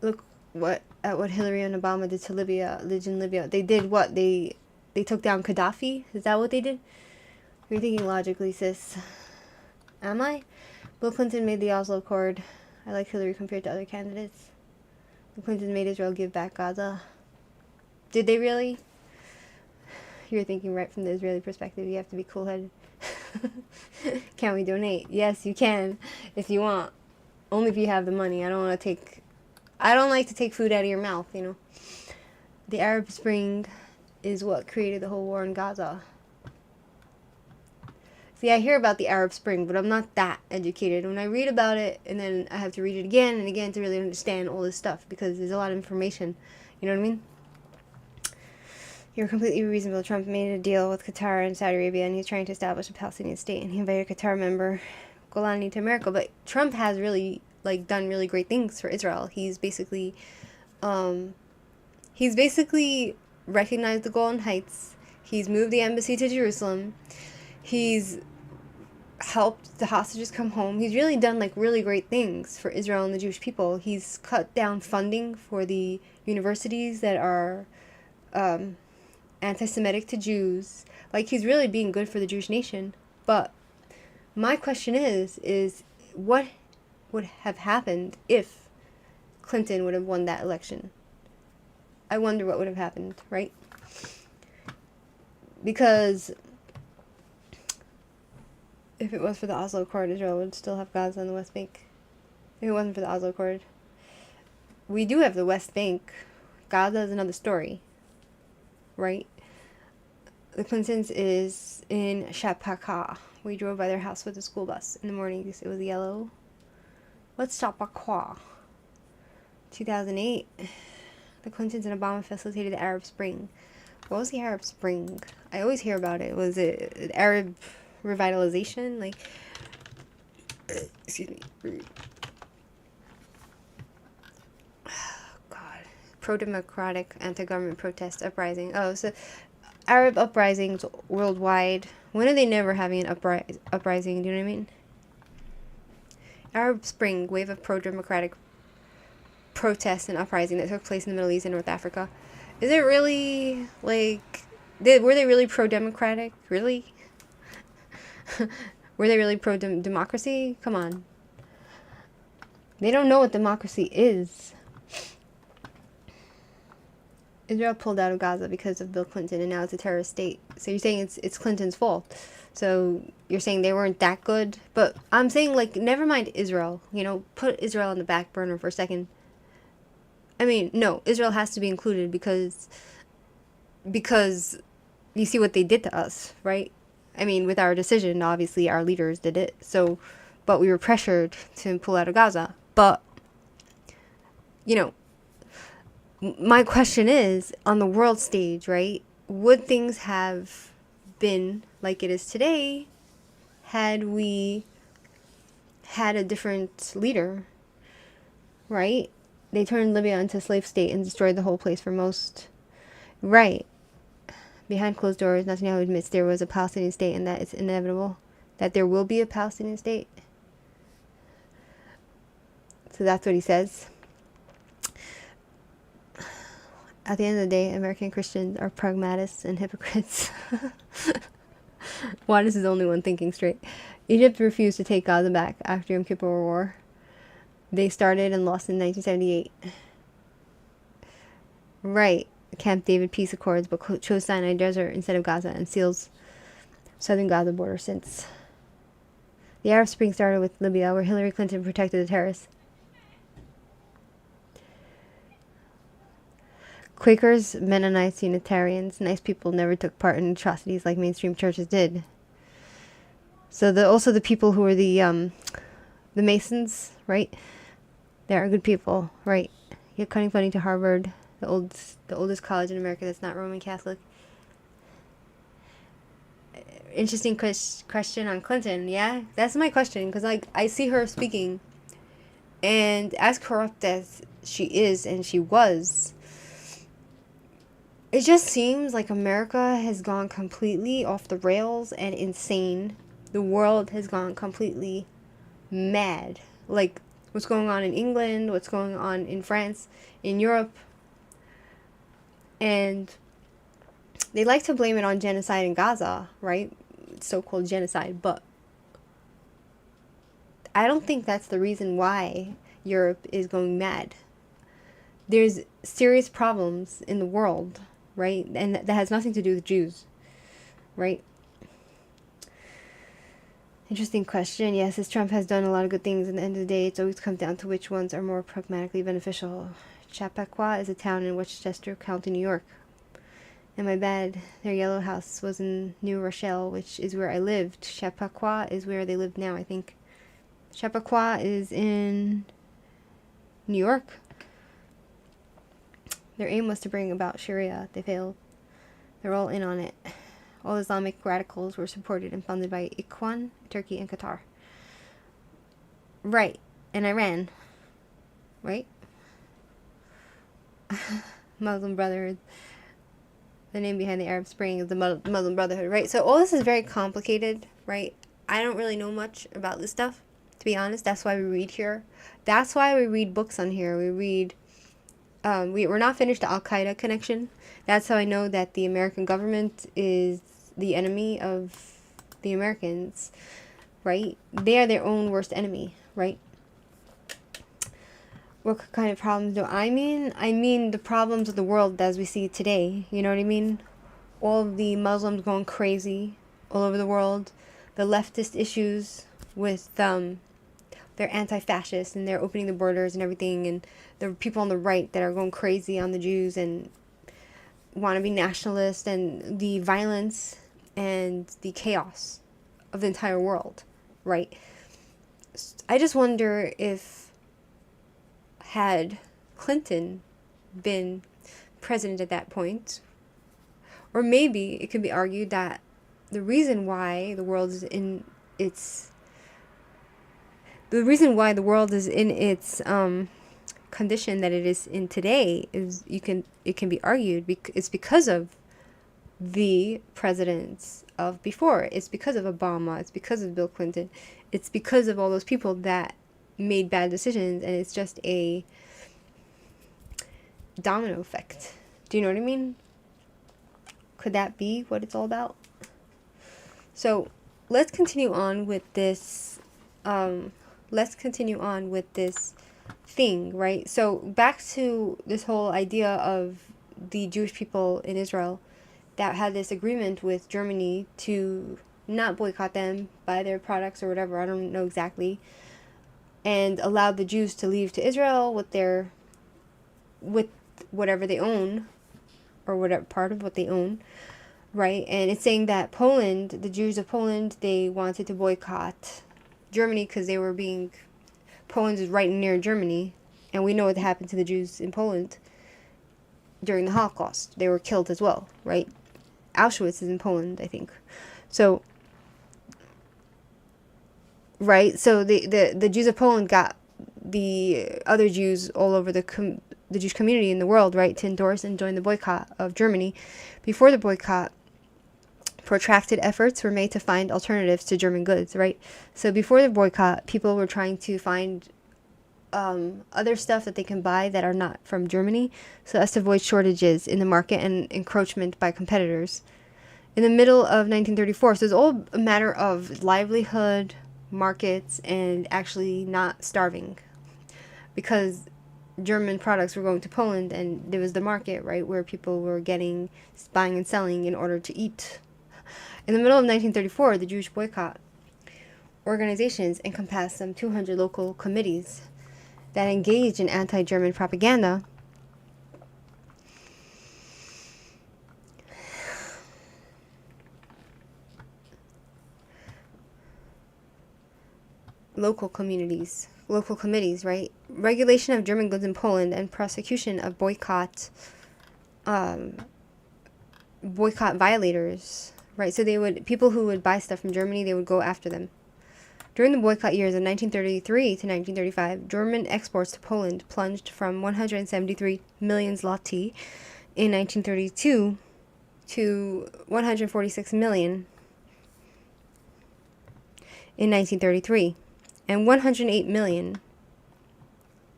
A: Look what Hillary and Obama did to Libya. They did what? They took down Gaddafi? Is that what they did? You're thinking logically, sis. Am I? Bill Clinton made the Oslo Accord. I like Hillary compared to other candidates. Bill Clinton made Israel give back Gaza. Did they really? You're thinking right from the Israeli perspective. You have to be cool-headed. Can we donate? Yes, you can, if you want. Only if you have the money. I don't like to take food out of your mouth, you know. The Arab Spring is what created the whole war in Gaza. See, I hear about the Arab Spring, but I'm not that educated. When I read about it, and then I have to read it again and again to really understand all this stuff, because there's a lot of information. You know what I mean? You're completely reasonable. Trump made a deal with Qatar and Saudi Arabia, and he's trying to establish a Palestinian state, and he invited Qatar member Golani to America. But Trump has really, like, done really great things for Israel. He's basically recognized the Golan Heights. He's moved the embassy to Jerusalem. He's helped the hostages come home. He's really done, like, really great things for Israel and the Jewish people. He's cut down funding for the universities that are anti-Semitic to Jews. Like, he's really being good for the Jewish nation. But my question is what would have happened if Clinton would have won that election? I wonder what would have happened, right? Because if it was for the Oslo Accord, Israel would still have Gaza and the West Bank. If it wasn't for the Oslo Accord. We do have the West Bank. Gaza is another story. Right? The Clintons is in Chappaqua. We drove by their house with a school bus in the morning. It was yellow. What's Chappaqua? 2008. The Clintons and Obama facilitated the Arab Spring. What was the Arab Spring? I always hear about it. Was it Arab revitalization? Like, excuse me. pro-democratic anti-government protest uprising. Oh, so Arab uprisings worldwide. When are they never having an uprising? Do you know what I mean? Arab Spring, wave of pro-democratic protests and uprising that took place in the Middle East and North Africa. Is it really, like, were they really pro-democratic? Really? Were they really pro-democracy? Come on. They don't know what democracy is. Israel pulled out of Gaza because of Bill Clinton, and now it's a terrorist state. So you're saying it's Clinton's fault. So you're saying they weren't that good. But I'm saying, like, never mind Israel. You know, put Israel on the back burner for a second. I mean, no, Israel has to be included because you see what they did to us, right? I mean, with our decision, obviously our leaders did it. So, but we were pressured to pull out of Gaza. But, you know, my question is, on the world stage, right? Would things have been like it is today had we had a different leader, right? They turned Libya into a slave state and destroyed the whole place for most. Right. Behind closed doors, Netanyahu admits there was a Palestinian state and that it's inevitable that there will be a Palestinian state. So that's what he says. At the end of the day, American Christians are pragmatists and hypocrites. Juan is the only one thinking straight. Egypt refused to take Gaza back after Yom Kippur War. They started and lost in 1978. Right. Camp David peace accords, but chose Sinai Desert instead of Gaza and seals southern Gaza border since. The Arab Spring started with Libya, where Hillary Clinton protected the terrorists. Quakers, Mennonites, Unitarians, nice people never took part in atrocities like mainstream churches did. So also the people who are the Masons, right? They are good people, right? You're cutting funding to Harvard, the oldest college in America that's not Roman Catholic. Interesting question on Clinton, yeah? That's my question, because like I see her speaking, and as corrupt as she is and she was, it just seems like America has gone completely off the rails and insane. The world has gone completely mad. Like, what's going on in England, what's going on in France, in Europe. And they like to blame it on genocide in Gaza, right? So-called genocide. But I don't think that's the reason why Europe is going mad. There's serious problems in the world, right? And that has nothing to do with Jews, right? Interesting question. Yes, as Trump has done a lot of good things, at the end of the day, it's always come down to which ones are more pragmatically beneficial. Chappaqua is a town in Westchester County, New York. And my bad, their yellow house was in New Rochelle, which is where I lived. Chappaqua is where they live now, I think. Chappaqua is in New York. Their aim was to bring about Sharia. They failed. They're all in on it. All Islamic radicals were supported and funded by Ikhwan, Turkey, and Qatar. Right. And Iran. Right? Muslim Brotherhood. The name behind the Arab Spring is the Muslim Brotherhood, right? So all this is very complicated, right? I don't really know much about this stuff, to be honest. That's why we read here. That's why we read books on here. We read... we're not finished the Al-Qaeda connection. That's how I know that the American government is the enemy of the Americans, right? They are their own worst enemy, right? What kind of problems do I mean? I mean the problems of the world as we see it today. You know what I mean? All of the Muslims going crazy all over the world. The leftist issues with they're anti-fascist and they're opening the borders and everything, and the people on the right that are going crazy on the Jews and want to be nationalist, and the violence and the chaos of the entire world, right? I just wonder if had Clinton been president at that point, or maybe it could be argued that the reason why the world is in its condition that it is in today is it can be argued it's because of the presidents of before. It's because of Obama. It's because of Bill Clinton. It's because of all those people that made bad decisions, and it's just a domino effect. Do you know what I mean? Could that be what it's all about? So let's continue on with this. Thing, right? So back to this whole idea of the Jewish people in Israel that had this agreement with Germany to not boycott them, buy their products or whatever, I don't know exactly, and allowed the Jews to leave to Israel with whatever they own, or whatever part of what they own, right? And it's saying that Poland, the Jews of Poland, they wanted to boycott Germany because Poland is right near Germany, and we know what happened to the Jews in Poland during the Holocaust. They were killed as well, right? Auschwitz is in Poland, I think. So, right? So the Jews of Poland got the other Jews all over the Jewish community in the world, right, to endorse and join the boycott of Germany. Before the boycott, protracted efforts were made to find alternatives to German goods, right? So before the boycott, people were trying to find other stuff that they can buy that are not from Germany, so as to avoid shortages in the market and encroachment by competitors. In the middle of 1934, so it's all a matter of livelihood, markets, and actually not starving, because German products were going to Poland, and there was the market, right, where people were buying and selling in order to eat. In the middle of 1934, the Jewish boycott organizations encompassed some 200 local committees that engaged in anti-German propaganda. Local committees, right? Regulation of German goods in Poland and prosecution of boycott violators, right? So people who would buy stuff from Germany, they would go after them. During the boycott years of 1933 to 1935, German exports to Poland plunged from 173 million zloty in 1932 to 146 million in 1933, and 108 million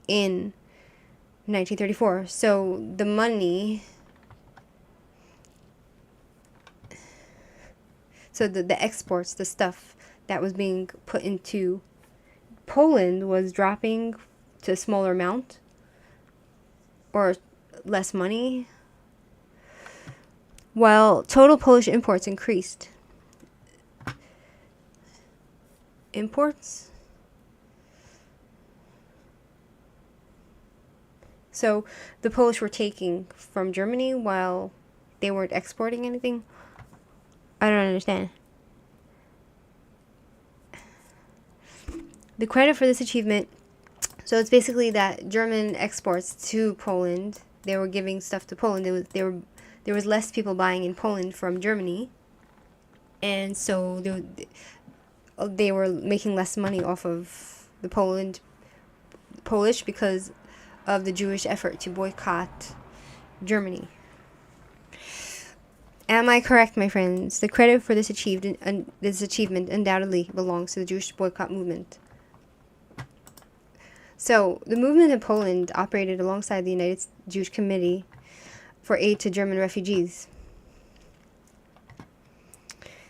A: in 1934. So the money, the exports, the stuff that was being put into Poland was dropping to a smaller amount or less money, while total Polish imports increased. Imports? So the Polish were taking from Germany while they weren't exporting anything? I don't understand. The credit for this achievement, so it's basically that German exports to Poland, they were giving stuff to Poland. There was less people buying in Poland from Germany, and so they were making less money off of the Polish because of the Jewish effort to boycott Germany. Am I correct, my friends? The credit for this achievement undoubtedly belongs to the Jewish boycott movement. So, the movement in Poland operated alongside the United Jewish Committee for Aid to German Refugees.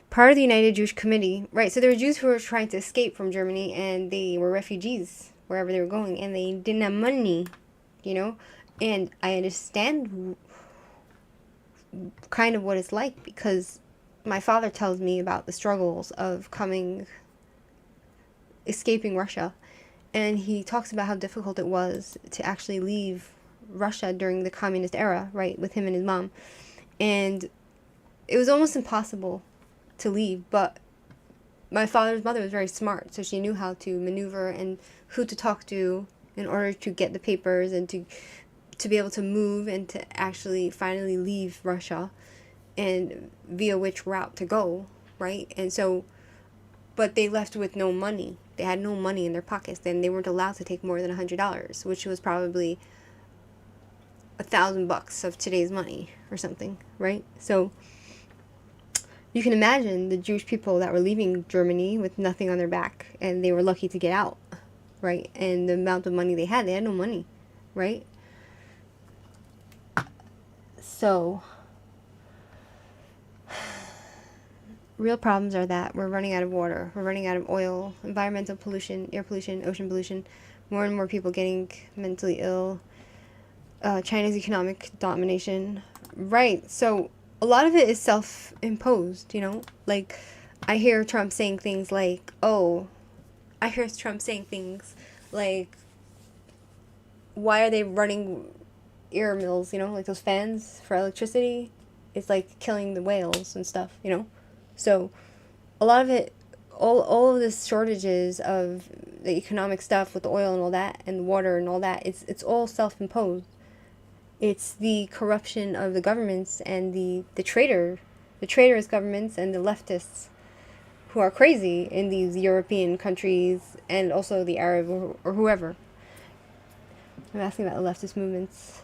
A: Part of the United Jewish Committee, right, so there were Jews who were trying to escape from Germany, and they were refugees wherever they were going, and they didn't have money, and I understand kind of what it's like, because my father tells me about the struggles of escaping Russia. And he talks about how difficult it was to actually leave Russia during the communist era, right, with him and his mom. And it was almost impossible to leave, but my father's mother was very smart, so she knew how to maneuver and who to talk to in order to get the papers and to be able to move and to actually finally leave Russia, and via which route to go, right? And so, but they left with no money. They had no money in their pockets. Then they weren't allowed to take more than $100, which was probably $1,000 of today's money or something, right? So you can imagine the Jewish people that were leaving Germany with nothing on their back, and they were lucky to get out, right? And the amount of money they had no money, right? So real problems are that we're running out of water, we're running out of oil, environmental pollution, air pollution, ocean pollution, more and more people getting mentally ill, China's economic domination, right? So a lot of it is self-imposed, you know? Like, I hear Trump saying things like, why are they running air mills, you know, like those fans for electricity? It's like killing the whales and stuff, you know? So a lot of it, all of this shortages of the economic stuff with the oil and all that, and the water and all that, it's all self-imposed. It's the corruption of the governments and the traitorous governments and the leftists who are crazy in these European countries, and also the Arab or whoever. I'm asking about the leftist movements.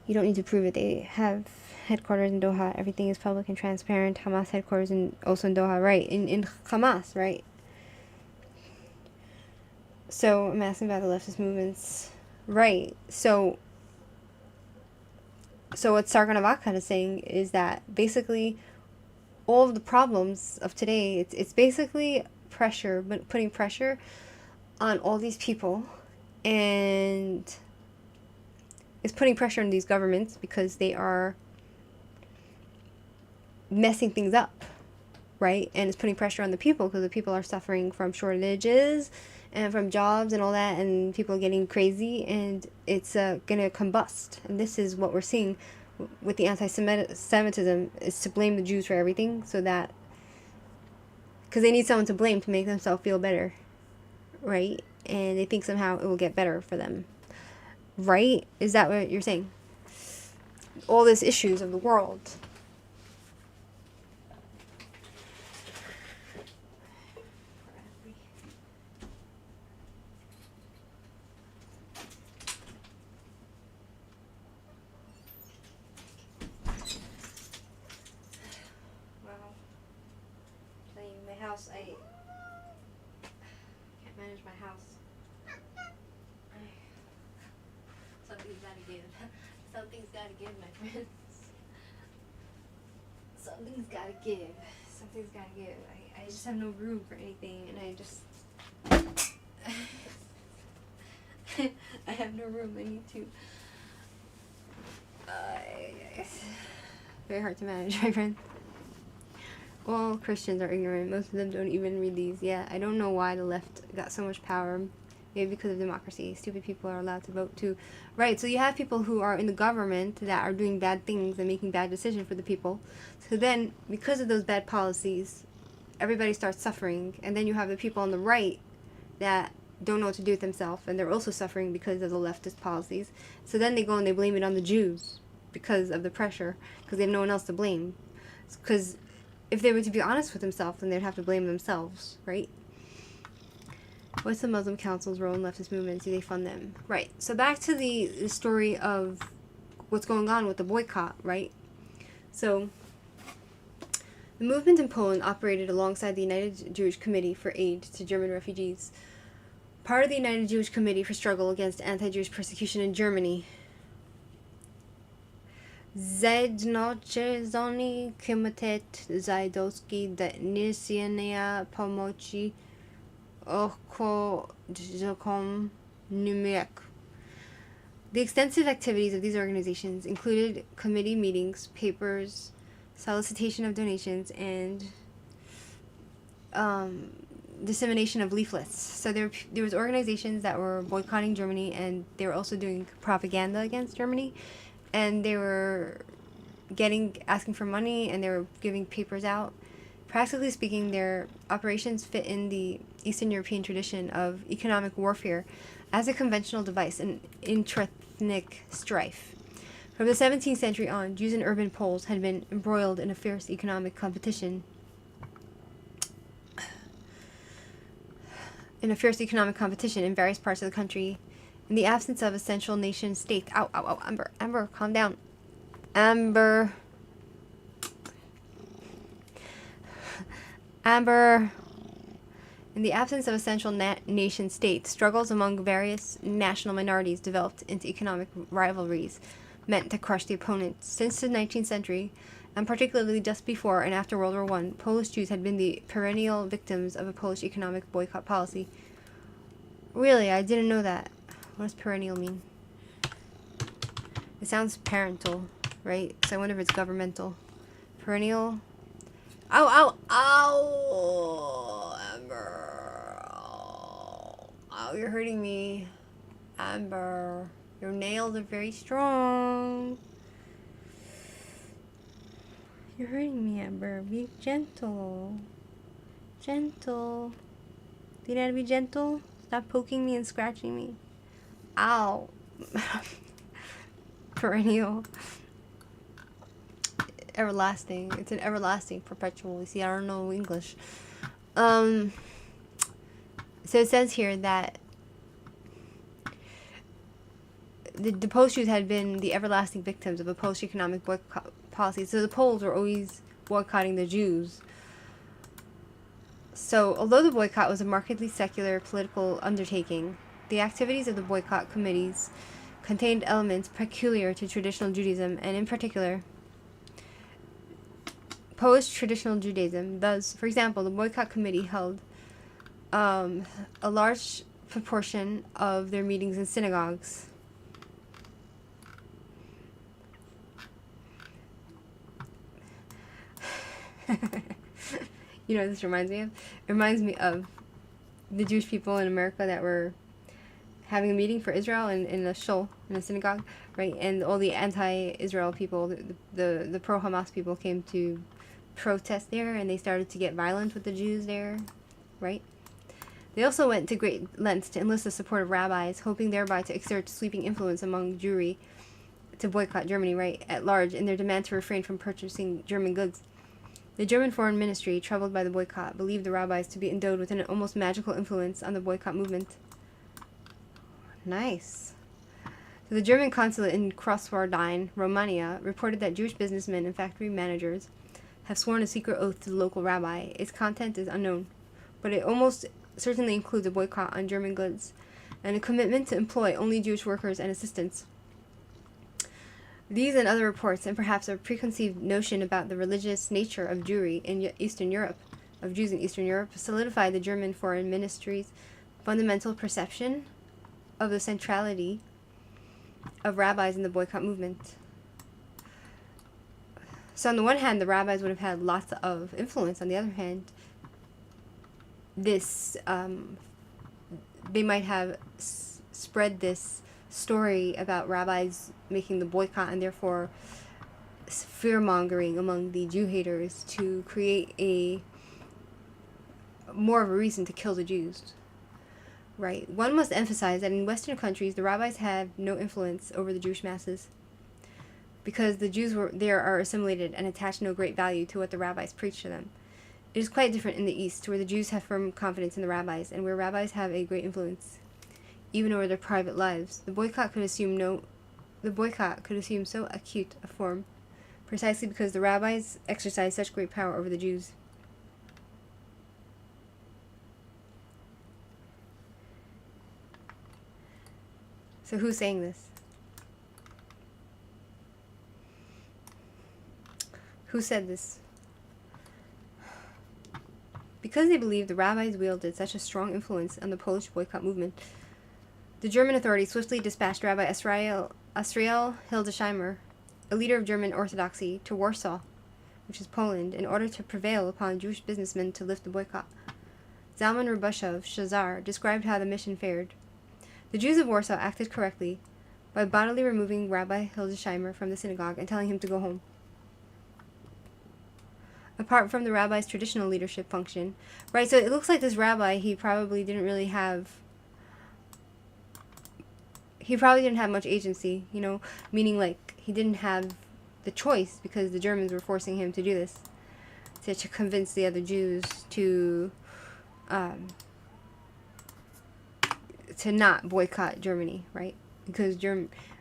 A: You don't need to prove it. They have headquarters in Doha. Everything is public and transparent. Hamas headquarters also in Doha, right? In Hamas, right? So I'm asking about the leftist movements. Right. So what Sargon of Akkad is saying is that basically all of the problems of today, it's basically pressure, but putting pressure on all these people, and it's putting pressure on these governments because they are messing things up, right? And it's putting pressure on the people because the people are suffering from shortages and from jobs and all that, and people are getting crazy, and it's gonna combust. And this is what we're seeing with the anti-Semitism, is to blame the Jews for everything, so that because they need someone to blame to make themselves feel better, right? And they think somehow it will get better for them, right? Is that what you're saying? All these issues of the world. House, I can't manage my house. Something's gotta give. Something's gotta give, my friends. Something's gotta give. Something's gotta give. I just have no room for anything, and I have no room. I need to. Very hard to manage, my friends. All Christians are ignorant. Most of them don't even read these. Yeah, I don't know why the left got so much power. Maybe because of democracy. Stupid people are allowed to vote too. Right, so you have people who are in the government that are doing bad things and making bad decisions for the people. So then, because of those bad policies, everybody starts suffering. And then you have the people on the right that don't know what to do with themselves, and they're also suffering because of the leftist policies. So then they go and they blame it on the Jews because of the pressure, because they have no one else to blame. Because if they were to be honest with themselves, then they'd have to blame themselves, right? What's the Muslim Council's role in leftist movements? Do they fund them? Right. So back to the story of what's going on with the boycott, right? So the movement in Poland operated alongside the United Jewish Committee for Aid to German Refugees, part of the United Jewish Committee for Struggle Against Anti-Jewish Persecution in Germany. Zjednoczony Komitet Żydowski dla Niesienia Pomocy Uchodźcom numerek. The extensive activities of these organizations included committee meetings, papers, solicitation of donations, and dissemination of leaflets. So there was organizations that were boycotting Germany, and they were also doing propaganda against Germany. And they were asking for money, and they were giving papers out. Practically speaking, their operations fit in the Eastern European tradition of economic warfare as a conventional device in intra-ethnic strife. From the 17th century on, Jews and urban Poles had been embroiled in a fierce economic competition. in a fierce economic competition in various parts of the country. In the absence of a central nation state. Ow, ow, ow, Amber. Amber, calm down. Amber. Amber. In the absence of a central nation state, struggles among various national minorities developed into economic rivalries meant to crush the opponent. Since the 19th century, and particularly just before and after World War I, Polish Jews had been the perennial victims of a Polish economic boycott policy. Really? I didn't know that. What does perennial mean? It sounds parental, right? So I wonder if it's governmental. Perennial. Ow, ow, ow! Amber. Ow, you're hurting me. Amber. Your nails are very strong. You're hurting me, Amber. Be gentle. Gentle. Do you know how to be gentle? Stop poking me and scratching me. Ow. Perennial. Everlasting. It's an everlasting, perpetual. You see, I don't know English. So it says here that the Polish Jews had been the everlasting victims of a Polish economic boycott policy. So the Poles were always boycotting the Jews. So although the boycott was a markedly secular political undertaking, the activities of the boycott committees contained elements peculiar to traditional Judaism, and in particular, Polish traditional Judaism. Thus, for example, the boycott committee held a large proportion of their meetings in synagogues. You know what this reminds me of? It reminds me of the Jewish people in America that were having a meeting for Israel in a shul, in a synagogue, right? And all the anti-Israel people, the pro-Hamas people came to protest there, and they started to get violent with the Jews there, right? They also went to great lengths to enlist the support of rabbis, hoping thereby to exert sweeping influence among Jewry to boycott Germany, right, at large, in their demand to refrain from purchasing German goods. The German Foreign Ministry, troubled by the boycott, believed the rabbis to be endowed with an almost magical influence on the boycott movement. Nice. So the German consulate in Großwardein, Romania, reported that Jewish businessmen and factory managers have sworn a secret oath to the local rabbi. Its content is unknown, but it almost certainly includes a boycott on German goods and a commitment to employ only Jewish workers and assistants. These and other reports, and perhaps a preconceived notion about the religious nature of Jewry in Eastern Europe, of Jews in Eastern Europe, solidified the German Foreign Ministry's fundamental perception of the centrality of rabbis in the boycott movement. So on the one hand, the rabbis would have had lots of influence. On the other hand, this they might have spread this story about rabbis making the boycott and therefore fear-mongering among the Jew haters to create a more of a reason to kill the Jews. Right. One must emphasize that in Western countries, the rabbis have no influence over the Jewish masses because the Jews there are assimilated and attach no great value to what the rabbis preach to them. It is quite different in the East, where the Jews have firm confidence in the rabbis and where rabbis have a great influence, even over their private lives. The boycott could assume so acute a form, precisely because the rabbis exercise such great power over the Jews. So who's saying this? Who said this? Because they believed the rabbis wielded such a strong influence on the Polish boycott movement, the German authorities swiftly dispatched Rabbi Asriel Hildesheimer, a leader of German Orthodoxy, to Warsaw, which is Poland, in order to prevail upon Jewish businessmen to lift the boycott. Zalman Rabashov Shazar described how the mission fared. The Jews of Warsaw acted correctly by bodily removing Rabbi Hildesheimer from the synagogue and telling him to go home. Apart from the rabbi's traditional leadership function, right, so it looks like this rabbi, he probably didn't have much agency, you know, meaning like he didn't have the choice because the Germans were forcing him to do this, to convince the other Jews to to not boycott Germany, right? Because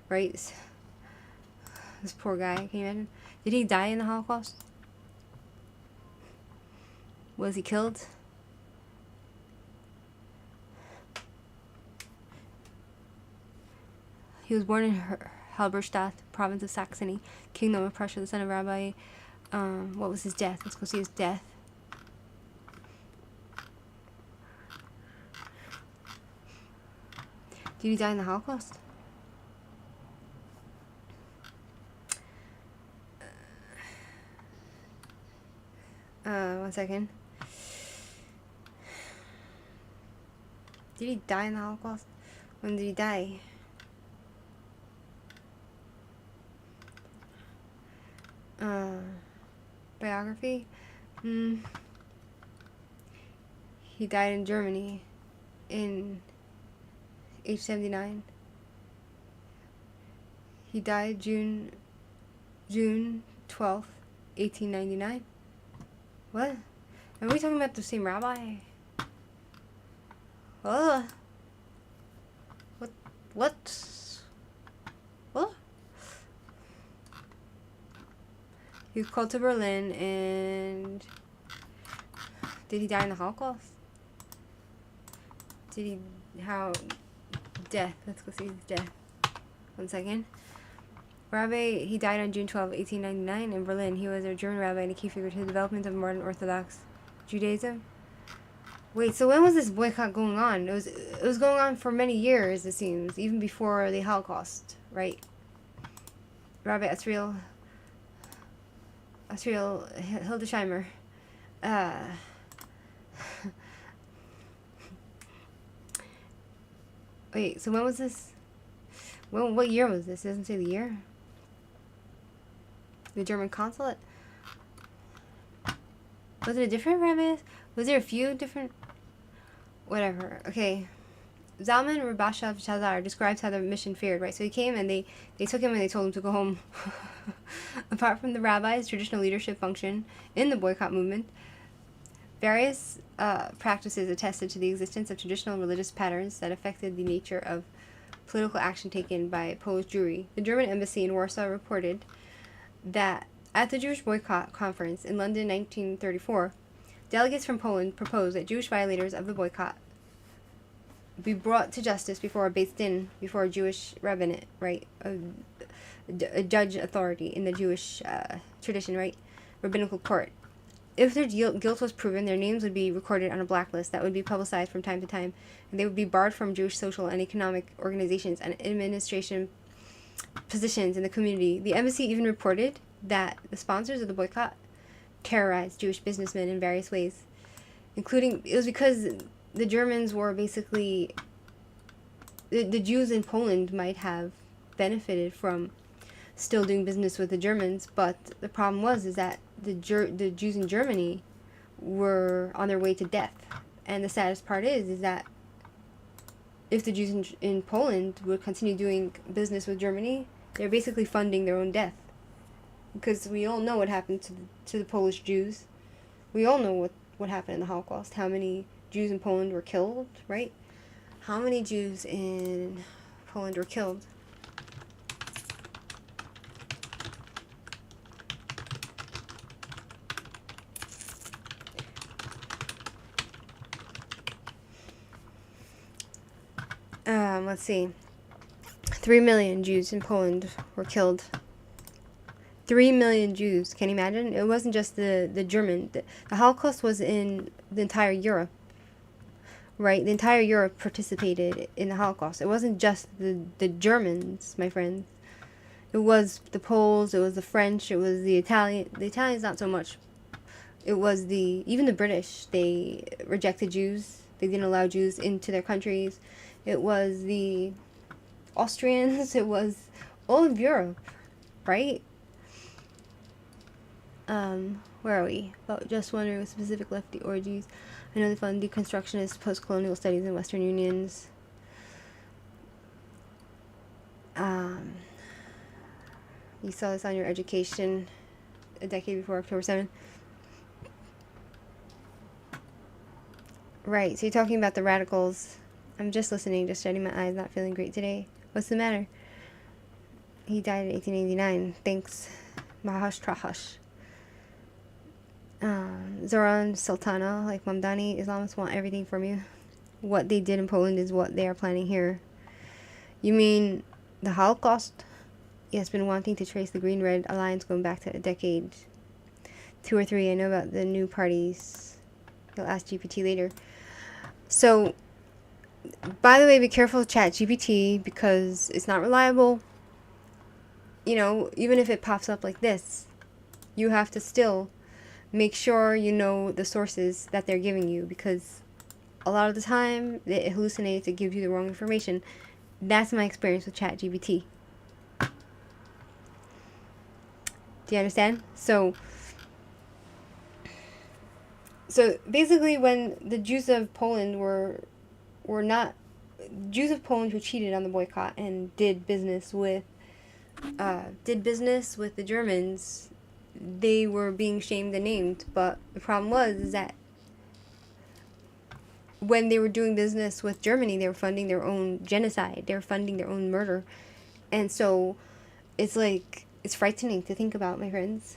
A: right, this poor guy, can you imagine? Did he die in the Holocaust? Was he killed? He was born in Halberstadt, province of Saxony, Kingdom of Prussia, the son of Rabbi. What was his death? Let's go see his death. Did he die in the Holocaust? One second. Did he die in the Holocaust? When did he die? Biography? He died in Germany in age 79. He died June 12th, 1899. What? Are we talking about the same rabbi? What? What? He was called to Berlin, and did he die in the Holocaust? Did he, death, let's go see his death. 1 second. Rabbi, he died on June 12, 1899 in Berlin. He was a German rabbi and a key figure to the development of modern Orthodox Judaism. Wait, so when was this boycott going on? It was going on for many years, it seems, even before the Holocaust, right? Rabbi Asriel Hildesheimer. Wait, so when was this? What year was this? It doesn't say the year. The German consulate? Was it a different rabbi? Was there a few different? Whatever. Okay. Zalman Rabashav Shazar describes how the mission fared, right? So he came and they took him and they told him to go home. Apart from the rabbi's traditional leadership function in the boycott movement, various practices attested to the existence of traditional religious patterns that affected the nature of political action taken by Polish Jewry. The German embassy in Warsaw reported that at the Jewish boycott conference in London 1934, delegates from Poland proposed that Jewish violators of the boycott be brought to justice before a Beis Din, before a Jewish rabbinate, right? A judge authority in the Jewish tradition, right? Rabbinical court. If their guilt was proven, their names would be recorded on a blacklist that would be publicized from time to time, and they would be barred from Jewish social and economic organizations and administration positions in the community. The embassy even reported that the sponsors of the boycott terrorized Jewish businessmen in various ways, including, it was because the Germans were basically, the Jews in Poland might have benefited from still doing business with the Germans, but the problem is that the Jews in Germany were on their way to death. And the saddest part is that if the Jews in Poland would continue doing business with Germany, they're basically funding their own death. Because we all know what happened to the Polish Jews. We all know what happened in the Holocaust. How many Jews in Poland were killed, right? How many Jews in Poland were killed? Let's see. 3 million Jews in Poland were killed. 3 million Jews. Can you imagine? It wasn't just the German. The Holocaust was in the entire Europe. Right? The entire Europe participated in the Holocaust. It wasn't just the Germans, my friends. It was the Poles, it was the French, it was the Italian. The Italians not so much. It was even the British. They rejected Jews. They didn't allow Jews into their countries. It was the Austrians. It was all of Europe, right? Where are we? About just wondering with specific lefty orgies. I know they found deconstructionist post-colonial studies in Western unions. You saw this on your education a decade before October 7th. Right, so you're talking about the radicals I'm just listening, just shutting my eyes, not feeling great today. What's the matter? He died in 1889. Thanks. Mahash Trahash. Zoran Sultana, like Mamdani, Islamists want everything from you. What they did in Poland is what they are planning here. You mean the Holocaust? Yes, been wanting to trace the Green-Red Alliance going back to a decade. 2 or 3, I know about the new parties. You'll ask GPT later. So, by the way, be careful with ChatGPT because it's not reliable. You know, even if it pops up like this, you have to still make sure you know the sources that they're giving you, because a lot of the time it hallucinates, it gives you the wrong information. That's my experience with ChatGPT. Do you understand? So basically, when the Jews of Poland were not Jews of Poland who cheated on the boycott and did business with the Germans, they were being shamed and named. But the problem was that when they were doing business with Germany, they were funding their own genocide. They were funding their own murder. And so it's like, it's frightening to think about, my friends.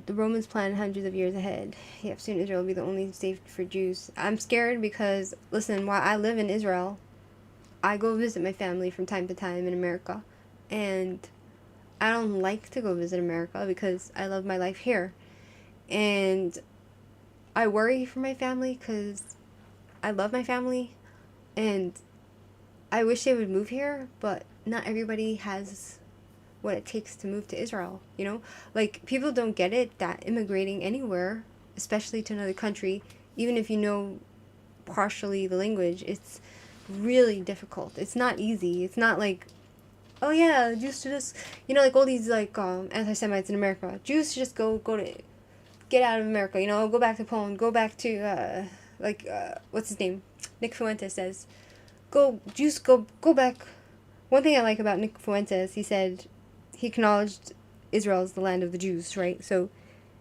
A: The Romans planned hundreds of years ahead. Yep, soon Israel will be the only safe for Jews. I'm scared because, listen, while I live in Israel, I go visit my family from time to time in America. And I don't like to go visit America because I love my life here. And I worry for my family because I love my family. And I wish they would move here, but not everybody has what it takes to move to Israel, you know? Like, people don't get it that immigrating anywhere, especially to another country, even if you know partially the language, it's really difficult. It's not easy. It's not like, oh yeah, Jews should just, you know, like all these like anti-Semites in America. Jews should just get out of America, you know, go back to Poland, go back to what's his name? Nick Fuentes says, Jews go back. One thing I like about Nick Fuentes, he said, he acknowledged Israel as the land of the Jews, right? So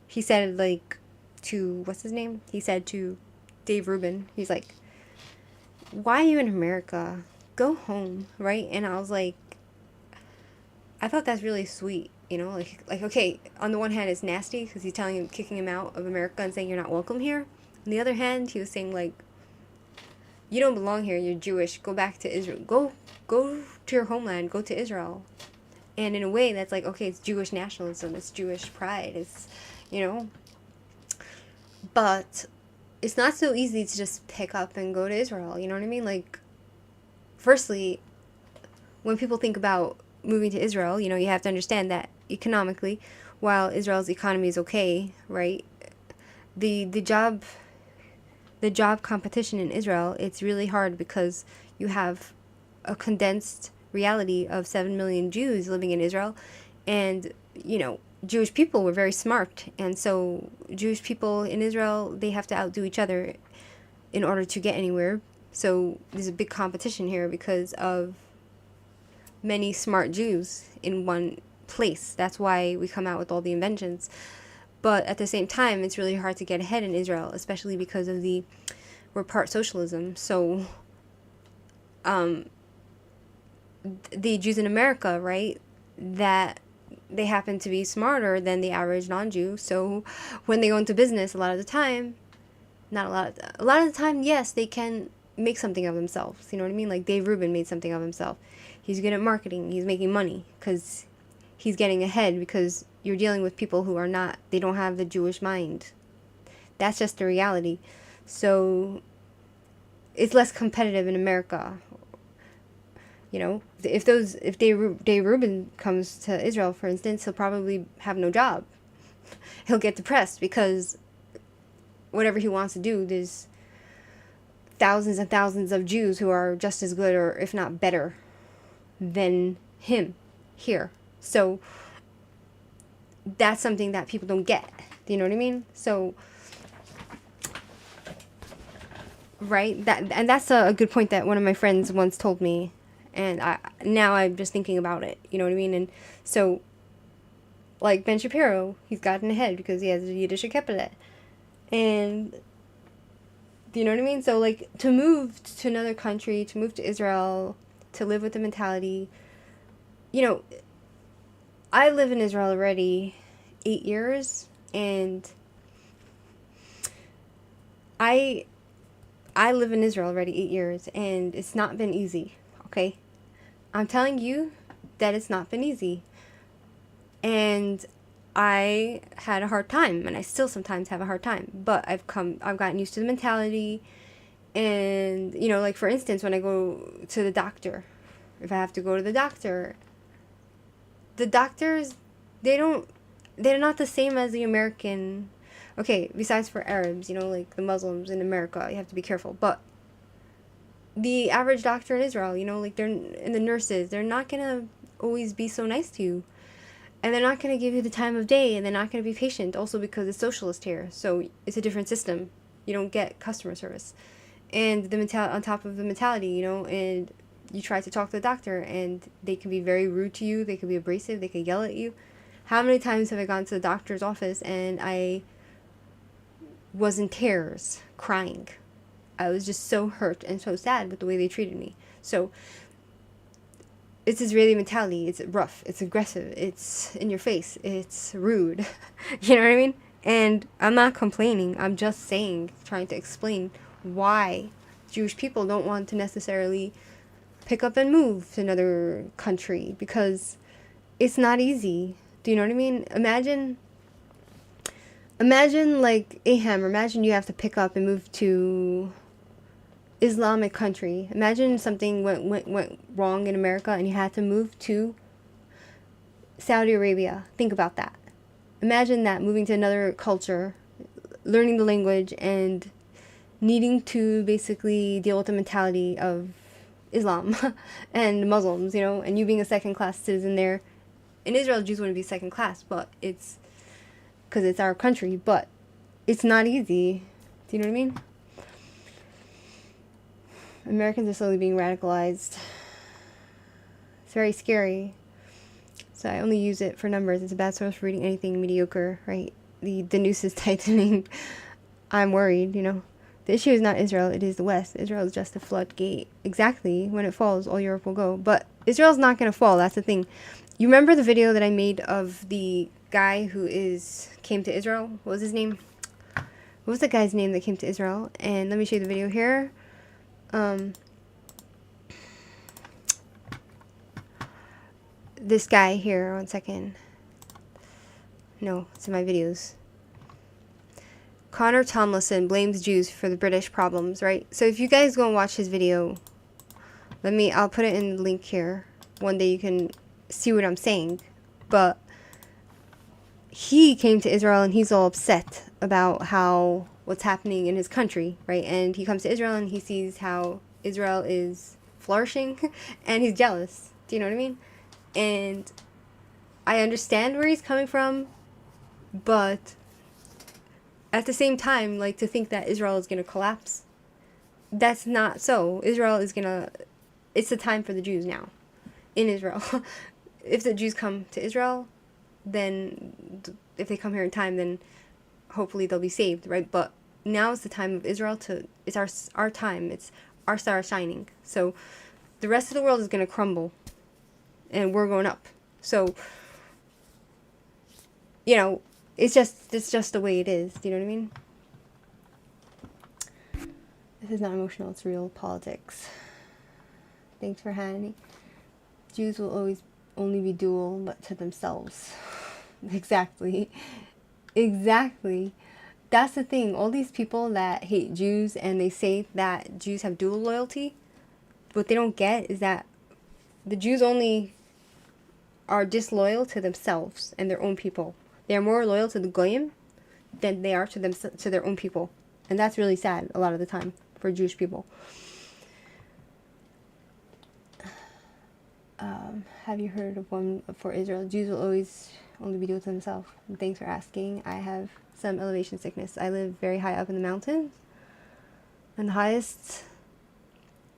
A: he said, like, to, what's his name? He said to Dave Rubin, he's like, why are you in America? Go home, right? And I was like, I thought that's really sweet, you know? Like okay, on the one hand, it's nasty because he's kicking him out of America and saying you're not welcome here. On the other hand, he was saying, like, you don't belong here, you're Jewish, go back to Israel. Go to your homeland, go to Israel. And in a way, that's like, okay, it's Jewish nationalism, it's Jewish pride, it's, you know. But it's not so easy to just pick up and go to Israel, you know what I mean? Like, firstly, when people think about moving to Israel, you know, you have to understand that economically, while Israel's economy is okay, right, the job competition in Israel, it's really hard because you have a condensed reality of 7 million Jews living in Israel, and, you know, Jewish people were very smart, and so Jewish people in Israel, they have to outdo each other in order to get anywhere. So there's a big competition here because of many smart Jews in one place. That's why we come out with all the inventions. But at the same time, it's really hard to get ahead in Israel, especially because of we're part socialism. So the Jews in America, right, that they happen to be smarter than the average non-Jew. So when they go into business, a lot of the time, yes, they can make something of themselves. You know what I mean? Like Dave Rubin made something of himself. He's good at marketing. He's making money because he's getting ahead, because you're dealing with people who they don't have the Jewish mind. That's just the reality. So it's less competitive in America. You know, if Dave Rubin comes to Israel, for instance, he'll probably have no job. He'll get depressed because whatever he wants to do, there's thousands and thousands of Jews who are just as good, or if not better, than him here. So that's something that people don't get. Do you know what I mean? So, right? That's a good point that one of my friends once told me. And now I'm just thinking about it, you know what I mean? And so, like Ben Shapiro, he's gotten ahead because he has a Yiddish Kepelet. And Do you know what I mean? So, like, to move to another country, to move to Israel, to live with the mentality, you know, I live in Israel already 8 years, and I live in Israel already 8 years, and it's not been easy, okay? I'm telling you that it's not been easy. And I had a hard time, and I still sometimes have a hard time, but I've gotten used to the mentality. And, you know, like, for instance, when I go to the doctor, if I have to go to the doctors, they're not the same as the American. Okay, besides for Arabs, you know, like the Muslims in America, you have to be careful. But the average doctor in Israel, you know, like, and the nurses, they're not gonna always be so nice to you. And they're not gonna give you the time of day, and they're not gonna be patient, also because it's socialist here. So it's a different system. You don't get customer service. And on top of the mentality, you know, and you try to talk to the doctor, and they can be very rude to you, they can be abrasive, they can yell at you. How many times have I gone to the doctor's office and I was in tears, crying? I was just so hurt and so sad with the way they treated me. So it's Israeli mentality. It's rough, it's aggressive, it's in your face, it's rude. You know what I mean? And I'm not complaining, I'm just saying, trying to explain why Jewish people don't want to necessarily pick up and move to another country, because it's not easy. Do you know what I mean? Imagine like Aham, or imagine you have to pick up and move to Islamic country. Imagine something went wrong in America and you had to move to Saudi Arabia. Think about that. Imagine that, moving to another culture, learning the language, and needing to basically deal with the mentality of Islam and Muslims, you know, and you being a second-class citizen there. In Israel, Jews wouldn't be second class, but it's because it's our country, but it's not easy. Do you know what I mean? Americans are slowly being radicalized. It's very scary. So I only use it for numbers. It's a bad source for reading anything mediocre, right? The noose is tightening. I'm worried, you know. The issue is not Israel, it is the West. Israel is just a floodgate. Exactly. When it falls, all Europe will go. But Israel's not going to fall. That's the thing. You remember the video that I made of the guy who came to Israel? What was his name? What was the guy's name that came to Israel? And let me show you the video here. This guy here, 1 second. No, it's in my videos. Connor Tomlinson blames Jews for the British problems, right? So if you guys go and watch his video, I'll put it in the link here. One day you can see what I'm saying. But he came to Israel and he's all upset about what's happening in his country, right? And he comes to Israel and he sees how Israel is flourishing and he's jealous. Do you know what I mean? And I understand where he's coming from, but at the same time, like, to think that Israel is going to collapse, that's not so. It's the time for the Jews now in Israel. If the Jews come to Israel, then if they come here in time, then hopefully they'll be saved, right? But now is the time of Israel it's our time. It's our star shining. So the rest of the world is going to crumble and we're going up. So, you know, it's just the way it is. Do you know what I mean? This is not emotional, it's real politics. Thanks for Hanny. Jews will always only be dual, but to themselves. Exactly. Exactly. That's the thing. All these people that hate Jews and they say that Jews have dual loyalty, what they don't get is that the Jews only are disloyal to themselves and their own people. They are more loyal to the Goyim than they are to their own people. And that's really sad a lot of the time for Jewish people. Have you heard of one for Israel? Jews will always only be dual to themselves. And thanks for asking. I have some elevation sickness. I live very high up in the mountains. And the highest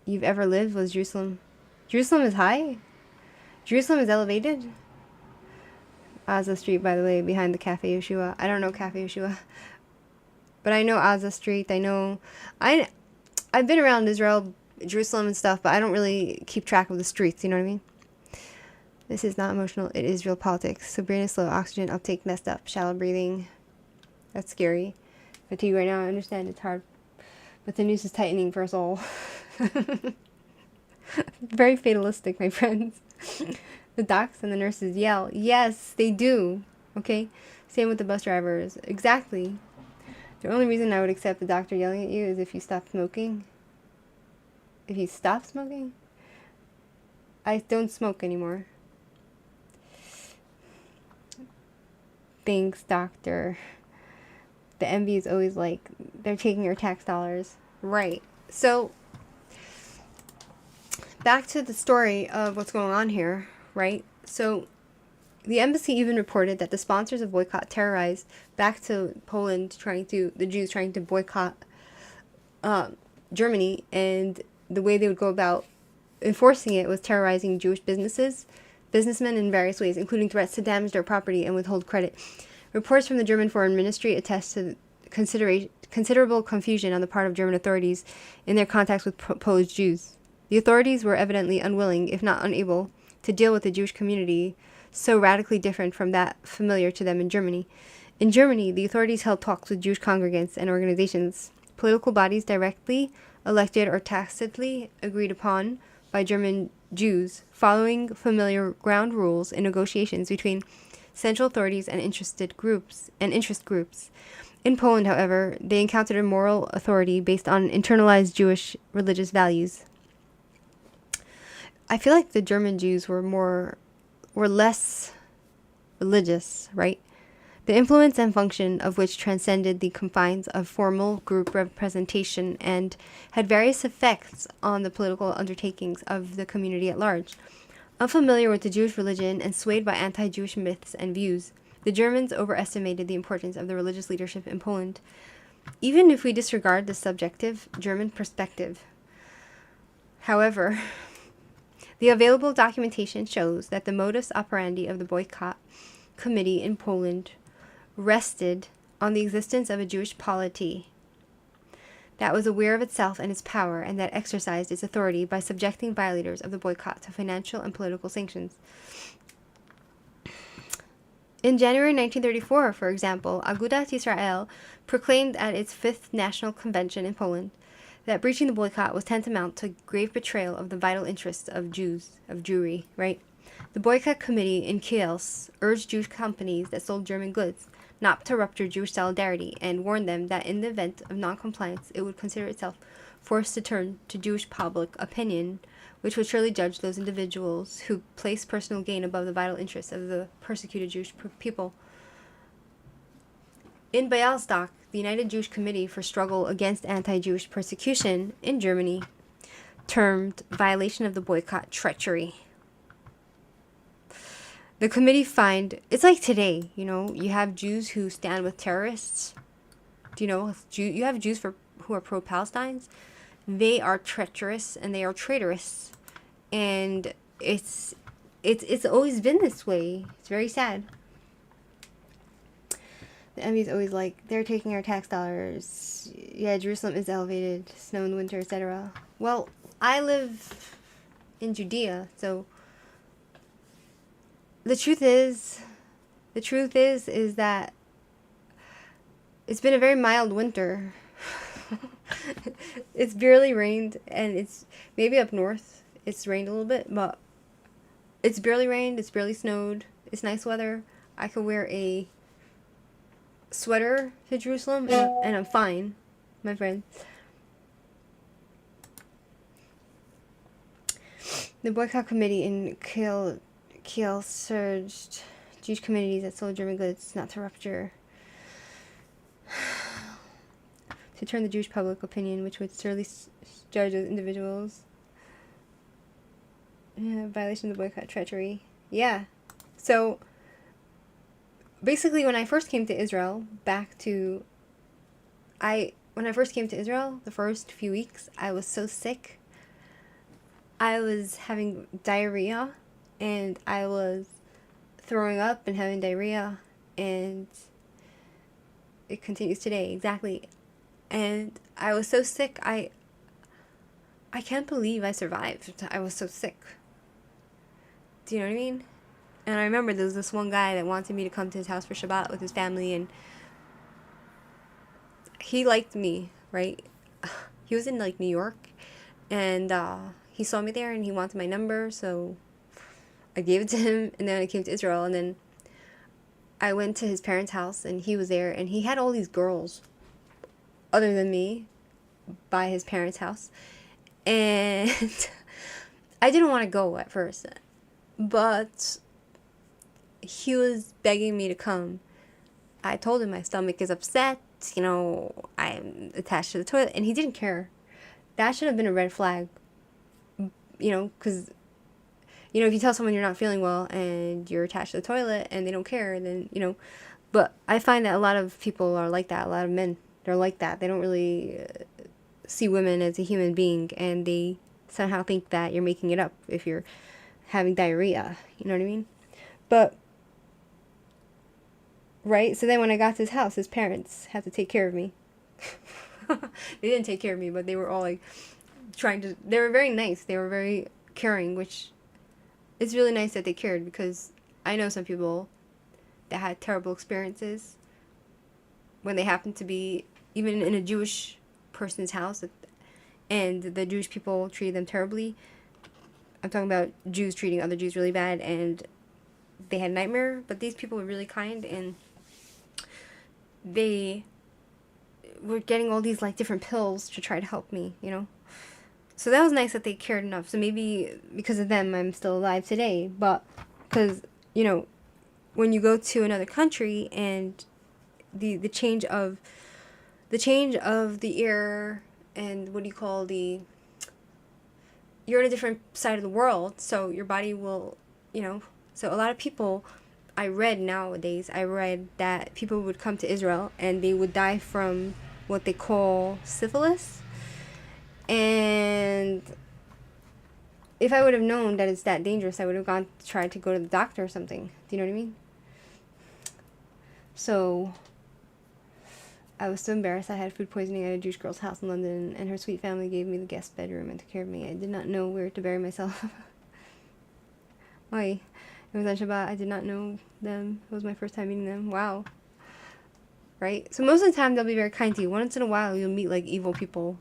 A: you've ever lived was Jerusalem. Jerusalem is high? Jerusalem is elevated? Gaza Street, by the way, behind the Cafe Yeshua. I don't know Cafe Yeshua. But I know Gaza Street. I've been around Israel, Jerusalem and stuff, but I don't really keep track of the streets, you know what I mean? This is not emotional, it is real politics. Sabrina slow, oxygen uptake messed up, shallow breathing. That's scary. Fatigue right now, I understand it's hard. But the news is tightening for us all. Very fatalistic, my friends. The docs and the nurses yell. Yes, they do. Okay? Same with the bus drivers. Exactly. The only reason I would accept the doctor yelling at you is if you stop smoking. If you stop smoking? I don't smoke anymore. Thanks, doctor. The envy is always like, they're taking your tax dollars. Right. So, back to the story of what's going on here, right? So, the embassy even reported that the sponsors of boycott terrorized back to Poland, the Jews trying to boycott Germany, and the way they would go about enforcing it was terrorizing Jewish businessmen in various ways, including threats to damage their property and withhold credit. Reports from the German Foreign Ministry attest to considerable confusion on the part of German authorities in their contacts with Polish Jews. The authorities were evidently unwilling, if not unable, to deal with the Jewish community so radically different from that familiar to them in Germany. In Germany, the authorities held talks with Jewish congregants and organizations, political bodies directly elected or tacitly agreed upon by German Jews, following familiar ground rules in negotiations between central authorities and interest groups. In Poland, however, they encountered a moral authority based on internalized Jewish religious values. I feel like the German Jews were less religious, right? The influence and function of which transcended the confines of formal group representation and had various effects on the political undertakings of the community at large. Unfamiliar with the Jewish religion and swayed by anti-Jewish myths and views, the Germans overestimated the importance of the religious leadership in Poland. Even if we disregard the subjective German perspective, however, the available documentation shows that the modus operandi of the boycott committee in Poland rested on the existence of a Jewish polity that was aware of itself and its power, and that exercised its authority by subjecting violators of the boycott to financial and political sanctions. In January 1934, for example, Agudat Yisrael proclaimed at its 5th National Convention in Poland that breaching the boycott was tantamount to grave betrayal of the vital interests of Jewry, right? The boycott committee in Kielce urged Jewish companies that sold German goods not to rupture Jewish solidarity, and warned them that in the event of non-compliance, it would consider itself forced to turn to Jewish public opinion, which would surely judge those individuals who place personal gain above the vital interests of the persecuted Jewish people. In Bialystok, the United Jewish Committee for Struggle Against Anti-Jewish Persecution in Germany termed violation of the boycott treachery. The committee it's like today, you have Jews who stand with terrorists. Do you know, you have Jews who are pro-Palestine. They are treacherous and they are traitorous. And it's always been this way. It's very sad. The enemy is always like, they're taking our tax dollars. Yeah, Jerusalem is elevated, snow in the winter, etc. Well, I live in Judea, so the truth is that it's been a very mild winter. It's barely rained, and it's maybe up north it's rained a little bit, but it's barely rained, it's barely snowed. It's nice weather. I could wear a sweater to Jerusalem and I'm fine, my friend. The boycott committee in Kiel urged Jewish communities that sold German goods not to rupture, to turn the Jewish public opinion, which would surely judge those individuals. Violation of the boycott treachery. Yeah. So, basically, when I first came to Israel, the first few weeks, I was so sick. I was having diarrhea, and I was throwing up and having diarrhea, and it continues today, exactly. And I was so sick, I can't believe I survived. I was so sick. Do you know what I mean? And I remember there was this one guy that wanted me to come to his house for Shabbat with his family, and he liked me, right? He was in like New York, and he saw me there and he wanted my number, so I gave it to him. And then I came to Israel, and then I went to his parents' house, and he was there, and he had all these girls other than me by his parents' house. And I didn't want to go at first, but he was begging me to come. I told him my stomach is upset, you know, I'm attached to the toilet, and he didn't care. That should have been a red flag, you know, because, you know, if you tell someone you're not feeling well and you're attached to the toilet and they don't care, then, you know. But I find that a lot of people are like that. A lot of men, they're like that. They don't really see women as a human being, and they somehow think that you're making it up if you're having diarrhea. You know what I mean? But, right? So then when I got to his house, his parents had to take care of me. They didn't take care of me, but they were all like they were very nice. They were very caring, which it's really nice that they cared, because I know some people that had terrible experiences when they happened to be even in a Jewish person's house, and the Jewish people treated them terribly. I'm talking about Jews treating other Jews really bad, and they had a nightmare. But these people were really kind, and they were getting all these like different pills to try to help me, you know. So that was nice that they cared enough. So maybe because of them I'm still alive today. But because, you know, when you go to another country and the change of the air, and what do you call you're in a different side of the world, so your body will, you know. So a lot of people, I read that people would come to Israel and they would die from what they call syphilis. And if I would have known that it's that dangerous, I would have tried to go to the doctor or something. Do you know what I mean? So I was so embarrassed. I had food poisoning at a Jewish girl's house in London, and her sweet family gave me the guest bedroom and took care of me. I did not know where to bury myself. It was on Shabbat. I did not know them. It was my first time meeting them. Wow. Right? So most of the time, they'll be very kind to you. Once in a while, you'll meet, like, evil people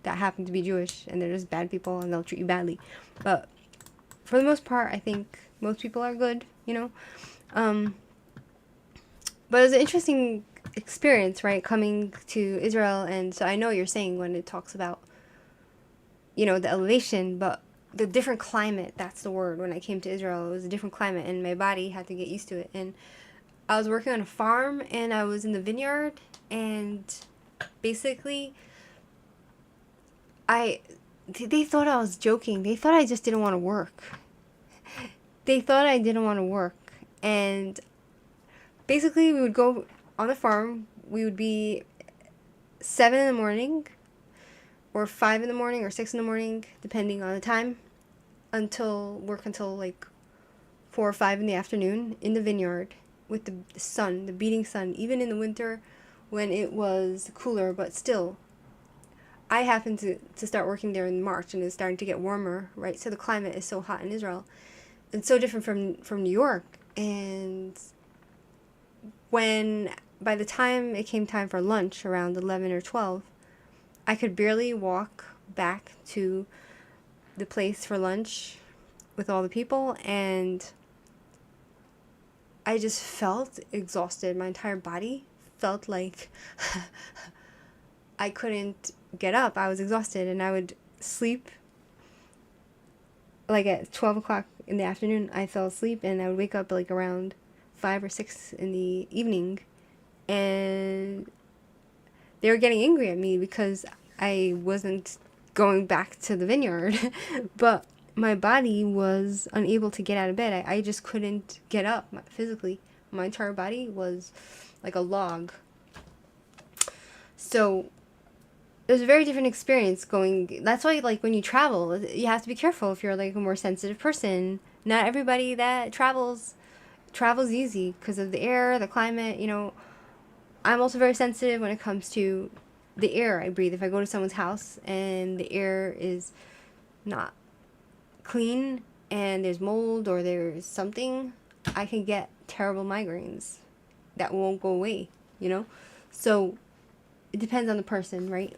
A: that happen to be Jewish, and they're just bad people, and they'll treat you badly. But for the most part, I think most people are good, you know? But it was an interesting experience, right, coming to Israel. And so I know what you're saying when it talks about, you know, the elevation, but the different climate, that's the word. When I came to Israel, it was a different climate, and my body had to get used to it. And I was working on a farm, and I was in the vineyard, and basically they thought I was joking. They thought I just didn't want to work. They thought I didn't want to work. And basically we would go on the farm. We would be 7 in the morning or 5 in the morning or 6 in the morning, depending on the time, until like 4 or 5 in the afternoon in the vineyard with the sun, the beating sun, even in the winter when it was cooler. But still, I happened to start working there in March, and it's starting to get warmer, right? So the climate is so hot in Israel. It's so different from New York. And by the time it came time for lunch around 11 or 12, I could barely walk back to the place for lunch with all the people, and I just felt exhausted. My entire body felt like I couldn't get up. I was exhausted, and I would sleep. Like at 12 o'clock in the afternoon, I fell asleep, and I would wake up like around 5 or 6 in the evening, and they were getting angry at me because I wasn't going back to the vineyard. But my body was unable to get out of bed. I just couldn't get up physically. My entire body was like a log. So it was a very different experience going. That's why, like, when you travel, you have to be careful if you're like a more sensitive person. Not everybody that travels easy because of the air, the climate, you know. I'm also very sensitive when it comes to the air I breathe. If I go to someone's house and the air is not clean and there's mold or there's something, I can get terrible migraines that won't go away, you know? So it depends on the person, right?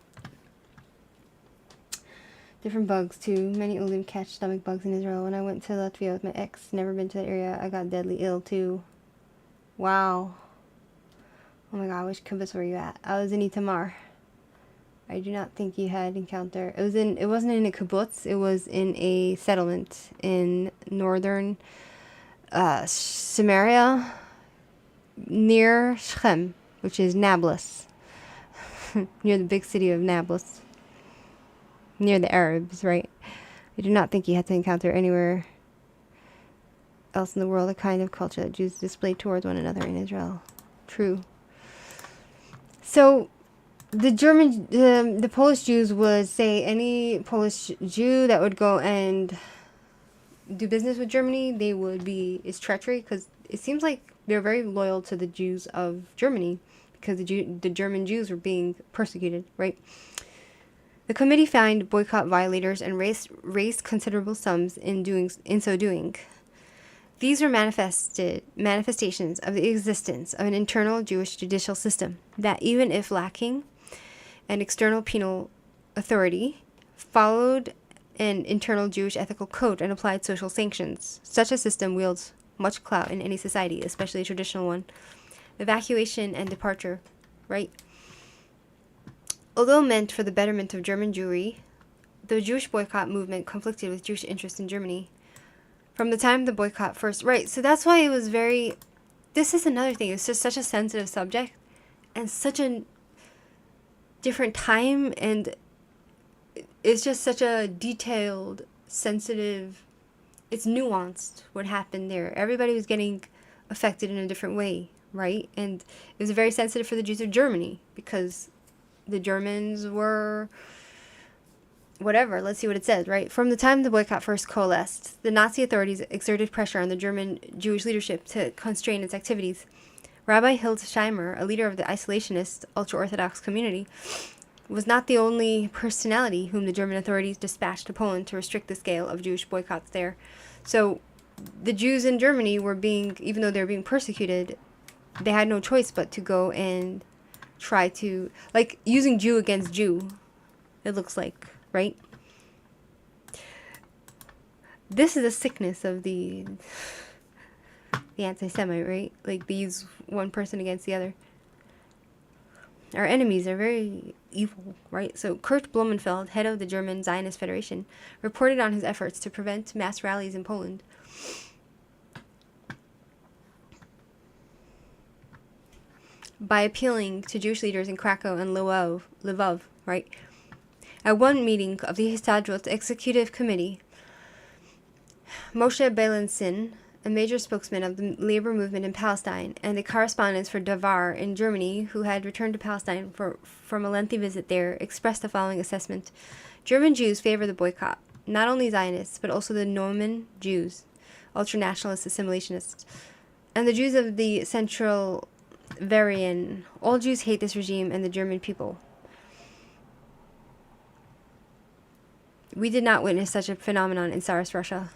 A: Different bugs too. Many Ulim catch stomach bugs in Israel. When I went to Latvia with my ex, never been to that area, I got deadly ill too. Wow. Oh my god, which kibbutz were you at? I was in Itamar. I do not think you had encounter. It wasn't in a kibbutz, it was in a settlement in northern Samaria near Shechem, which is Nablus. Near the big city of Nablus. Near the Arabs, right? I do not think you had to encounter anywhere else in the world a kind of culture that Jews display towards one another in Israel. True. So the Polish Jews would say any Polish Jew that would go and do business with Germany, it's treachery, because it seems like they're very loyal to the Jews of Germany, because the German Jews were being persecuted, right? The committee fined boycott violators and raised considerable sums in so doing. These were manifestations of the existence of an internal Jewish judicial system that, even if lacking an external penal authority, followed an internal Jewish ethical code and applied social sanctions. Such a system wields much clout in any society, especially a traditional one. Evacuation and departure, right? Although meant for the betterment of German Jewry, the Jewish boycott movement conflicted with Jewish interests in Germany. From the time the boycott first... Right, so that's why it was very... This is another thing. It's just such a sensitive subject and such a different time, and it's just such a detailed, sensitive... It's nuanced what happened there. Everybody was getting affected in a different way, right? And it was very sensitive for the Jews of Germany because the Germans were... Whatever, let's see what it says, right? From the time the boycott first coalesced, the Nazi authorities exerted pressure on the German Jewish leadership to constrain its activities. Rabbi Hildesheimer, a leader of the isolationist ultra-Orthodox community, was not the only personality whom the German authorities dispatched to Poland to restrict the scale of Jewish boycotts there. So the Jews in Germany were even though they were being persecuted, they had no choice but to go and try to, like, using Jew against Jew, it looks like. Right? This is a sickness of the anti-Semite, right? Like, they use one person against the other. Our enemies are very evil, right? So Kurt Blumenfeld, head of the German Zionist Federation, reported on his efforts to prevent mass rallies in Poland. By appealing to Jewish leaders in Krakow and Lvov, right? At one meeting of the Histadrut Executive Committee, Moshe Beilenson, a major spokesman of the labor movement in Palestine and the correspondent for Davar in Germany, who had returned to Palestine from a lengthy visit there, expressed the following assessment. German Jews favor the boycott, not only Zionists, but also the Norman Jews, ultranationalist assimilationists, and the Jews of the Central Varian. All Jews hate this regime and the German people. We did not witness such a phenomenon in Tsarist Russia.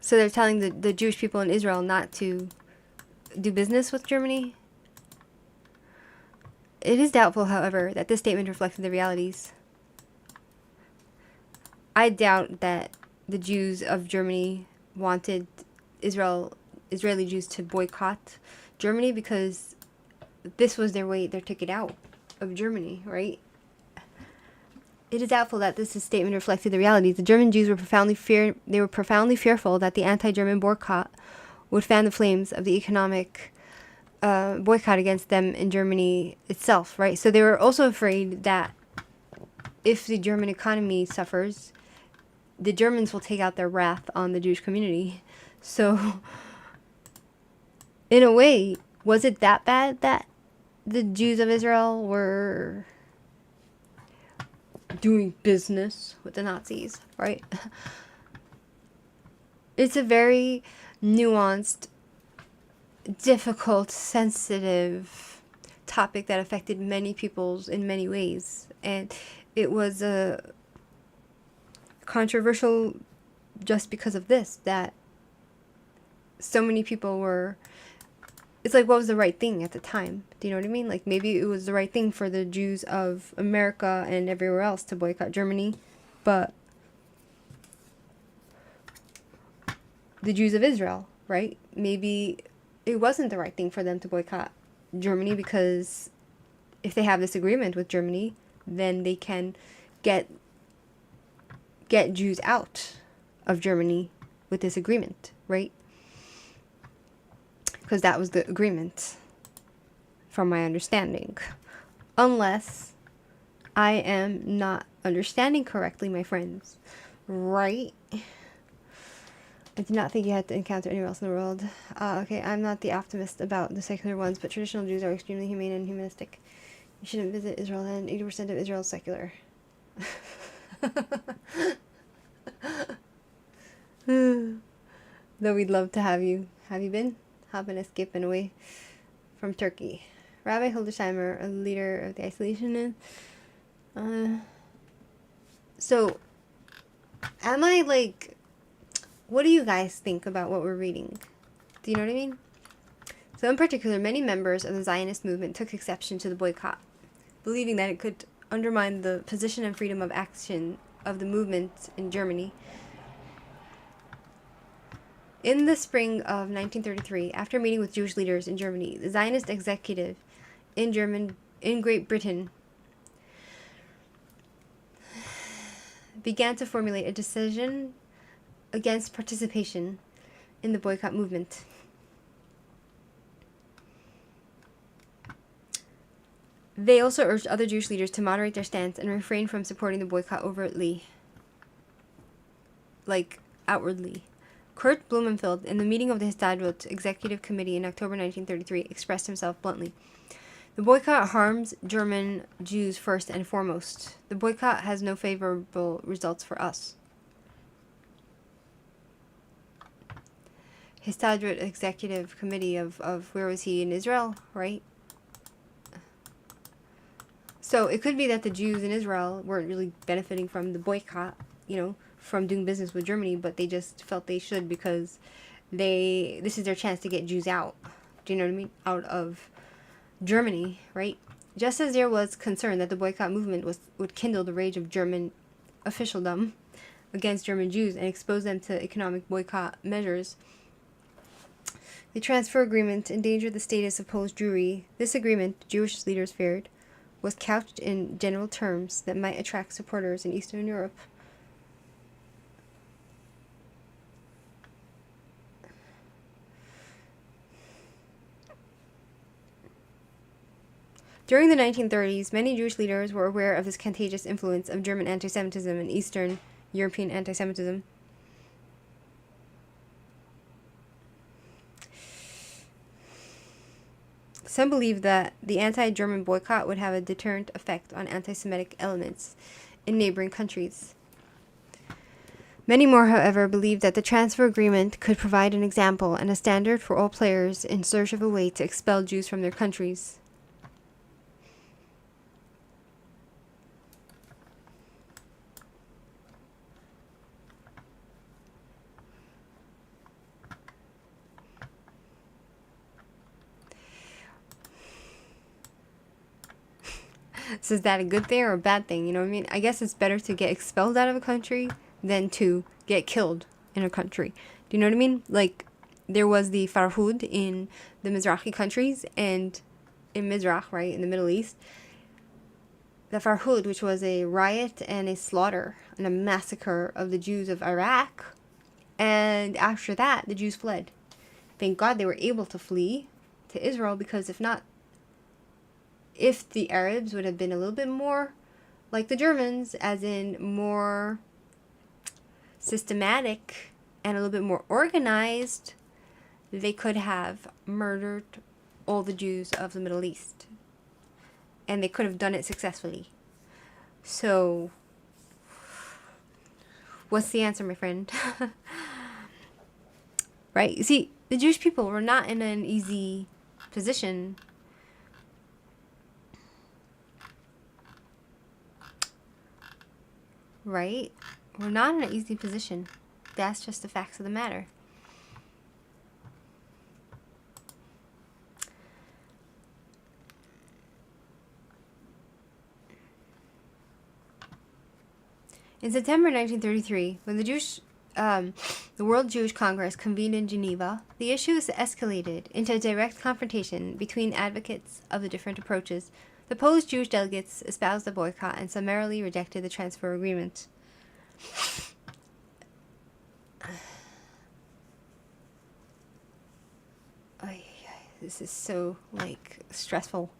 A: So they're telling the Jewish people in Israel not to do business with Germany? It is doubtful, however, that this statement reflected the realities. I doubt that the Jews of Germany wanted Israeli Jews to boycott Germany because this was their ticket out of Germany, right? It is doubtful that this statement reflected the realities. The German Jews were profoundly fearful that the anti-German boycott would fan the flames of the economic boycott against them in Germany itself, right? So they were also afraid that if the German economy suffers, the Germans will take out their wrath on the Jewish community. So, in a way, was it that bad that the Jews of Israel were doing business with the Nazis, right? It's a very nuanced, difficult, sensitive topic that affected many peoples in many ways. And it was controversial just because of this, that so many people were, it's like, what was the right thing at the time? Do you know what I mean? Like, maybe it was the right thing for the Jews of America and everywhere else to boycott Germany, but the Jews of Israel, right? Maybe it wasn't the right thing for them to boycott Germany, because if they have this agreement with Germany, then they can get Jews out of Germany with this agreement, right? Because that was the agreement, from my understanding. Unless I am not understanding correctly, my friends, right? I did not think you had to encounter anywhere else in the world. Okay, I'm not the optimist about the secular ones, but traditional Jews are extremely humane and humanistic. You shouldn't visit Israel, and 80% of Israel is secular. Though we'd love to have you. Have you been? Hopping, escaping away from Turkey. Rabbi Hildesheimer, a leader of the isolationists. So, am I like, what do you guys think about what we're reading? Do you know what I mean? So in particular, many members of the Zionist movement took exception to the boycott, believing that it could undermine the position and freedom of action of the movement in Germany. In the spring of 1933, after meeting with Jewish leaders in Germany, the Zionist executive in Great Britain began to formulate a decision against participation in the boycott movement. They also urged other Jewish leaders to moderate their stance and refrain from supporting the boycott overtly, like outwardly. Kurt Blumenfeld, in the meeting of the Histadrut Executive Committee in October 1933, expressed himself bluntly. The boycott harms German Jews first and foremost. The boycott has no favorable results for us. Histadrut Executive Committee of where was he? In Israel, right? So it could be that the Jews in Israel weren't really benefiting from the boycott, from doing business with Germany, but they just felt they should because this is their chance to get Jews out. Do you know what I mean? Out of Germany, right? Just as there was concern that the boycott movement would kindle the rage of German officialdom against German Jews and expose them to economic boycott measures, the transfer agreement endangered the status of Polish Jewry. This agreement, Jewish leaders feared, was couched in general terms that might attract supporters in Eastern Europe. During the 1930s, many Jewish leaders were aware of this contagious influence of German anti-Semitism and Eastern European anti-Semitism. Some believed that the anti-German boycott would have a deterrent effect on anti-Semitic elements in neighboring countries. Many more, however, believed that the transfer agreement could provide an example and a standard for all players in search of a way to expel Jews from their countries. So is that a good thing or a bad thing? You know what I mean? I guess it's better to get expelled out of a country than to get killed in a country. Do you know what I mean? Like, there was the Farhud in the Mizrahi countries, and in Mizrach, right, in the Middle East. The Farhud, which was a riot and a slaughter and a massacre of the Jews of Iraq. And after that, the Jews fled. Thank God they were able to flee to Israel, because if not, if the Arabs would have been a little bit more like the Germans, as in more systematic and a little bit more organized, they could have murdered all the Jews of the Middle East. and they could have done it successfully. So, what's the answer, my friend? Right? You see, the Jewish people were not in an easy position. Right? We're not in an easy position. That's just the facts of the matter. In September 1933, when the World Jewish Congress convened in Geneva, the issues escalated into a direct confrontation between advocates of the different approaches. The Polish Jewish delegates espoused the boycott and summarily rejected the transfer agreement. This is so, stressful.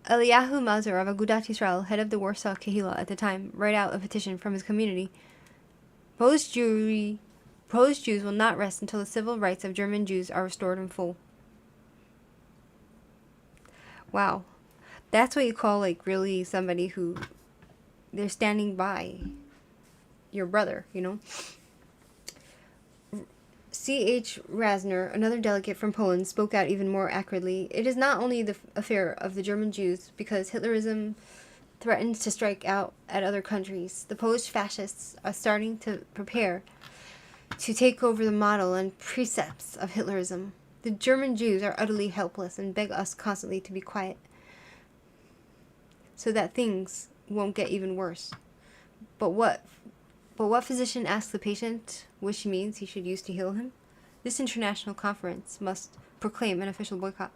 A: Eliyahu Mazur of Agudat Yisrael, head of the Warsaw Kehillah at the time, wrote out a petition from his community. Polish Jews will not rest until the civil rights of German Jews are restored in full. Wow. That's what you call, really somebody who they're standing by your brother, C.H. Rasner, another delegate from Poland, spoke out even more accurately. It is not only the affair of the German Jews, because Hitlerism threatens to strike out at other countries. The Polish fascists are starting to prepare to take over the model and precepts of Hitlerism. The German Jews are utterly helpless and beg us constantly to be quiet, so that things won't get even worse. But what physician asks the patient which means he should use to heal him? This international conference must proclaim an official boycott.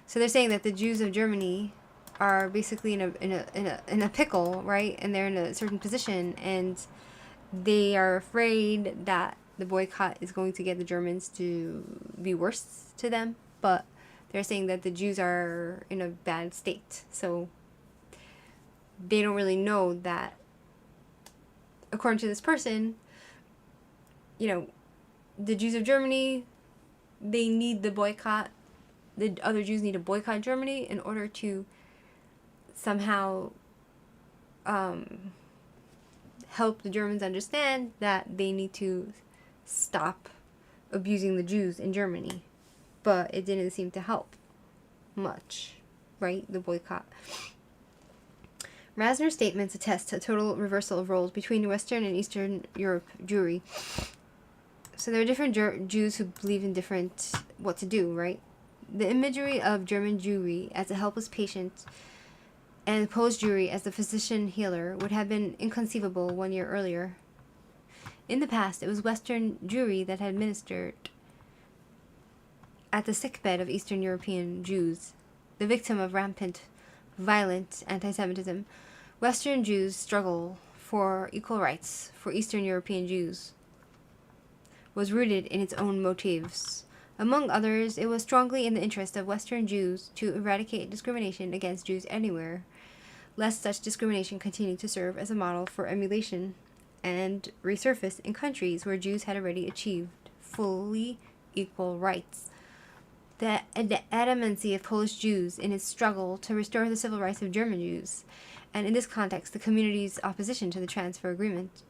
A: So they're saying that the Jews of Germany are basically in a pickle, right? And they're in a certain position, and they are afraid that the boycott is going to get the Germans to be worse to them. But they're saying that the Jews are in a bad state, so they don't really know that. According to this person, the Jews of Germany, they need the boycott. The other Jews need to boycott Germany in order to somehow help the Germans understand that they need to stop abusing the Jews in Germany. But it didn't seem to help much, right? The boycott. Rasner's statements attest to a total reversal of roles between Western and Eastern Europe Jewry. So there are different Jews who believe in different what to do, right? The imagery of German Jewry as a helpless patient and Polish Jewry as the physician healer would have been inconceivable 1 year earlier. In the past, it was Western Jewry that had ministered at the sickbed of Eastern European Jews, the victim of rampant, violent anti-Semitism. Western Jews' struggle for equal rights for Eastern European Jews was rooted in its own motives. Among others, it was strongly in the interest of Western Jews to eradicate discrimination against Jews anywhere, lest such discrimination continue to serve as a model for emulation and resurface in countries where Jews had already achieved fully equal rights. The adamancy of Polish Jews in its struggle to restore the civil rights of German Jews, and in this context, the community's opposition to the transfer agreement,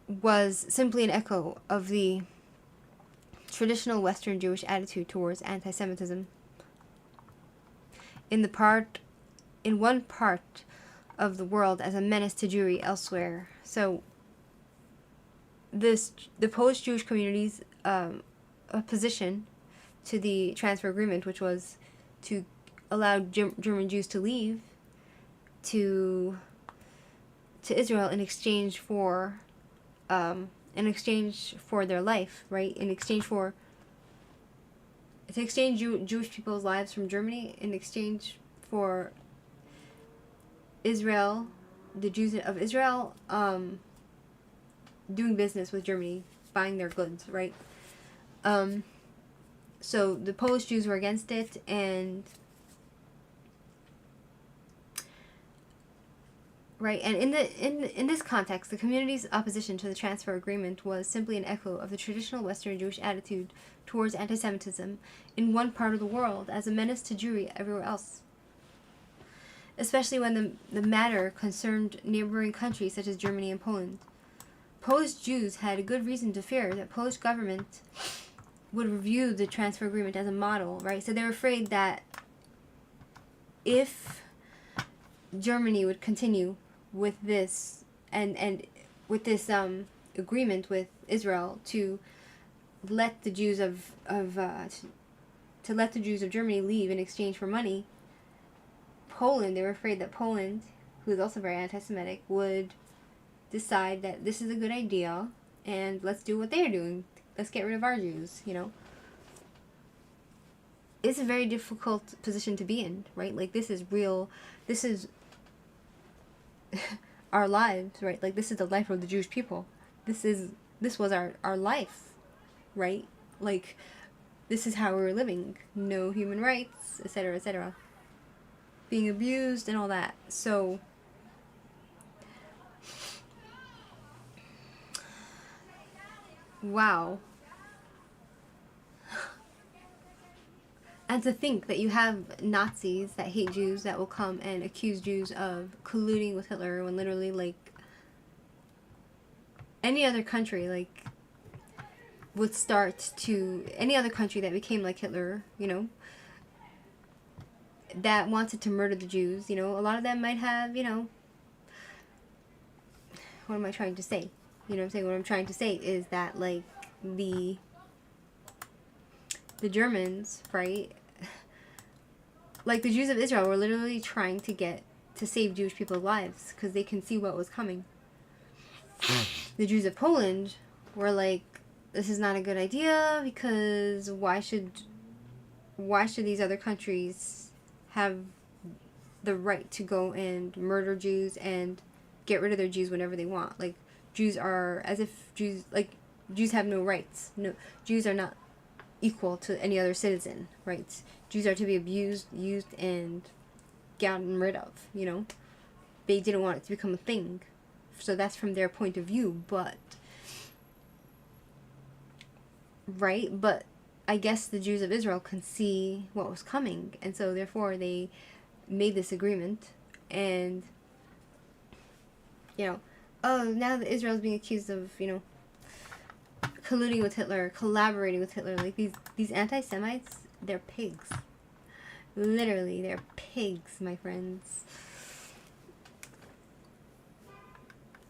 A: was simply an echo of the traditional Western Jewish attitude towards anti-Semitism. In one part of the world as a menace to Jewry elsewhere. So the Polish Jewish community's opposition to the transfer agreement, which was to allow German Jews to leave to Israel in exchange for their life, right? To exchange Jewish people's lives from Germany in exchange for Israel, the Jews of Israel, doing business with Germany, buying their goods, right? So the Polish Jews were against it, and right? And in this context, the community's opposition to the transfer agreement was simply an echo of the traditional Western Jewish attitude towards anti-Semitism in one part of the world as a menace to Jewry everywhere else. Especially when the matter concerned neighboring countries such as Germany and Poland. Polish Jews had a good reason to fear that Polish government would review the transfer agreement as a model, right? So they were afraid that if Germany would continue with this and with this agreement with Israel to let the Jews of Germany leave in exchange for money, Poland, they were afraid that Poland, who is also very anti-Semitic, would decide that this is a good idea and let's do what they're doing. Let's get rid of our Jews, you know. It's a very difficult position to be in, right? Like, this is real. This is our lives, right? Like, this is the life of the Jewish people. This was our life, right? Like, this is how we were living. No human rights, etc., etc. Being abused and all that. So, wow. And to think that you have Nazis that hate Jews that will come and accuse Jews of colluding with Hitler when literally, like, any other country, like, would start to, any other country that became like Hitler, you know, that wanted to murder the Jews, you know, a lot of them might have, you know, what am I trying to say? You know what I'm saying? What I'm trying to say is that, like, the Germans, right? Like, the Jews of Israel were literally trying to save Jewish people's lives because they can see what was coming. The Jews of Poland were like, this is not a good idea because why should these other countries have the right to go and murder Jews and get rid of their Jews whenever they want? Like, Jews are, as if Jews have no rights. No, Jews are not equal to any other citizen, right? Jews are to be abused, used, and gotten rid of, you know? They didn't want it to become a thing. So that's from their point of view, but... Right? But I guess the Jews of Israel can see what was coming, and so therefore they made this agreement, and, you know, oh, now that Israel's being accused of, you know, colluding with Hitler, collaborating with Hitler, like, these anti-Semites, they're pigs. Literally, they're pigs, my friends.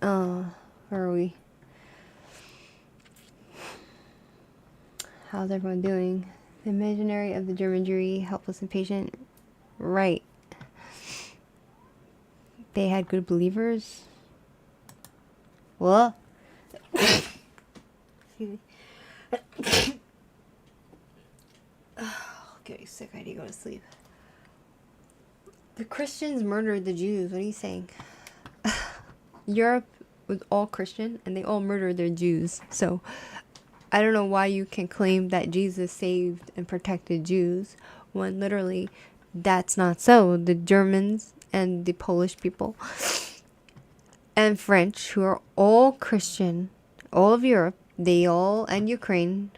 A: Where are we? How's everyone doing? The imaginary of the German Jewry, helpless and patient. Right. They had good believers. What? Excuse me. Getting sick. I need to go to sleep. The Christians murdered the Jews. What are you saying? Europe was all Christian, and they all murdered their Jews. So, I don't know why you can claim that Jesus saved and protected Jews when literally that's not so. The Germans and the Polish people and French, who are all Christian, all of Europe, and Ukraine,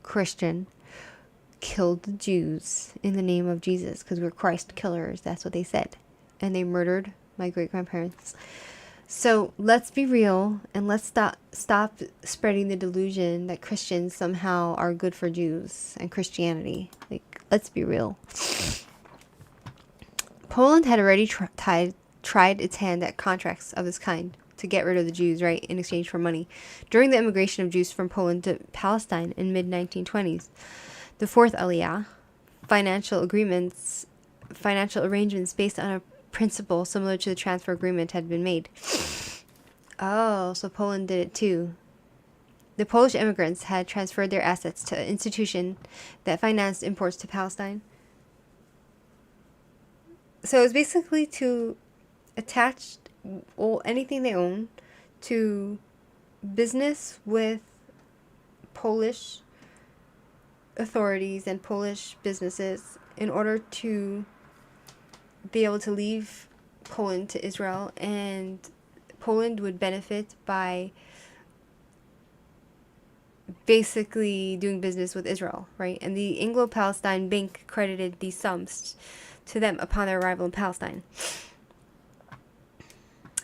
A: Christian, killed the Jews in the name of Jesus because we're Christ killers. That's what they said. And they murdered my great-grandparents. So let's be real and let's stop spreading the delusion that Christians somehow are good for Jews and Christianity. Like, let's be real. Poland had already tried its hand at contracts of this kind to get rid of the Jews, right, in exchange for money. During the immigration of Jews from Poland to Palestine in mid-1920s, the fourth Aliyah, financial arrangements based on a principle similar to the transfer agreement had been made. Oh, so Poland did it too. The Polish immigrants had transferred their assets to an institution that financed imports to Palestine. So it's basically to attach anything they own to business with Polish authorities and Polish businesses in order to be able to leave Poland to Israel, and Poland would benefit by basically doing business with Israel, right? And the Anglo-Palestine Bank credited these sums to them upon their arrival in Palestine.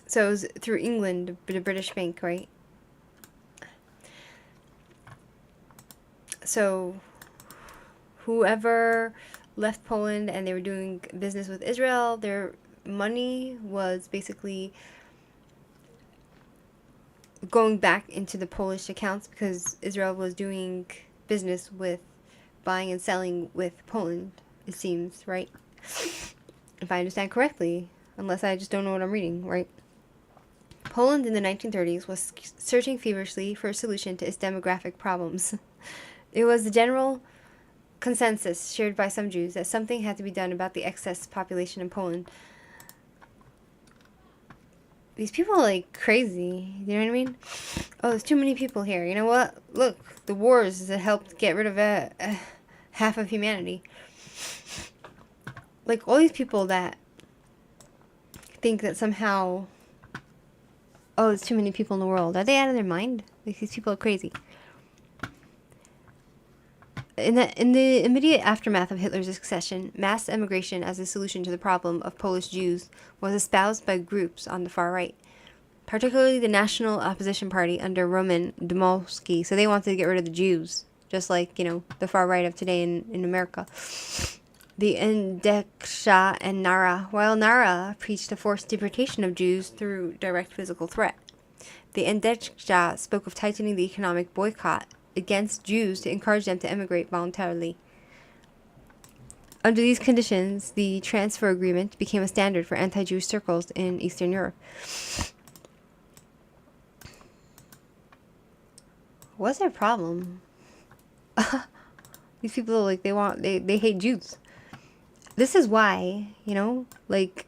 A: So it was through England, the British Bank, right? So whoever left Poland and they were doing business with Israel, their money was basically going back into the Polish accounts because Israel was doing business with buying and selling with Poland, it seems, right? If I understand correctly, unless I just don't know what I'm reading, right? Poland in the 1930s was searching feverishly for a solution to its demographic problems. It was the general consensus shared by some Jews that something had to be done about the excess population in Poland. These people are like crazy, you know what I mean? Oh, there's too many people here. You know what? Look, the wars that helped get rid of half of humanity. Like all these people that think that somehow, oh, there's too many people in the world. Are they out of their mind? Like these people are crazy. In the immediate aftermath of Hitler's accession, mass emigration as a solution to the problem of Polish Jews was espoused by groups on the far right, particularly the National Opposition Party under Roman Dmowski. So they wanted to get rid of the Jews, just like, you know, the far right of today in America. The Endeksha and Nara, while Nara preached a forced deportation of Jews through direct physical threat. The Endeksha spoke of tightening the economic boycott against Jews to encourage them to emigrate voluntarily. Under these conditions, the transfer agreement became a standard for anti-Jewish circles in Eastern Europe. What's their problem? These people, like, they hate Jews. This is why, you know, like,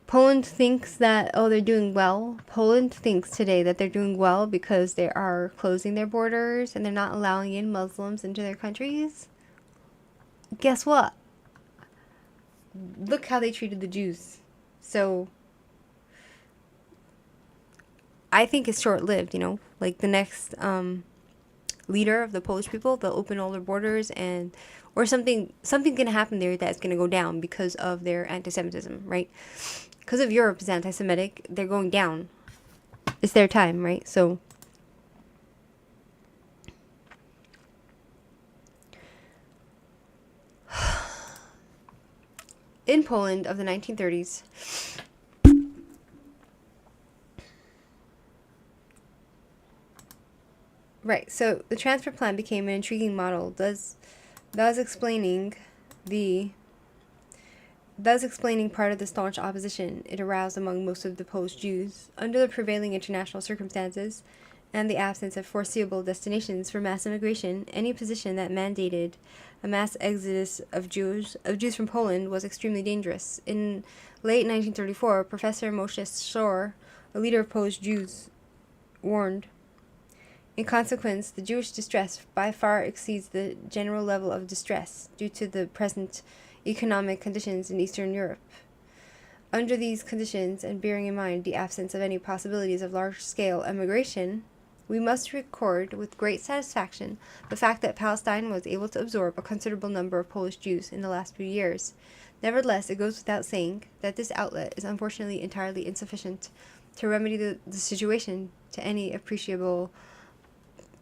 A: Poland thinks that, oh, they're doing well. Poland thinks today that they're doing well because they are closing their borders and they're not allowing in Muslims into their countries. Guess what? Look how they treated the Jews. So, I think it's short-lived, you know. Like, the next leader of the Polish people, they'll open all their borders and... Or something's going to happen there that's going to go down because of their anti-Semitism, right? Because of Europe is anti-Semitic, they're going down. It's their time, right? So, in Poland of the 1930s, right, so the transfer plan became an intriguing model, thus explaining part of the staunch opposition it aroused among most of the Polish Jews. Under the prevailing international circumstances and the absence of foreseeable destinations for mass immigration, any position that mandated a mass exodus of Jews from Poland was extremely dangerous. In late 1934, Professor Moshe Shor, a leader of Polish Jews, warned, in consequence, the Jewish distress by far exceeds the general level of distress due to the present economic conditions in Eastern Europe. Under these conditions, and bearing in mind the absence of any possibilities of large-scale emigration, we must record with great satisfaction the fact that Palestine was able to absorb a considerable number of Polish Jews in the last few years. Nevertheless, it goes without saying that this outlet is unfortunately entirely insufficient to remedy the situation to any appreciable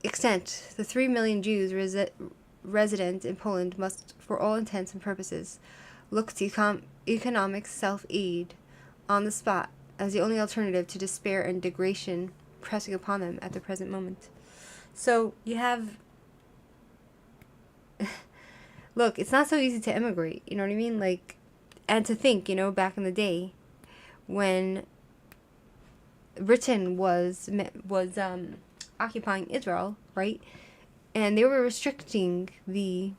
A: extent. The 3 million Jews resident in Poland must, for all intents and purposes, look to economic self-aid on the spot as the only alternative to despair and degradation pressing upon them at the present moment. So you have... Look, it's not so easy to emigrate, you know what I mean? Like, and to think, you know, back in the day when Britain was occupying Israel, right? And they were restricting the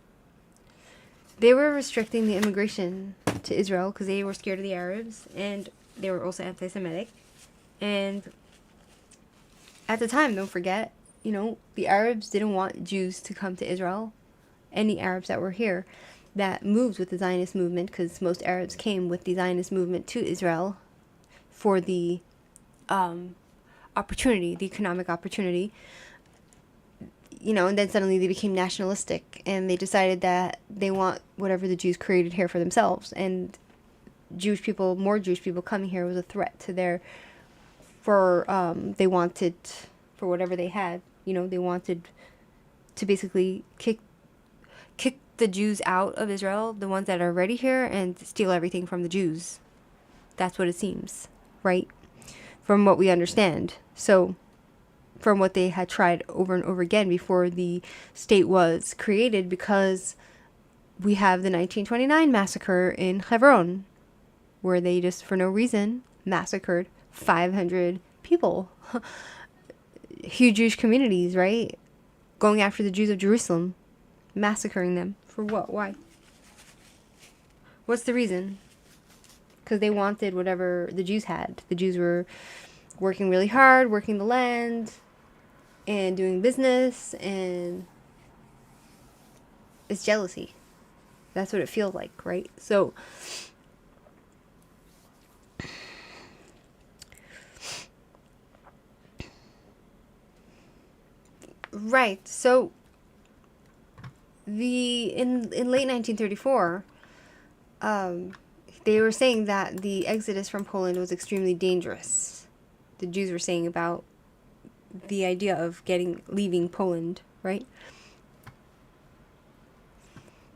A: immigration to Israel because they were scared of the Arabs, and they were also anti-Semitic. And at the time, don't forget, you know, the Arabs didn't want Jews to come to Israel. Any Arabs that were here that moved with the Zionist movement, because most Arabs came with the Zionist movement to Israel for the opportunity, the economic opportunity. And then suddenly they became nationalistic, and they decided that they want whatever the Jews created here for themselves. And more Jewish people coming here was a threat to they wanted, for whatever they had, they wanted to basically kick the Jews out of Israel, the ones that are already here, and steal everything from the Jews. That's what it seems, right? From what we understand. So, from what they had tried over and over again before the state was created, because we have the 1929 massacre in Hebron, where they just, for no reason, massacred 500 people. Huge Jewish communities, right? Going after the Jews of Jerusalem, massacring them. For what? Why? What's the reason? Because they wanted whatever the Jews had. The Jews were working really hard, working the land, and doing business, and it's jealousy. That's what it feels like, right? So, right. So, in late 1934, they were saying that the exodus from Poland was extremely dangerous. The Jews were saying about the idea of leaving Poland, right?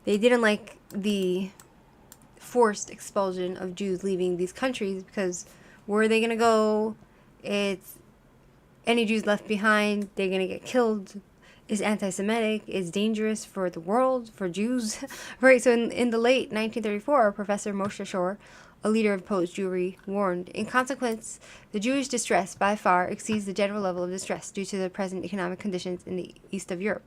A: They didn't like the forced expulsion of Jews leaving these countries, because where are they going to go? It's any Jews left behind, they're going to get killed. It's anti-Semitic, it's dangerous for the world, for Jews, right? So in the late 1934, Professor Moshe Shor, a leader of Polish Jewry, warned, in consequence, the Jewish distress by far exceeds the general level of distress due to the present economic conditions in the east of Europe.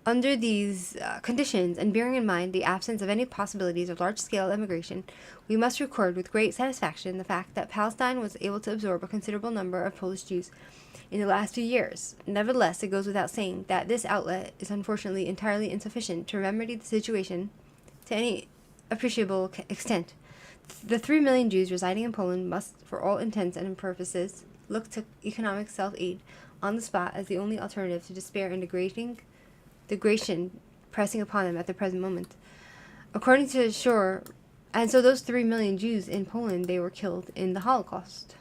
A: Under these conditions, and bearing in mind the absence of any possibilities of large-scale immigration, we must record with great satisfaction the fact that Palestine was able to absorb a considerable number of Polish Jews in the last few years. Nevertheless, it goes without saying that this outlet is unfortunately entirely insufficient to remedy the situation to any appreciable extent. The 3 million Jews residing in Poland must, for all intents and purposes, look to economic self-aid on the spot as the only alternative to despair and degradation pressing upon them at the present moment. According to Shore, and so those 3 million Jews in Poland, they were killed in the Holocaust.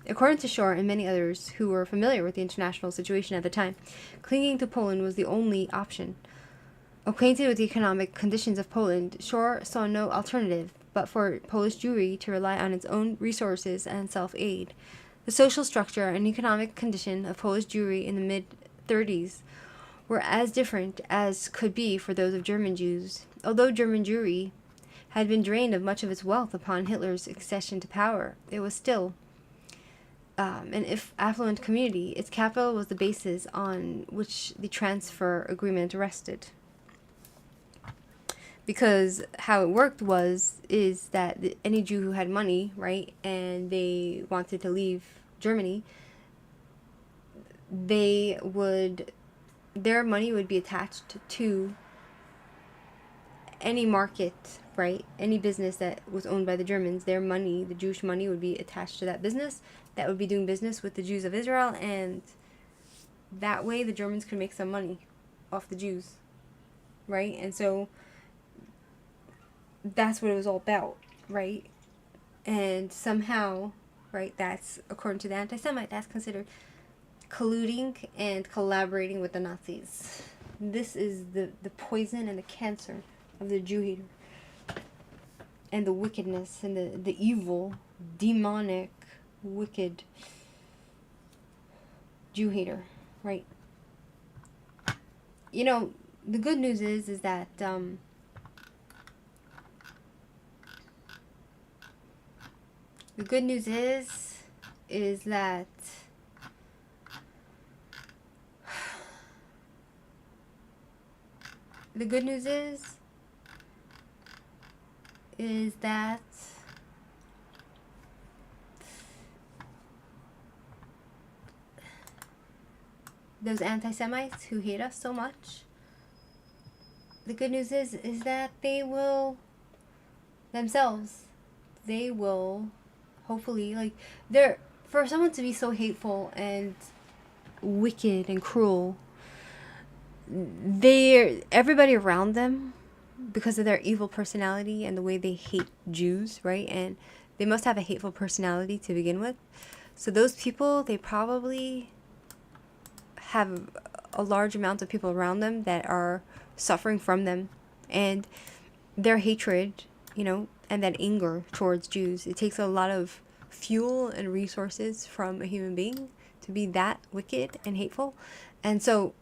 A: According to Shore and many others who were familiar with the international situation at the time, clinging to Poland was the only option. Acquainted with the economic conditions of Poland, Shore saw no alternative but for Polish Jewry to rely on its own resources and self-aid. The social structure and economic condition of Polish Jewry in the mid-30s were as different as could be for those of German Jews. Although German Jewry had been drained of much of its wealth upon Hitler's accession to power, it was still an affluent community. Its capital was the basis on which the transfer agreement rested. Because how it worked is that any Jew who had money, right, and they wanted to leave Germany, their money would be attached to any market, right, any business that was owned by the Germans. Their money, the Jewish money, would be attached to that business that would be doing business with the Jews of Israel, and that way the Germans could make some money off the Jews, right? And so that's what it was all about, right? And somehow, right, that's, according to the anti-Semite, that's considered colluding and collaborating with the Nazis. This is the poison and the cancer of the Jew hater. And the wickedness and the evil, demonic, wicked Jew hater, right? You know, the good news is that the good news is that the good news is that those anti-Semites who hate us so much, the good news is that they will themselves, they will hopefully, like, they're, for someone to be so hateful and wicked and cruel, everybody around them, because of their evil personality and the way they hate Jews, right? And they must have a hateful personality to begin with. So those people, they probably have a large amount of people around them that are suffering from them. And their hatred, you know, and that anger towards Jews, it takes a lot of fuel and resources from a human being to be that wicked and hateful. And so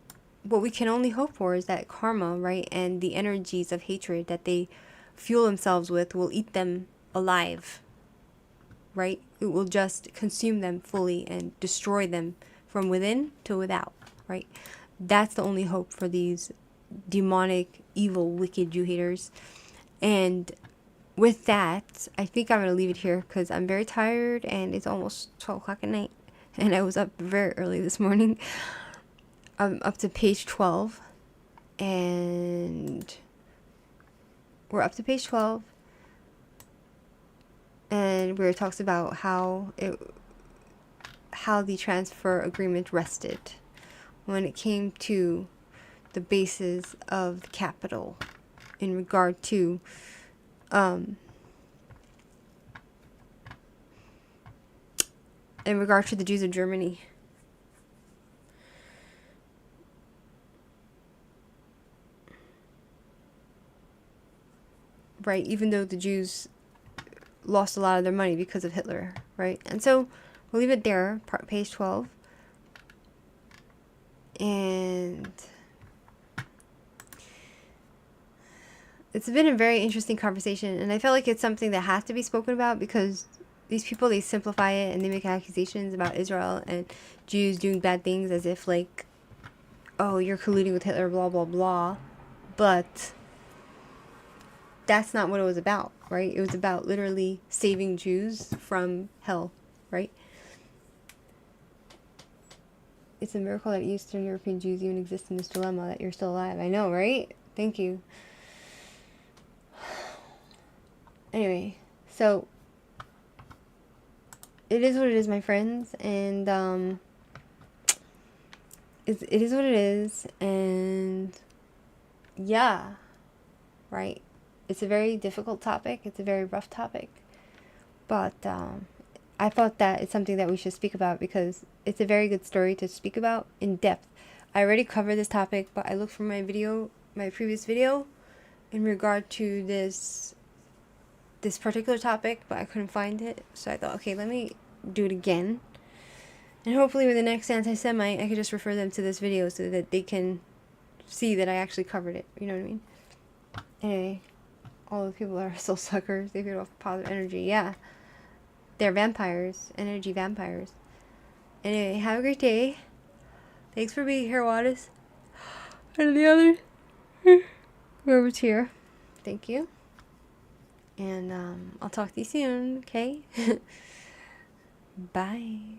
A: what we can only hope for is that karma, right, and the energies of hatred that they fuel themselves with will eat them alive, right? It will just consume them fully and destroy them from within to without, right? That's the only hope for these demonic, evil, wicked Jew haters. And with that, I think I'm going to leave it here because I'm very tired and it's almost 12 o'clock at night. And I was up very early this morning. I'm up to page 12. And we're up to page 12. And where it talks about how the transfer agreement rested when it came to the basis of the capital in regard to the Jews of Germany. Right, even though the Jews lost a lot of their money because of Hitler, right? And so we'll leave it there, page 12. And it's been a very interesting conversation, and I felt like it's something that has to be spoken about because these people, they simplify it and they make accusations about Israel and Jews doing bad things as if, like, oh, you're colluding with Hitler, blah, blah, blah. But that's not what it was about, right? It was about literally saving Jews from hell, right? It's a miracle that Eastern European Jews even exist in this dilemma, that you're still alive. I know, right? Thank you. Anyway, so it is what it is, my friends, and it is what it is, and yeah, right? It's a very difficult topic. It's a very rough topic, but I thought that it's something that we should speak about because it's a very good story to speak about in depth. I already covered this topic, but I looked for my previous video in regard to this particular topic, but I couldn't find it. So I thought, okay, let me do it again. And hopefully with the next anti-Semite, I could just refer them to this video so that they can see that I actually covered it. You know what I mean? Anyway, all the people are soul suckers. They feed off positive energy. Yeah. They're vampires. Energy vampires. Anyway, have a great day. Thanks for being here, Wattis. And the other, whoever's here. Thank you. And I'll talk to you soon, okay? Bye.